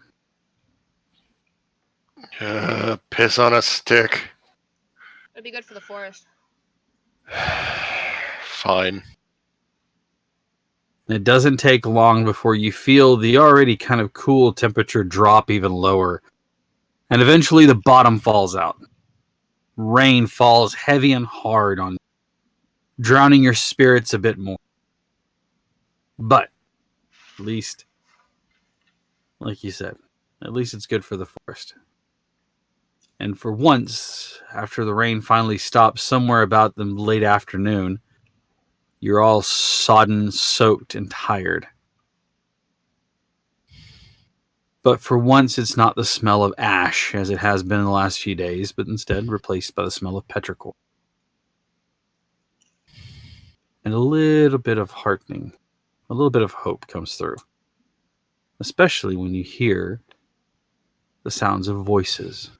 Speaker 2: Piss on a stick.
Speaker 3: It'd be good for the forest.
Speaker 2: Fine.
Speaker 1: It doesn't take long before you feel the already kind of cool temperature drop even lower. And eventually the bottom falls out. Rain falls heavy and hard on you, drowning your spirits a bit more. But, at least, like you said, at least it's good for the forest. And for once, after the rain finally stops somewhere about the late afternoon, you're all sodden, soaked, and tired. But for once, it's not the smell of ash, as it has been in the last few days, but instead replaced by the smell of petrichor. And a little bit of heartening, a little bit of hope comes through. Especially when you hear the sounds of voices.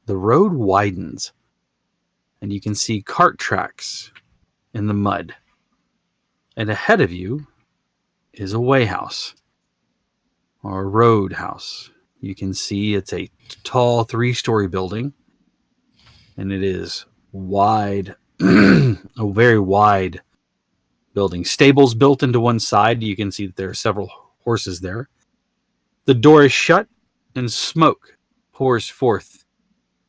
Speaker 1: The road widens, and you can see cart tracks in the mud. And ahead of you is a way house, or a road house. You can see it's a tall 3-story building, and it is wide, a very wide building. Stables built into one side. You can see that there are several horses there. The door is shut, and smoke pours forth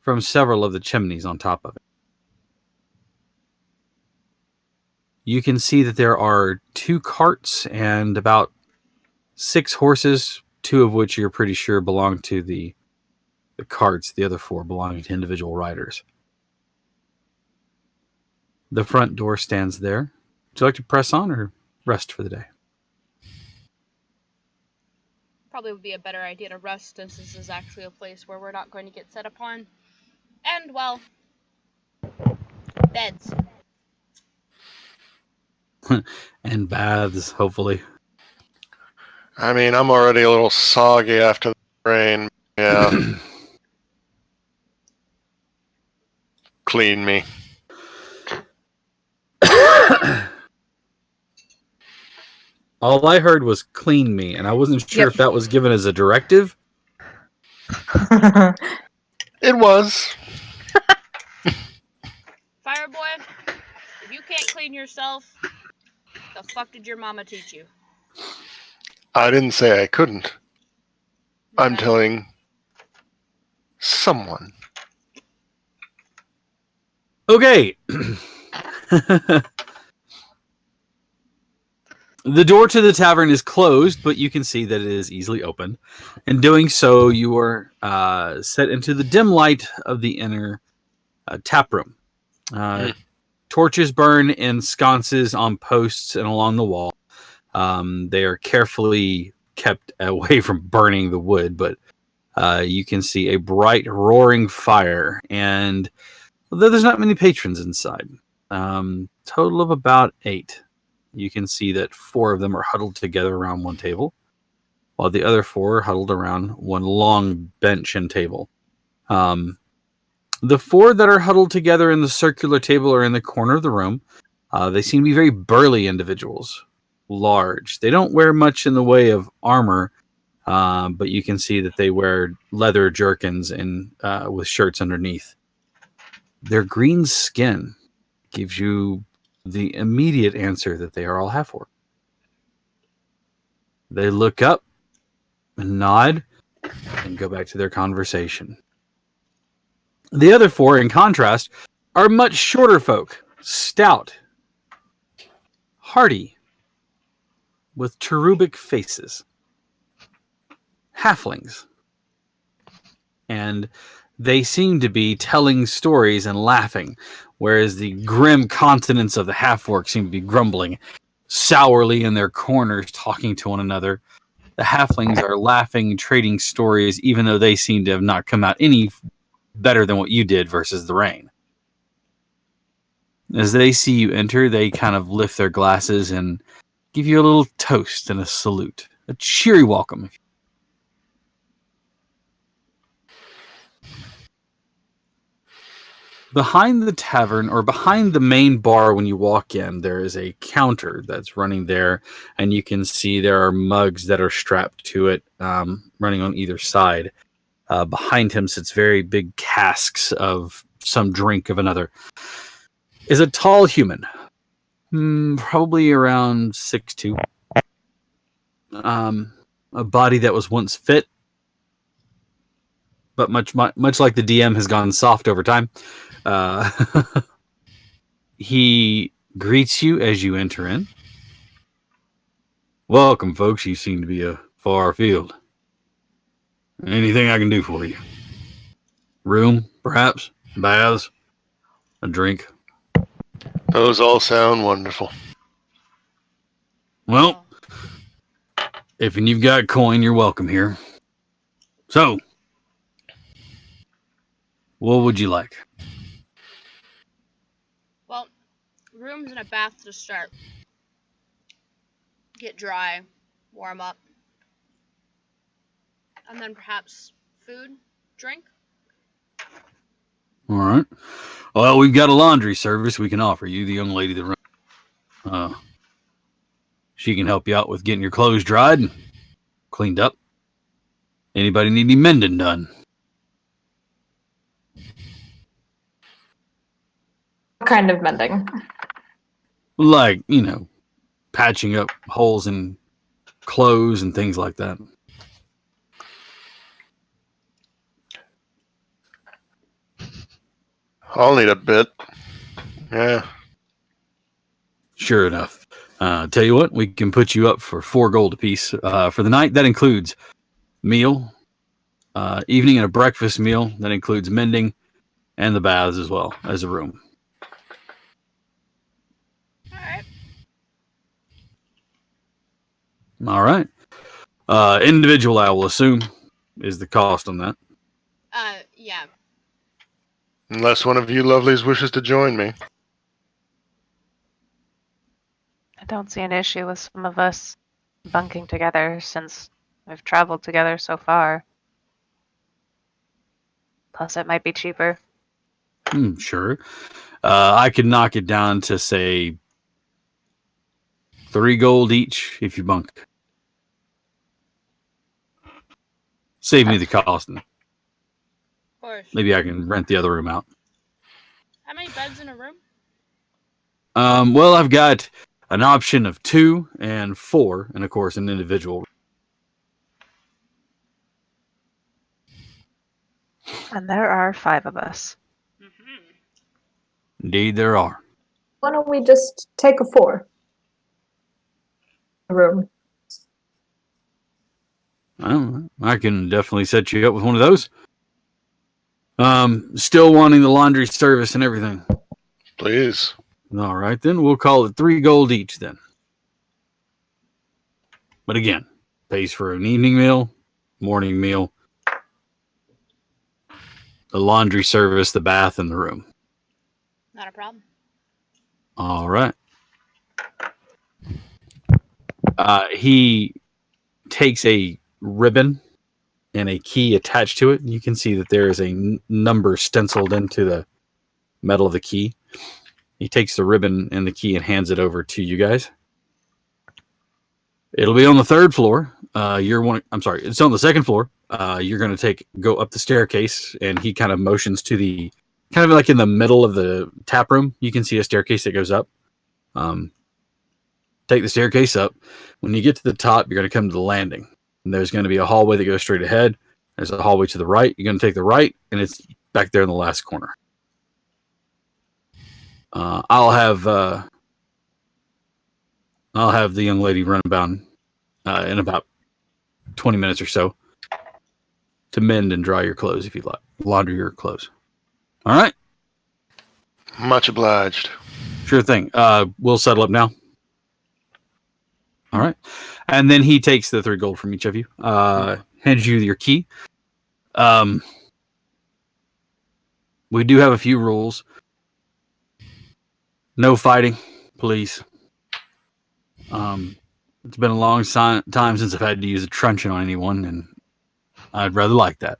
Speaker 1: from several of the chimneys on top of it. You can see that there are 2 carts and about 6 horses, 2 of which you're pretty sure belong to the carts, the other 4 belonging to individual riders. The front door stands there. Would you like to press on or rest for the day?
Speaker 3: Probably would be a better idea to rest, since this is actually a place where we're not going to get set upon. And, well, beds.
Speaker 1: And baths, hopefully.
Speaker 2: I mean, I'm already a little soggy after the rain. Yeah. Clean me.
Speaker 1: All I heard was clean me, and I wasn't sure if that was given as a directive.
Speaker 2: It was.
Speaker 3: Fireboy, if you can't clean yourself, the fuck did your mama teach you?
Speaker 2: I didn't say I couldn't. I'm
Speaker 3: Okay.
Speaker 2: telling someone.
Speaker 1: Okay. The door to the tavern is closed, but you can see that it is easily opened. In doing so, you are set into the dim light of the inner tap room. Torches burn in sconces on posts and along the wall. They are carefully kept away from burning the wood, but you can see a bright, roaring fire. And although there's not many patrons inside, total of about 8. You can see that 4 of them are huddled together around one table, while the other 4 are huddled around one long bench and table. The 4 that are huddled together in the circular table are in the corner of the room. They seem to be very burly individuals, large. They don't wear much in the way of armor, but you can see that they wear leather jerkins and with shirts underneath. Their green skin gives you the immediate answer that they are all half-orc. They look up and nod and go back to their conversation. The other 4, in contrast, are much shorter folk, stout, hardy, with cherubic faces, halflings. And they seem to be telling stories and laughing, whereas the grim countenance of the half-orc seem to be grumbling sourly in their corners, talking to one another. The halflings are laughing, trading stories, even though they seem to have not come out any better than what you did versus the rain. As they see you enter, they kind of lift their glasses and give you a little toast and a salute. A cheery welcome. Behind the tavern, or behind the main bar when you walk in, there is a counter that's running there, and you can see there are mugs that are strapped to it, running on either side. Behind him sits very big casks of some drink of another. Is a tall human, probably around 6'2". A body that was once fit, but much like the DM has gone soft over time. He greets you as you enter in. Welcome, folks. You seem to be a far afield. Anything I can do for you? Room, perhaps? Baths? A drink?
Speaker 2: Those all sound wonderful.
Speaker 1: Well, if you've got coin, you're welcome here. So, what would you like?
Speaker 3: Well, rooms and a bath to start. Get dry, warm up. And then perhaps food, drink?
Speaker 1: All right. Well, we've got a laundry service we can offer you, the young lady that runs. She can help you out with getting your clothes dried and cleaned up. Anybody need any mending done?
Speaker 5: What kind of mending?
Speaker 1: Like, patching up holes in clothes and things like that.
Speaker 2: I'll need a bit. Yeah.
Speaker 1: Sure enough. Tell you what, we can put you up for 4 gold apiece for the night. That includes meal, evening and a breakfast meal. That includes mending and the baths as well as a room. All right. Individual, I will assume, is the cost on that.
Speaker 3: Yeah.
Speaker 2: Unless one of you lovelies wishes to join me.
Speaker 4: I don't see an issue with some of us bunking together since we've traveled together so far. Plus, it might be cheaper.
Speaker 1: Sure. I could knock it down to, say, 3 gold each if you bunk. Save me the cost.
Speaker 3: Of course.
Speaker 1: Maybe I can rent the other room out.
Speaker 3: How many beds in a room?
Speaker 1: Well, I've got an option of 2 and 4, and of course an individual.
Speaker 4: And there are 5 of us.
Speaker 1: Indeed, there are.
Speaker 5: Why don't we just take a 4? room.
Speaker 1: Well, I can definitely set you up with one of those. Still wanting the laundry service and everything.
Speaker 2: Please.
Speaker 1: All right, then we'll call it 3 gold each then. But again, pays for an evening meal, morning meal, the laundry service, the bath, and the room.
Speaker 3: Not a problem.
Speaker 1: All right. He takes a ribbon and a key attached to it. You can see that there is a number stenciled into the metal of the key. He takes the ribbon and the key and hands it over to you guys. It'll be on the 3rd floor. It's on the 2nd floor. You're going to go up the staircase, and he kind of motions to the, kind of like in the middle of the tap room. You can see a staircase that goes up. Take the staircase up. When you get to the top, you're going to come to the landing. And there's going to be a hallway that goes straight ahead. There's a hallway to the right. You're going to take the right, and it's back there in the last corner. I'll have the young lady run about in about 20 minutes or so to mend and dry your clothes if you'd like. Launder your clothes. All right?
Speaker 2: Much obliged.
Speaker 1: Sure thing. We'll settle up now. All right. And then he takes the 3 gold from each of you, hands you your key. We do have a few rules. No fighting, please. It's been a long time since I've had to use a truncheon on anyone, and I'd rather like that.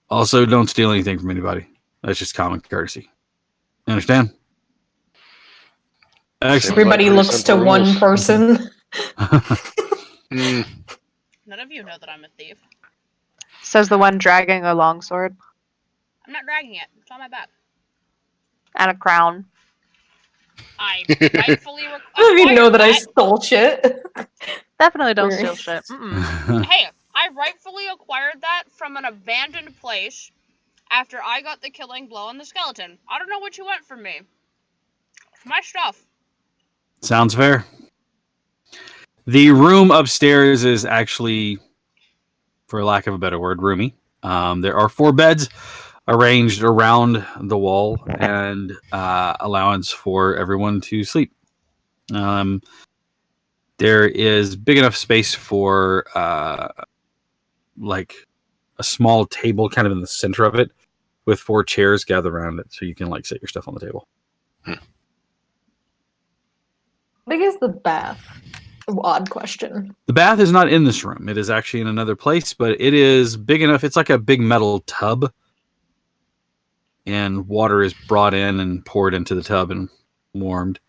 Speaker 1: Also, don't steal anything from anybody. That's just common courtesy. You understand? Excellent.
Speaker 5: Everybody
Speaker 2: pretty
Speaker 5: looks to
Speaker 2: simple
Speaker 5: one
Speaker 2: rules.
Speaker 5: person.
Speaker 3: None of you know that I'm a thief.
Speaker 4: Says the one dragging a longsword
Speaker 3: I'm not dragging it. It's on my back.
Speaker 4: and a crown.
Speaker 3: I rightfully
Speaker 5: I don't even know that I
Speaker 3: acquired
Speaker 5: stole shit.
Speaker 4: Definitely don't
Speaker 5: Weird.
Speaker 4: steal shit. Mm-mm.
Speaker 3: Hey, I rightfully acquired that from an abandoned place after I got the killing blow on the skeleton. I don't know what you want from me. It's my stuff.
Speaker 1: Sounds fair. The room upstairs is actually, for lack of a better word, roomy. There are 4 beds arranged around the wall and allowance for everyone to sleep. There is big enough space for like a small table kind of in the center of it with 4 chairs gathered around it so you can like set your stuff on the table.
Speaker 5: How big is the bath? Odd question.
Speaker 1: The bath is not in this room. It is actually in another place, but it is big enough. It's like a big metal tub, and water is brought in and poured into the tub and warmed.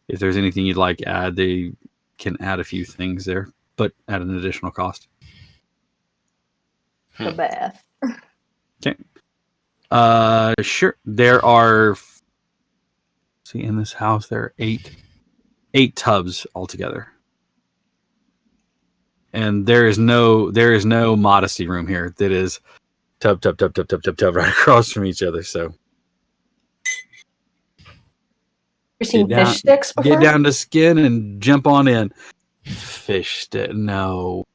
Speaker 1: If there's anything you'd like add, they can add a few things there, but at an additional cost.
Speaker 5: The bath.
Speaker 1: Okay. Sure. There are, see, in this house, there are eight tubs altogether. And there is no modesty room here. That is tub right across from each other. So
Speaker 5: You seen fish sticks before?
Speaker 1: get down to skin and jump on in. Fish stick? No,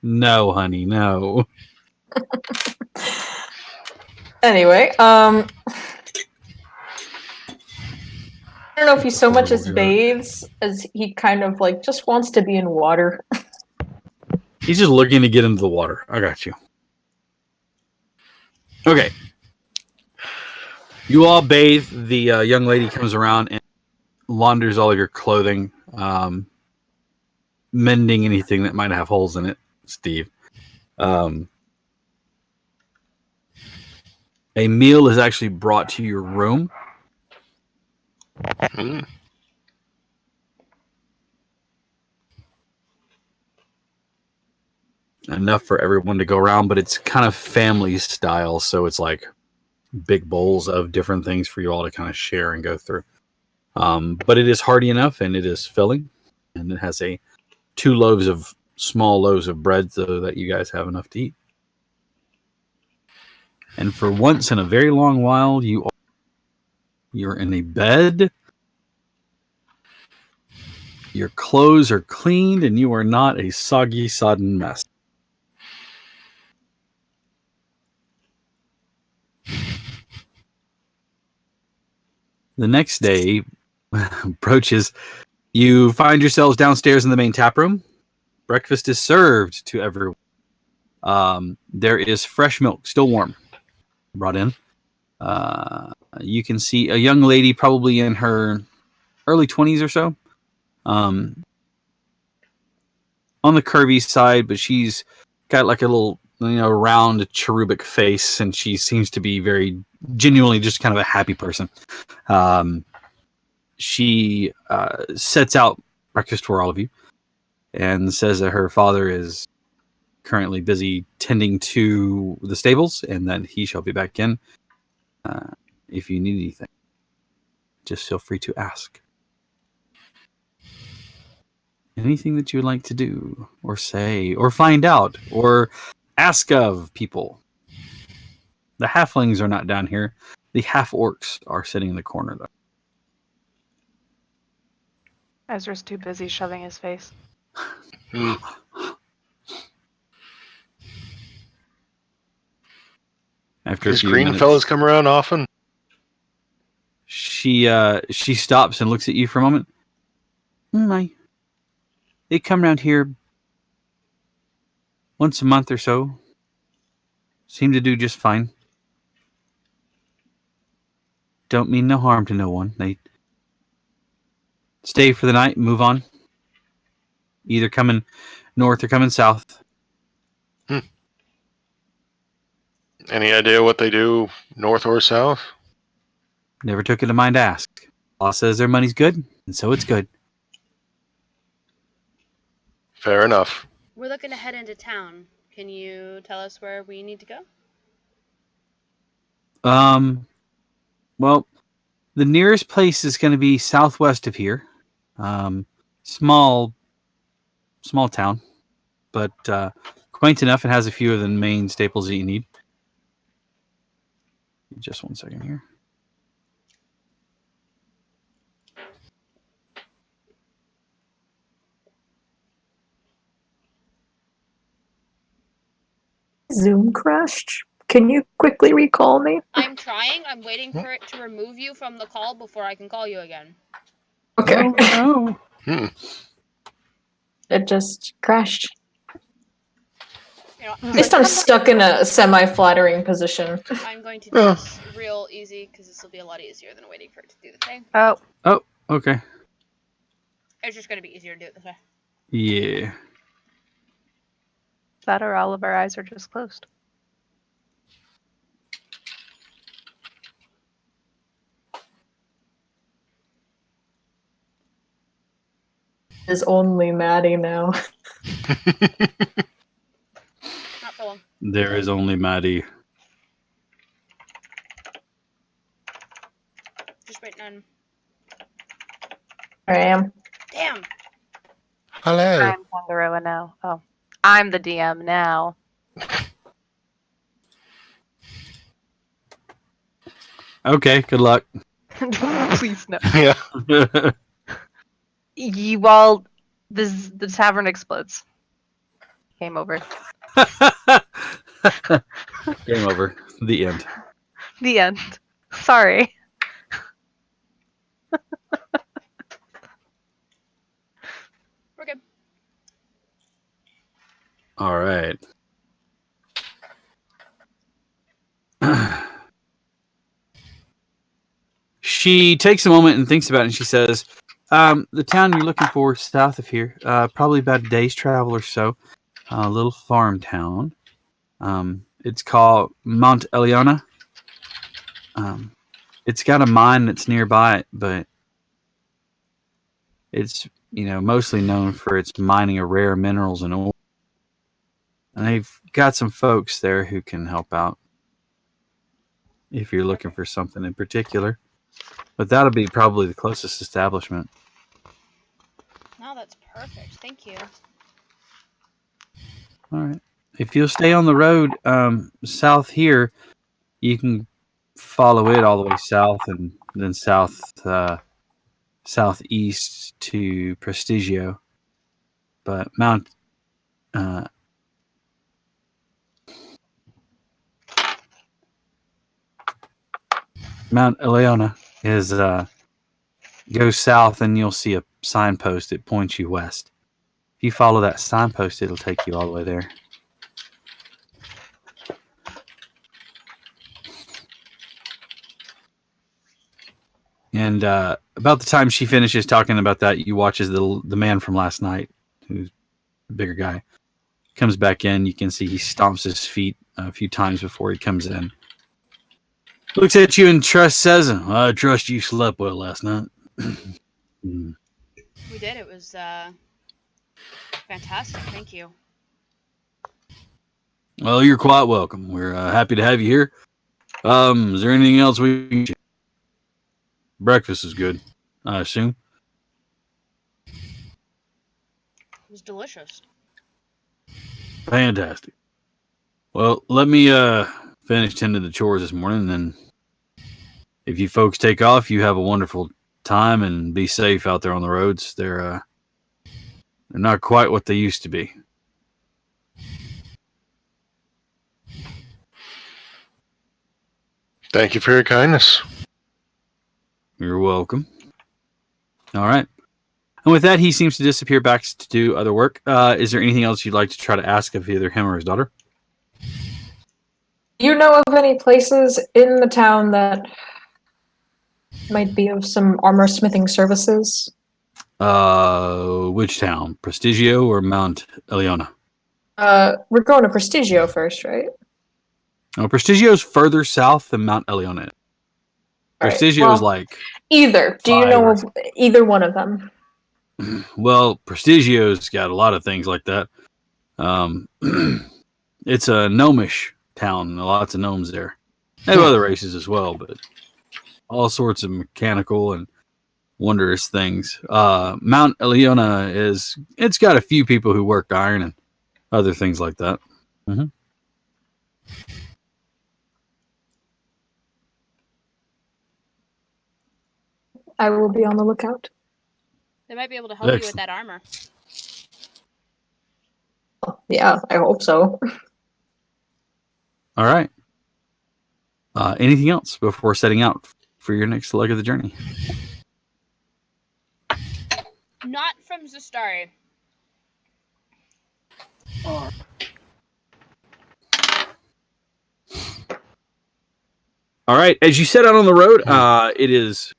Speaker 1: honey, no.
Speaker 5: Anyway, I don't know if he so much as bathes as he kind of like just wants to be in water.
Speaker 1: He's just looking to get into the water. I got you. Okay. You all bathe. The young lady comes around and launders all of your clothing, mending anything that might have holes in it, Steve. A meal is actually brought to your room. Enough for everyone to go around, but it's kind of family style, so it's like big bowls of different things for you all to kind of share and go through. But it is hearty enough, and it is filling, and it has small loaves of bread so that you guys have enough to eat. And for once in a very long while, you're in a bed. Your clothes are cleaned, and you are not a soggy, sodden mess. The next day approaches. You find yourselves downstairs in the main tap room. Breakfast is served to everyone. There is fresh milk, still warm, brought in. You can see a young lady, probably in her early 20s or so, on the curvy side, but she's got like a little, round cherubic face, and she seems to be very genuinely just kind of a happy person. She sets out breakfast for all of you and says that her father is currently busy tending to the stables and that he shall be back in. If you need anything, just feel free to ask. Anything that you would like to do or say or find out or ask of people. The halflings are not down here. The half-orcs are sitting in the corner, though.
Speaker 4: Ezra's too busy shoving his face.
Speaker 1: After
Speaker 2: These
Speaker 1: a few
Speaker 2: green
Speaker 1: minutes,
Speaker 2: fellas come around often?
Speaker 1: she stops and looks at you for a moment. They come around here once a month or so. Seem to do just fine. Don't mean no harm to no one. They stay for the night and move on. Either coming north or coming south.
Speaker 2: Any idea what they do north or south?
Speaker 1: Never took it to mind to ask. Boss says their money's good, and so it's good.
Speaker 2: Fair enough.
Speaker 3: We're looking to head into town. Can you tell us where we need to go?
Speaker 1: Well, the nearest place is going to be southwest of here. Small town, but quaint enough. It has a few of the main staples that you need. Just 1 second here.
Speaker 5: Zoom crashed. Can you quickly recall me?
Speaker 3: I'm trying. I'm waiting for it to remove you from the call before I can call you again.
Speaker 5: Okay.
Speaker 1: Oh.
Speaker 5: It just crashed.
Speaker 3: You know,
Speaker 5: At least I'm stuck in a semi-flattering position.
Speaker 3: I'm going to do this real easy because this will be a lot easier than waiting for it to do the thing.
Speaker 4: Oh,
Speaker 1: Okay.
Speaker 3: It's just going to be easier to do it this way.
Speaker 1: Yeah.
Speaker 4: that or all of our eyes are just closed.
Speaker 5: Is only Maddie now.
Speaker 3: Not for long.
Speaker 1: There is only Maddie.
Speaker 3: Just waiting on.
Speaker 5: I am.
Speaker 3: Damn.
Speaker 2: Hello.
Speaker 4: I'm Ponderoa now. Oh, I'm the DM now.
Speaker 1: Okay, good luck.
Speaker 4: Please no.
Speaker 2: Yeah.
Speaker 4: You all, the tavern explodes. Game over.
Speaker 1: Game over. The end.
Speaker 4: The end. Sorry.
Speaker 3: We're good.
Speaker 1: All right. She takes a moment and thinks about it, and she says, the town you're looking for is south of here, probably about a day's travel or so. A little farm town. It's called Mount Eliana. It's got a mine that's nearby it, but it's mostly known for its mining of rare minerals and ore. And they've got some folks there who can help out if you're looking for something in particular. But that'll be probably the closest establishment.
Speaker 3: No, that's perfect. Thank you.
Speaker 1: All right. If you'll stay on the road south here, you can follow it all the way south and then south southeast to Prestigio, but Mount Eleona is go south and you'll see a signpost that points you west. If you follow that signpost, it'll take you all the way there. And about the time she finishes talking about that, you watch as the man from last night, who's a bigger guy, comes back in. You can see he stomps his feet a few times before he comes in. Looks at you and says, I trust you slept well last night.
Speaker 3: We did. It was fantastic. Thank you.
Speaker 1: Well, you're quite welcome. We're happy to have you here. Is there anything else we can do? Breakfast is good, I assume.
Speaker 3: It was delicious.
Speaker 1: Fantastic. Well, let me finish tending the chores this morning, and then if you folks take off, you have a wonderful time and be safe out there on the roads. They're not quite what they used to be.
Speaker 2: Thank you for your kindness.
Speaker 1: You're welcome. All right. And with that, he seems to disappear back to do other work. Is there anything else you'd like to try to ask of either him or his daughter?
Speaker 5: Do you know of any places in the town that might be of some armor smithing services?
Speaker 1: Which town? Prestigio or Mount Eleona?
Speaker 5: We're going to Prestigio first, right?
Speaker 1: No, Prestigio is further south than Mount Eleona. Prestigio is like
Speaker 5: either. Do you know of either one of them?
Speaker 1: Well, Prestigio's got a lot of things like that. It's a gnomish town. Lots of gnomes there. They have other races as well, but all sorts of mechanical and wondrous things. Mount Eleona it's got a few people who work iron and other things like that. Mm-hmm.
Speaker 5: I will be on the lookout.
Speaker 3: They might be able to help you with that armor.
Speaker 5: Yeah, I hope so.
Speaker 1: All right. Anything else before setting out for your next leg of the journey?
Speaker 3: Not from Zastari.
Speaker 1: All right. As you set out on the road, it is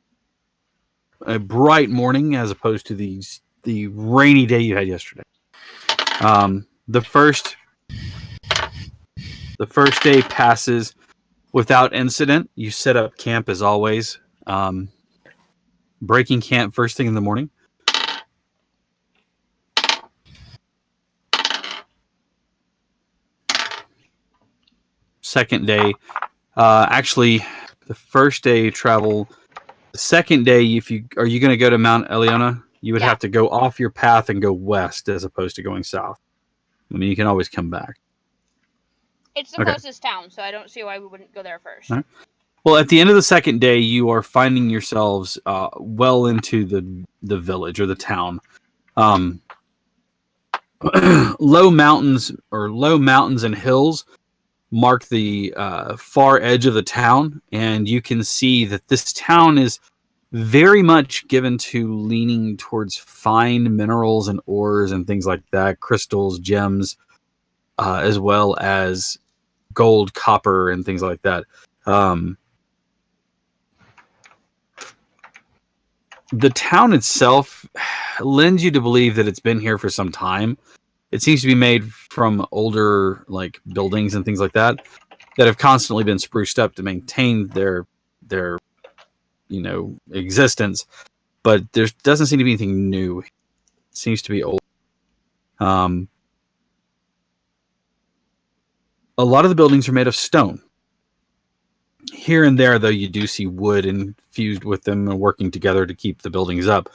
Speaker 1: a bright morning as opposed to the rainy day you had yesterday. The first day passes without incident. You set up camp as always. Breaking camp first thing in the morning. Second day, actually, the first day travel. The second day, are you going to go to Mount Eleona? You would have to go off your path and go west as opposed to going south. I mean, you can always come back.
Speaker 3: It's the closest town, so I don't see why we wouldn't go there first.
Speaker 1: Right. Well, at the end of the second day, you are finding yourselves well into the village or the town. Low mountains and hills mark the far edge of the town, and you can see that this town is very much given to leaning towards fine minerals and ores and things like that, crystals, gems, as well as gold, copper, and things like that. The town itself lends you to believe that it's been here for some time. It seems to be made from older buildings and things like that have constantly been spruced up to maintain their existence. But there doesn't seem to be anything new. It seems to be old. A lot of the buildings are made of stone. Here and there, though, you do see wood infused with them and working together to keep the buildings up.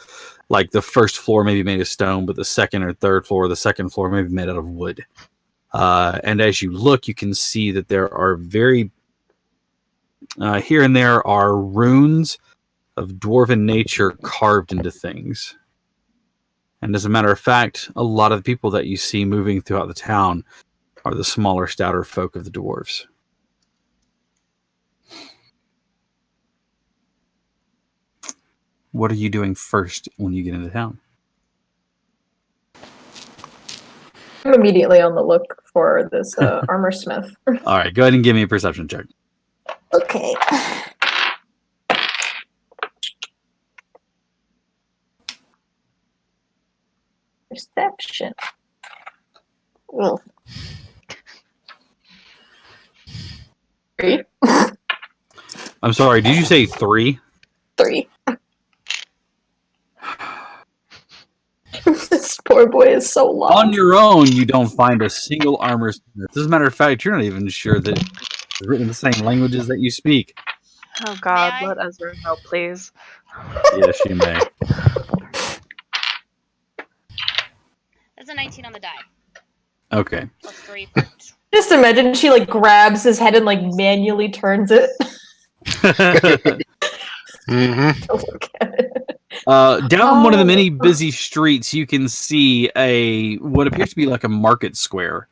Speaker 1: Like the first floor may be made of stone, but the second or third floor, the second floor may be made out of wood. And as you look, you can see that there are here and there are runes of dwarven nature carved into things. And as a matter of fact, a lot of the people that you see moving throughout the town are the smaller, stouter folk of the dwarves. What are you doing first when you get into town?
Speaker 5: I'm immediately on the look for this armor smith.
Speaker 1: All right, go ahead and give me a perception check.
Speaker 5: Okay. Perception. Ugh. 3.
Speaker 1: I'm sorry, did you say 3?
Speaker 5: 3. This poor boy is so lost.
Speaker 1: On your own, you don't find a single armor smith. As a matter of fact, you're not even sure that it's written in the same languages that you speak.
Speaker 4: Oh God,
Speaker 3: May I?
Speaker 4: let Ezra know, please.
Speaker 1: Yes, you may.
Speaker 3: That's a 19 on the die.
Speaker 1: Okay.
Speaker 3: Plus 3 for
Speaker 5: Just imagine she like grabs his head and like manually turns it.
Speaker 2: Mm-hmm.
Speaker 5: to look at it.
Speaker 1: Down one of the many busy streets, you can see what appears to be like a market square.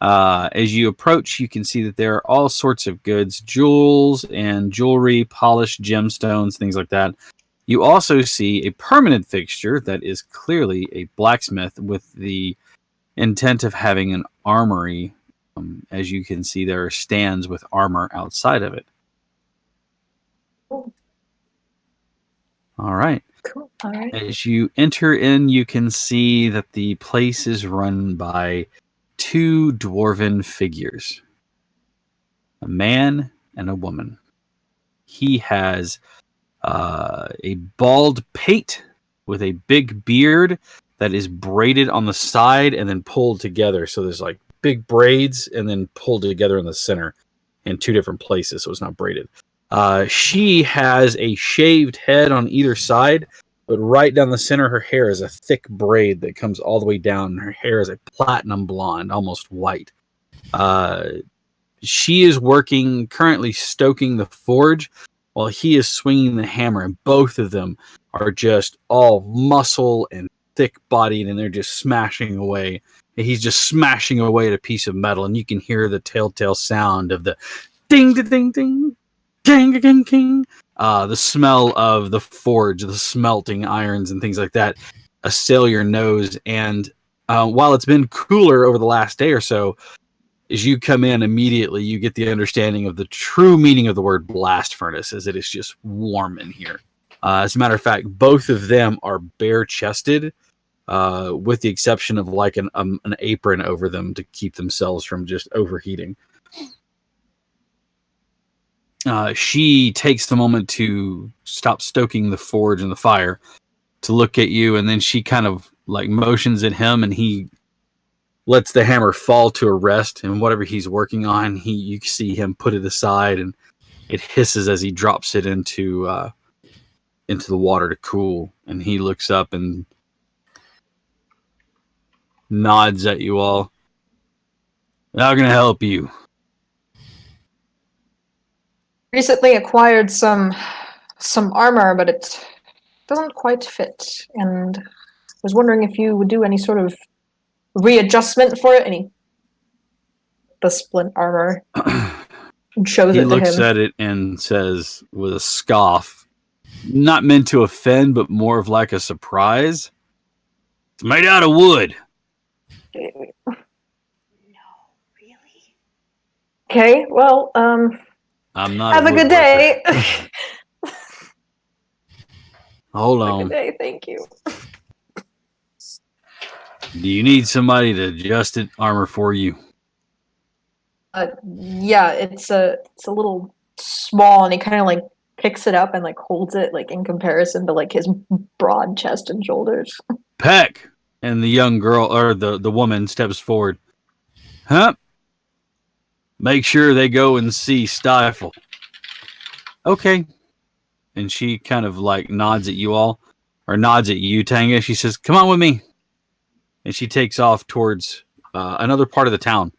Speaker 1: As you approach, you can see that there are all sorts of goods, jewels and jewelry, polished gemstones, things like that. You also see a permanent fixture that is clearly a blacksmith with the intent of having an armory. As you can see, there are stands with armor outside of it.
Speaker 5: Cool.
Speaker 1: All right.
Speaker 5: Cool. All right.
Speaker 1: As you enter in, you can see that the place is run by 2 dwarven figures, a man and a woman. He has a bald pate with a big beard that is braided on the side and then pulled together. So there's like big braids and then pulled together in the center in 2 different places, so it's not braided. She has a shaved head on either side, but right down the center, her hair is a thick braid that comes all the way down. Her hair is a platinum blonde, almost white. She is working, currently stoking the forge, while he is swinging the hammer, and both of them are just all muscle and thick-bodied, and they're just smashing away. And he's just smashing away at a piece of metal, and you can hear the telltale sound of the ding, ding, ding, ding, ding, ding, ding. The smell of the forge, the smelting irons and things like that assail your nose. And while it's been cooler over the last day or so, as you come in immediately, you get the understanding of the true meaning of the word blast furnace, as it is just warm in here. As a matter of fact, both of them are bare-chested, with the exception of like an apron over them to keep themselves from just overheating. She takes the moment to stop stoking the forge and the fire to look at you, and then she kind of like motions at him, and he lets the hammer fall to a rest, and whatever he's working on, you see him put it aside, and it hisses as he drops it into the water to cool. And he looks up and nods at you all. How can I help you?
Speaker 5: Recently acquired some armor, but it doesn't quite fit, and was wondering if you would do any sort of readjustment for it. The splint armor. Shows
Speaker 1: He
Speaker 5: it to
Speaker 1: looks
Speaker 5: him.
Speaker 1: at it and says with a scoff, not meant to offend, but more of like a surprise. It's made out of wood.
Speaker 3: No, really?
Speaker 5: Okay, well,
Speaker 1: I'm not.
Speaker 5: have a good day.
Speaker 1: Hold
Speaker 5: Have a
Speaker 1: on.
Speaker 5: good day, thank you.
Speaker 1: Do you need somebody to adjust it armor for you?
Speaker 5: Yeah, it's a little small, and he kind of like picks it up and like holds it like in comparison to like his broad chest and shoulders.
Speaker 1: Peck. And the young girl, or the woman, steps forward. Huh? Make sure they go and see Stifle. Okay. And she kind of like nods at you all, or nods at you, Tanga. She says, come on with me. And she takes off towards another part of the town,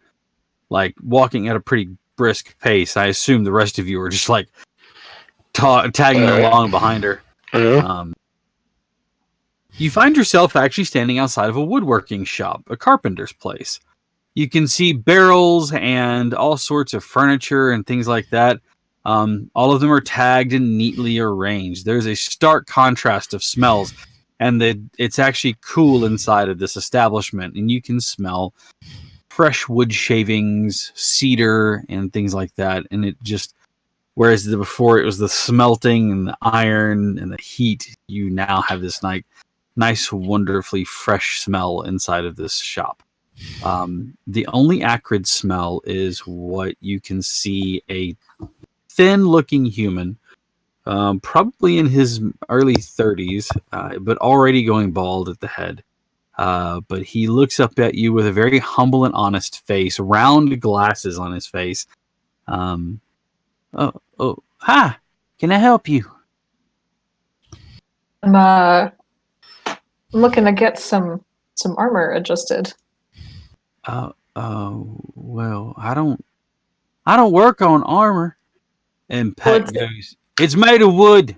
Speaker 1: like walking at a pretty brisk pace. I assume the rest of you are just like tagging
Speaker 2: All right.
Speaker 1: along behind her.
Speaker 2: Yeah.
Speaker 1: You find yourself actually standing outside of a woodworking shop, a carpenter's place. You can see barrels and all sorts of furniture and things like that. All of them are tagged and neatly arranged. There's a stark contrast of smells, and it's actually cool inside of this establishment, and you can smell fresh wood shavings, cedar, and things like that. And it just, whereas before it was the smelting and the iron and the heat, you now have this nice, wonderfully fresh smell inside of this shop. The only acrid smell is what you can see a thin-looking human, probably in his early 30s, but already going bald at the head. But he looks up at you with a very humble and honest face, round glasses on his face. Hi, can I help you?
Speaker 5: I'm looking to get some armor adjusted.
Speaker 1: Well, I don't work on armor. And Pat goes, "It's made of wood."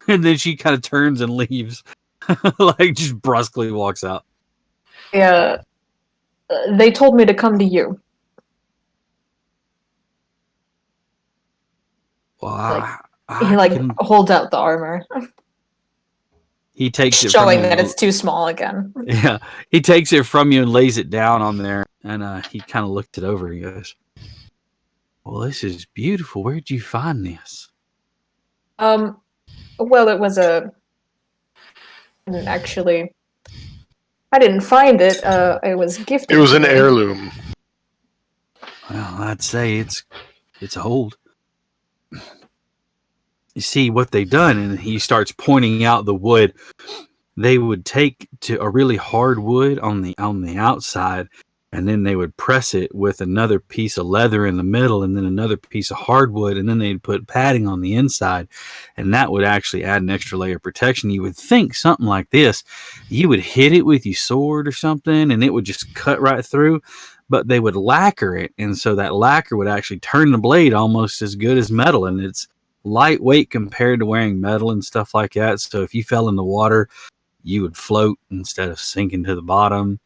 Speaker 1: And then she kind of turns and leaves, like just brusquely walks out.
Speaker 5: Yeah, they told me to come to you.
Speaker 1: Well,
Speaker 5: He holds out the armor.
Speaker 1: He takes it
Speaker 5: showing that it's too small again.
Speaker 1: Yeah, he takes it from you and lays it down on there, and he kind of looked it over. He goes, "Well, this is beautiful. Where'd you find this?"
Speaker 5: Well, it was actually, I didn't find it. It was gifted.
Speaker 2: It was an heirloom.
Speaker 1: Well, I'd say it's old. You see what they've done, and he starts pointing out the wood. They would take to a really hard wood on the outside, and then they would press it with another piece of leather in the middle, and then another piece of hardwood, and then they'd put padding on the inside, and that would actually add an extra layer of protection. You would think something like this, you would hit it with your sword or something, and it would just cut right through, but they would lacquer it, and so that lacquer would actually turn the blade almost as good as metal, and it's lightweight compared to wearing metal and stuff like that. So if you fell in the water, you would float instead of sinking to the bottom.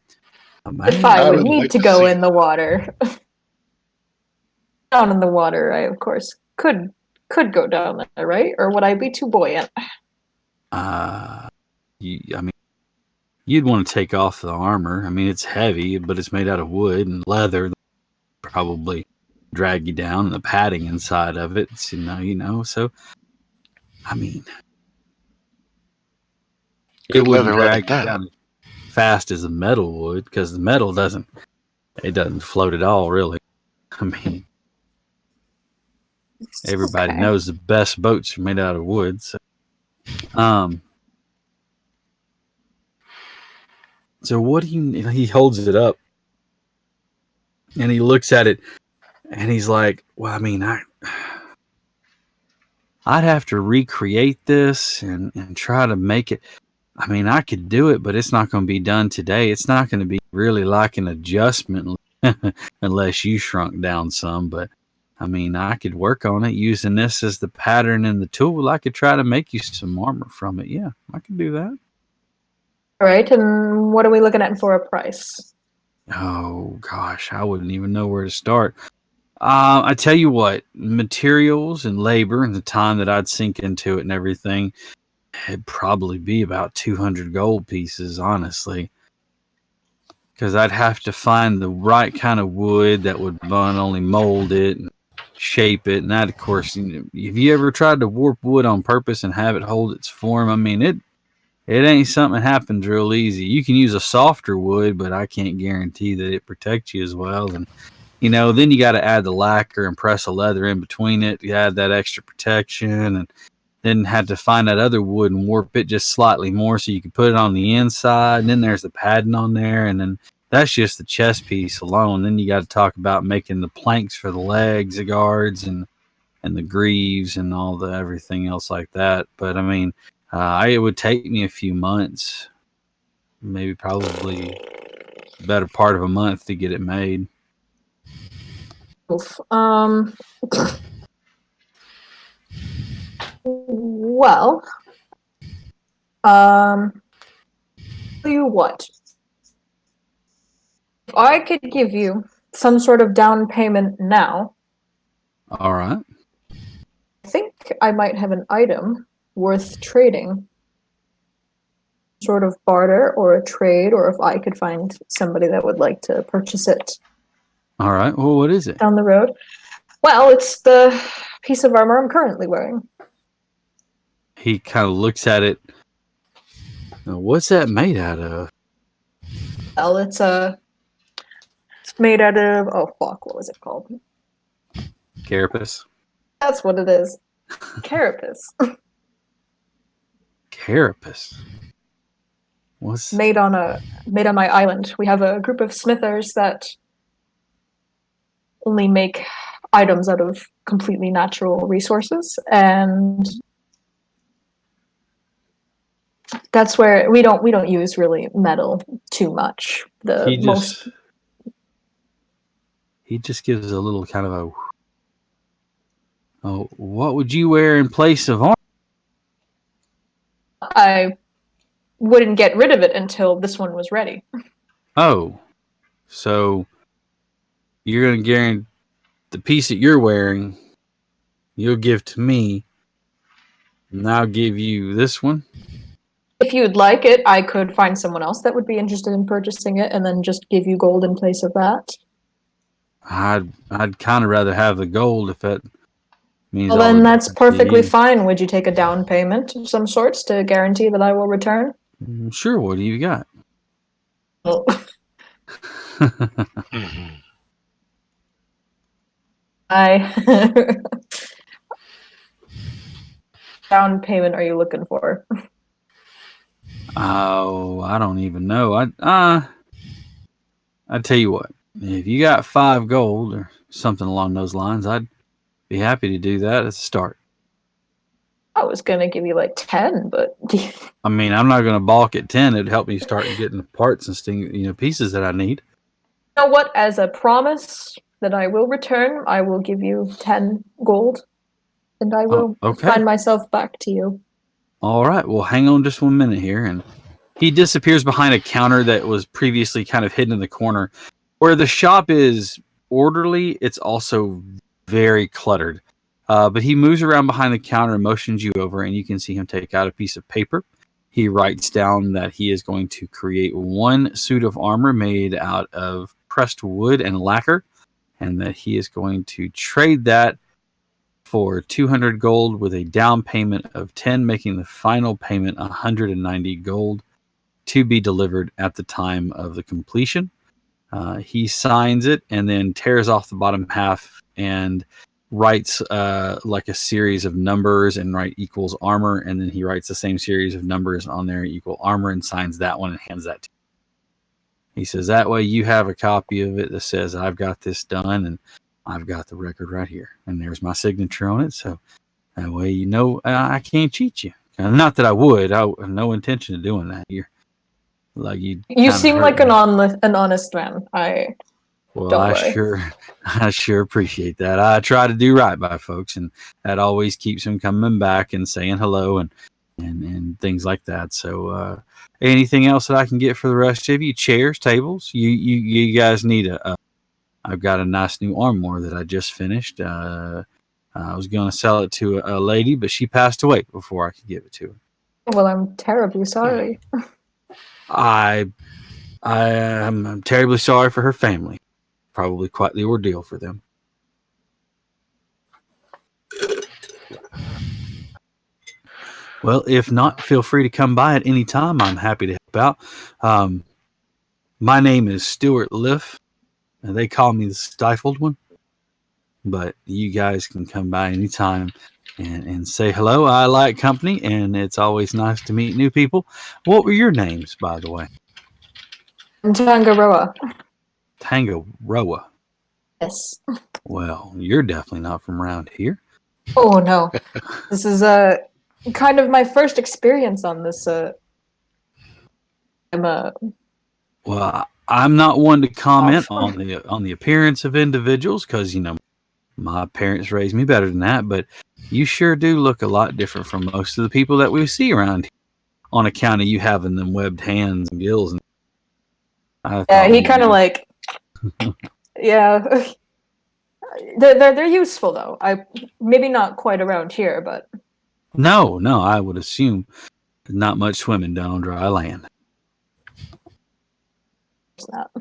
Speaker 5: If I would need to go in the water, down in the water, I of course could go down there, right? Or would I be too buoyant?
Speaker 1: You'd want to take off the armor. I mean, it's heavy, but it's made out of wood and leather. Probably drag you down, and the padding inside of it, so, so I mean, it wouldn't drag you down as fast as the metal would, because the metal doesn't float at all, really. I mean, everybody knows the best boats are made out of wood. So what do you? He holds it up and he looks at it. And he's like, "Well, I mean, I'd have to recreate this and try to make it. I mean, I could do it, but it's not going to be done today. It's not going to be really like an adjustment unless you shrunk down some. But, I mean, I could work on it using this as the pattern and the tool. I could try to make you some armor from it. Yeah, I could do that."
Speaker 5: All right, and what are we looking at for a price?
Speaker 1: Oh, gosh, I wouldn't even know where to start. I tell you what, materials and labor and the time that I'd sink into it and everything, it'd probably be about 200 gold pieces, honestly. Because I'd have to find the right kind of wood that would not only mold it and shape it. And that, of course, have you ever tried to warp wood on purpose and have it hold its form? I mean, it ain't something that happens real easy. You can use a softer wood, but I can't guarantee that it protects you as well. And then you got to add the lacquer and press a leather in between it. You add that extra protection, and then had to find that other wood and warp it just slightly more so you could put it on the inside. And then there's the padding on there, and then that's just the chest piece alone. Then you got to talk about making the planks for the legs, the guards, and the greaves, and all the everything else like that. But I mean, it would take me a few months, maybe probably the better part of a month to get it made.
Speaker 5: Oof. Well, tell you what. If I could give you some sort of down payment now,
Speaker 1: All right.
Speaker 5: I think I might have an item worth trading. Sort of barter or a trade, or if I could find somebody that would like to purchase it
Speaker 1: All right. Well, what is it?
Speaker 5: down the road. Well, it's the piece of armor I'm currently wearing.
Speaker 1: He kind of looks at it. Now, what's that made out of?
Speaker 5: Well, it's made out of, oh fuck, what was it called?
Speaker 1: Carapace.
Speaker 5: That's what it is. Carapace.
Speaker 1: Carapace. What's
Speaker 5: made on my island. We have a group of smithers that only make items out of completely natural resources, and that's where we don't use really metal too much.
Speaker 1: He just gives a little kind of a. Oh, what would you wear in place of armor?
Speaker 5: I wouldn't get rid of it until this one was ready.
Speaker 1: Oh, so you're going to guarantee the piece that you're wearing, you'll give to me, and I'll give you this one?
Speaker 5: If you'd like it, I could find someone else that would be interested in purchasing it and then just give you gold in place of that.
Speaker 1: I'd kind of rather have the gold if that means.
Speaker 5: Well, then that's perfectly fine. Would you take a down payment of some sorts to guarantee that I will return?
Speaker 1: Sure. What do you got?
Speaker 5: Well, down payment are you looking for?
Speaker 1: Oh, I don't even know. I tell you what. If you got 5 gold or something along those lines, I'd be happy to do that at the start.
Speaker 5: I was gonna give you like 10, but
Speaker 1: I mean, I'm not going to balk at 10. It'd help me start getting the parts and pieces that I need.
Speaker 5: You know what? As a promise that I will return, I will give you 10 gold, and I will find myself back to you.
Speaker 1: All right. Well, hang on just 1 minute here, and he disappears behind a counter that was previously kind of hidden in the corner. Where the shop is orderly, it's also very cluttered. But he moves around behind the counter and motions you over, and you can see him take out a piece of paper. He writes down that he is going to create 1 suit of armor made out of pressed wood and lacquer, and that he is going to trade that for 200 gold with a down payment of 10, making the final payment 190 gold to be delivered at the time of the completion. He signs it and then tears off the bottom half and writes like a series of numbers and write equals armor, and then he writes the same series of numbers on there equal armor and signs that one and hands that to you. He says that way you have a copy of it that says I've got this done and I've got the record right here, and there's my signature on it, so that way you know I can't cheat you. Not that I would. I have no intention of doing that. You
Speaker 5: seem like an honest man.
Speaker 1: I sure appreciate that. I try to do right by folks, and that always keeps them coming back and saying hello and things like that. So anything else that I can get for the rest of you? Chairs, tables? You guys need I've got a nice new armoire that I just finished. I was going to sell it to a lady, but she passed away before I could give it to her.
Speaker 5: Well, I'm terribly sorry.
Speaker 1: I'm terribly sorry for her family. Probably quite the ordeal for them. Well, if not, feel free to come by at any time. I'm happy to help out. My name is Stuart Liff, and they call me the Stifled One. But you guys can come by anytime and say hello. I like company, and it's always nice to meet new people. What were your names, by the way?
Speaker 5: Tangaroa.
Speaker 1: Tangaroa.
Speaker 5: Yes.
Speaker 1: Well, you're definitely not from around here.
Speaker 5: Oh, no. This is kind of my first experience on this.
Speaker 1: Well, I'm not one to comment on the appearance of individuals because, My parents raised me better than that, but you sure do look a lot different from most of the people that we see around here on account of you having them webbed hands and gills. And
Speaker 5: Yeah, he kind of like, yeah. They're useful though. Maybe not quite around here, but
Speaker 1: No, I would assume not much swimming done on dry land.
Speaker 5: it's not.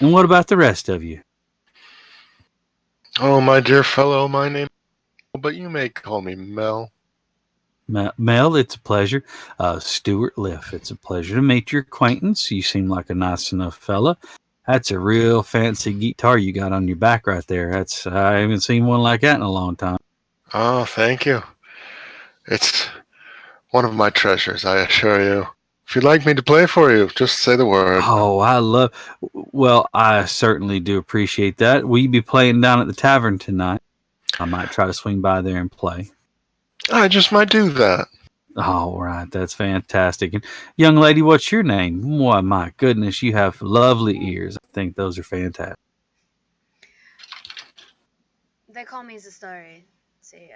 Speaker 1: And what about the rest of you?
Speaker 2: Oh, my dear fellow, my name, but you may call me Mel.
Speaker 1: Mel, it's a pleasure. Stuart Liff, it's a pleasure to make your acquaintance. You seem like a nice enough fella. That's a real fancy guitar you got on your back right there. I haven't seen one like that in a long time.
Speaker 2: Oh, thank you. It's one of my treasures, I assure you. If you'd like me to play for you, just say the word.
Speaker 1: Oh, well, I certainly do appreciate that. Will you be playing down at the tavern tonight? I might try to swing by there and play.
Speaker 2: I just might do that.
Speaker 1: All right, that's fantastic. And young lady, what's your name? Why, my goodness, you have lovely ears. I think those are fantastic.
Speaker 3: They call me Zastari. It's a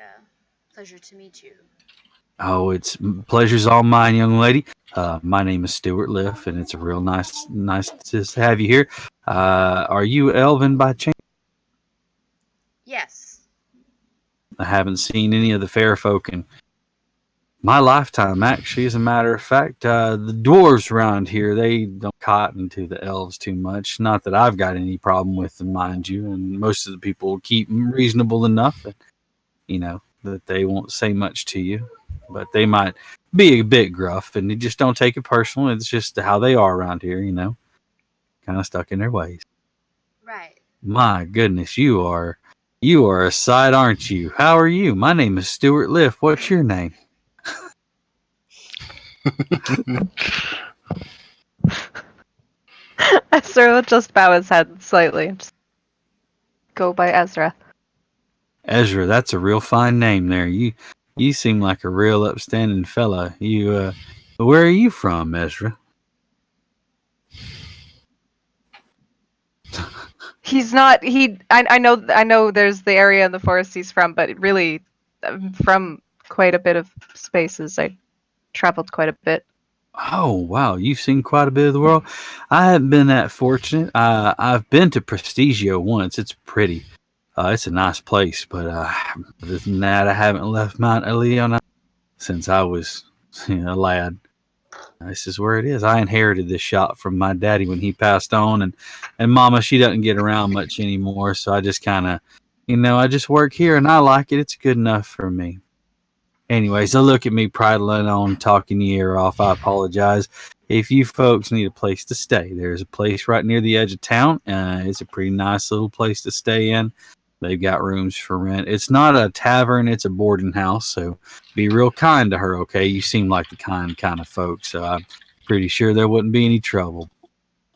Speaker 3: pleasure to meet you.
Speaker 1: Oh, pleasure's all mine, young lady. My name is Stuart Liff, and it's a real nice to have you here. Are you Elven by chance?
Speaker 3: Yes.
Speaker 1: I haven't seen any of the fair folk in my lifetime, actually. As a matter of fact, the dwarves around here, they don't cotton to the elves too much. Not that I've got any problem with them, mind you, and most of the people keep them reasonable enough that, that they won't say much to you. But they might be a bit gruff, and you just don't take it personal. It's just how they are around here, kind of stuck in their ways.
Speaker 3: Right.
Speaker 1: My goodness, you are a sight, aren't you? How are you? My name is Stuart Liff. What's your name?
Speaker 4: Ezra will just bow his head slightly. Just go by Ezra.
Speaker 1: Ezra, that's a real fine name there. You seem like a real upstanding fella. Where are you from, Ezra?
Speaker 4: He's not. I know. There's the area in the forest he's from, but really, from quite a bit of spaces. I traveled quite a bit.
Speaker 1: Oh wow, you've seen quite a bit of the world. I haven't been that fortunate. I've been to Prestigio once. It's pretty. It's a nice place, but other than that, I haven't left Mount Elion since I was a lad. This is where it is. I inherited this shop from my daddy when he passed on, and Mama, she doesn't get around much anymore, so I just kind of, I just work here, and I like it. It's good enough for me. Anyways, so look at me prattling on, talking the ear off. I apologize. If you folks need a place to stay, there's a place right near the edge of town. It's a pretty nice little place to stay in. They've got rooms for rent. It's not a tavern, it's a boarding house, so be real kind to her, okay? You seem like the kind of folk, so I'm pretty sure there wouldn't be any trouble.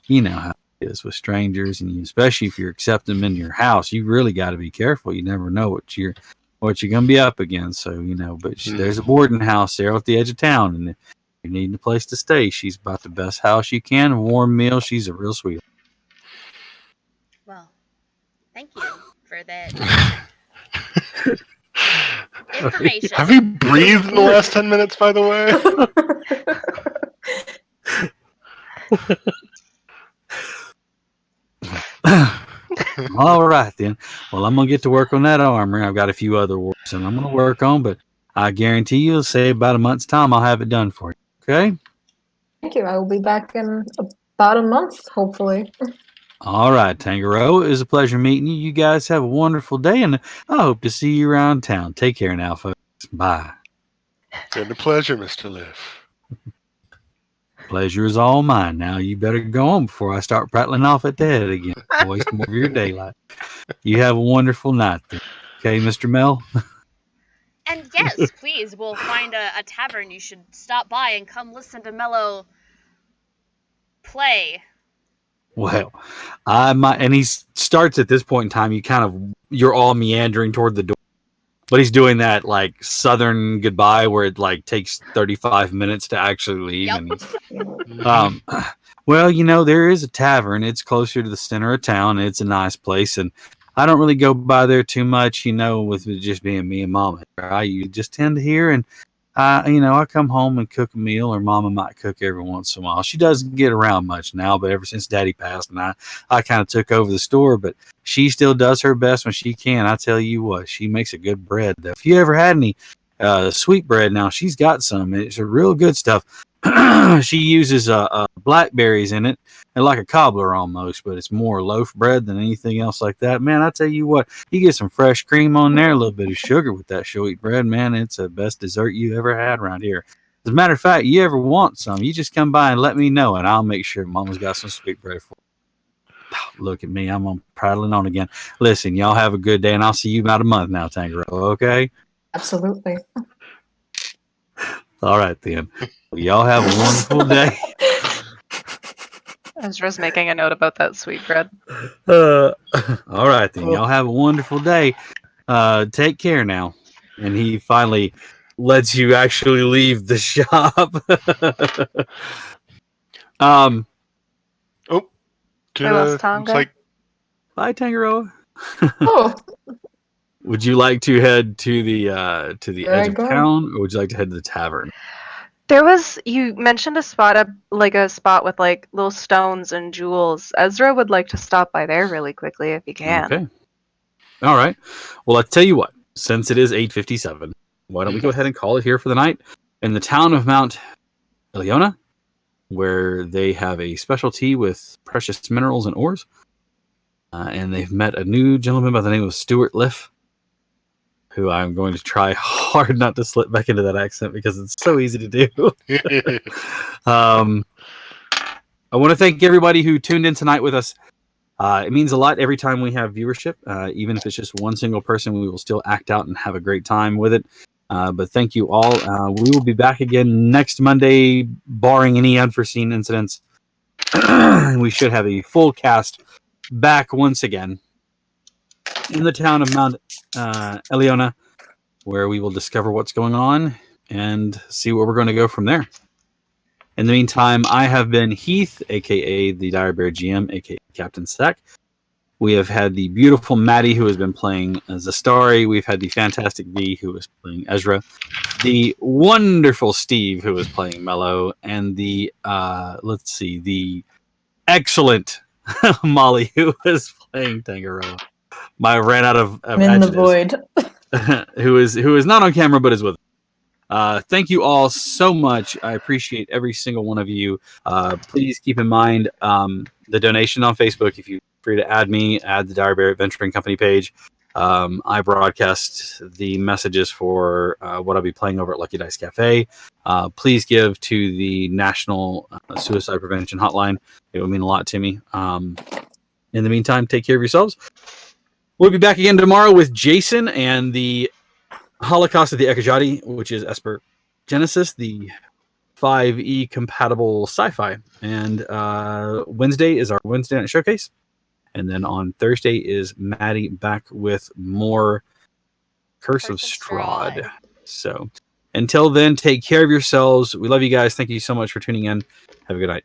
Speaker 1: You know how it is with strangers, and especially if you're accepting them in your house, you really got to be careful. You never know what you're going to be up against, so, but there's a boarding house there at the edge of town, and if you're needing a place to stay, she's about the best house you can, a warm meal. She's a real sweetheart.
Speaker 3: Well, thank you for that information.
Speaker 2: Have you breathed in the last 10 minutes, by the way?
Speaker 1: All right, then. Well, I'm going to get to work on that armor. I've got a few other works that I'm going to work on, but I guarantee you'll say about a month's time I'll have it done for you. Okay?
Speaker 5: Thank you. I will be back in about a month, hopefully.
Speaker 1: All right, Tangerow. It was a pleasure meeting you. You guys have a wonderful day, and I hope to see you around town. Take care now, folks. Bye.
Speaker 2: Been a pleasure, Mr. Liff.
Speaker 1: Pleasure is all mine. Now you better go on before I start prattling off at the head again. Waste more of your daylight. You have a wonderful night then. Okay, Mr. Mel?
Speaker 3: And yes, please, we'll find a tavern. You should stop by and come listen to Mello play.
Speaker 1: Well, I might, and he starts at this point in time. You're all meandering toward the door, but he's doing that like Southern goodbye where it like takes 35 minutes to actually leave.
Speaker 3: Yep.
Speaker 1: And well, there is a tavern. It's closer to the center of town. It's a nice place, and I don't really go by there too much, with it just being me and Mama. You just tend to hear, and I come home and cook a meal, or Mama might cook every once in a while. She doesn't get around much now, but ever since Daddy passed, and I kind of took over the store, but she still does her best when she can. I tell you what, she makes a good bread. If you ever had any sweet bread, now she's got some. It's a real good stuff. She uses blackberries in it, and like a cobbler almost, but it's more loaf bread than anything else like that. Man, I tell you what, you get some fresh cream on there, a little bit of sugar with that sweet bread, man, it's the best dessert you ever had around here. As a matter of fact, you ever want some, you just come by and let me know, and I'll make sure Mama's got some sweet bread for you. Look at me, I'm on prattling on again. Listen, y'all have a good day, and I'll see you about a month now, Tango, okay?
Speaker 5: Absolutely.
Speaker 1: All right, then. Y'all have a wonderful day.
Speaker 4: Ezra's making a note about that sweet bread.
Speaker 1: All right, then. Y'all have a wonderful day. Take care now. And he finally lets you actually leave the shop.
Speaker 2: It's like,
Speaker 1: bye, Tangaroa.
Speaker 5: Oh,
Speaker 1: Would you like to head to the edge of
Speaker 5: go.
Speaker 1: town, or would you like to head to the tavern?
Speaker 4: You mentioned a spot with like little stones and jewels. Ezra would like to stop by there really quickly if he can.
Speaker 1: Okay. All right. Well, I'll tell you what. Since it is 8:57, why don't we go ahead and call it here for the night in the town of Mount Eliona, where they have a specialty with precious minerals and ores. And they've met a new gentleman by the name of Stuart Liff, who I'm going to try hard not to slip back into that accent because it's so easy to do. I want to thank everybody who tuned in tonight with us. It means a lot every time we have viewership. Even if it's just one single person, we will still act out and have a great time with it. But thank you all. We will be back again next Monday, barring any unforeseen incidents. We should have a full cast back once again in the town of Mount Eliona, where we will discover what's going on and see where we're going to go from there. In the meantime, I have been Heath, a.k.a. the Dire Bear GM, a.k.a. Captain Sack. We have had the beautiful Maddie, who has been playing Zastari. We've had the fantastic V, who is playing Ezra. The wonderful Steve, who is playing Mello. And the, the excellent Molly, who is playing Tangaroa. I ran out of
Speaker 5: in the void.
Speaker 1: who is not on camera, but is with us. Thank you all so much. I appreciate every single one of you. Please keep in mind the donation on Facebook. If you're free to add the Dire Bear Adventuring Company page. I broadcast the messages for what I'll be playing over at Lucky Dice Cafe. Please give to the National Suicide Prevention Hotline. It would mean a lot to me. In the meantime, take care of yourselves. We'll be back again tomorrow with Jason and the Holocaust of the Ekajati, which is Esper Genesis, the 5e compatible sci-fi. And Wednesday is our Wednesday night showcase. And then on Thursday is Maddie back with more Curse of Strahd. So until then, take care of yourselves. We love you guys. Thank you so much for tuning in. Have a good night.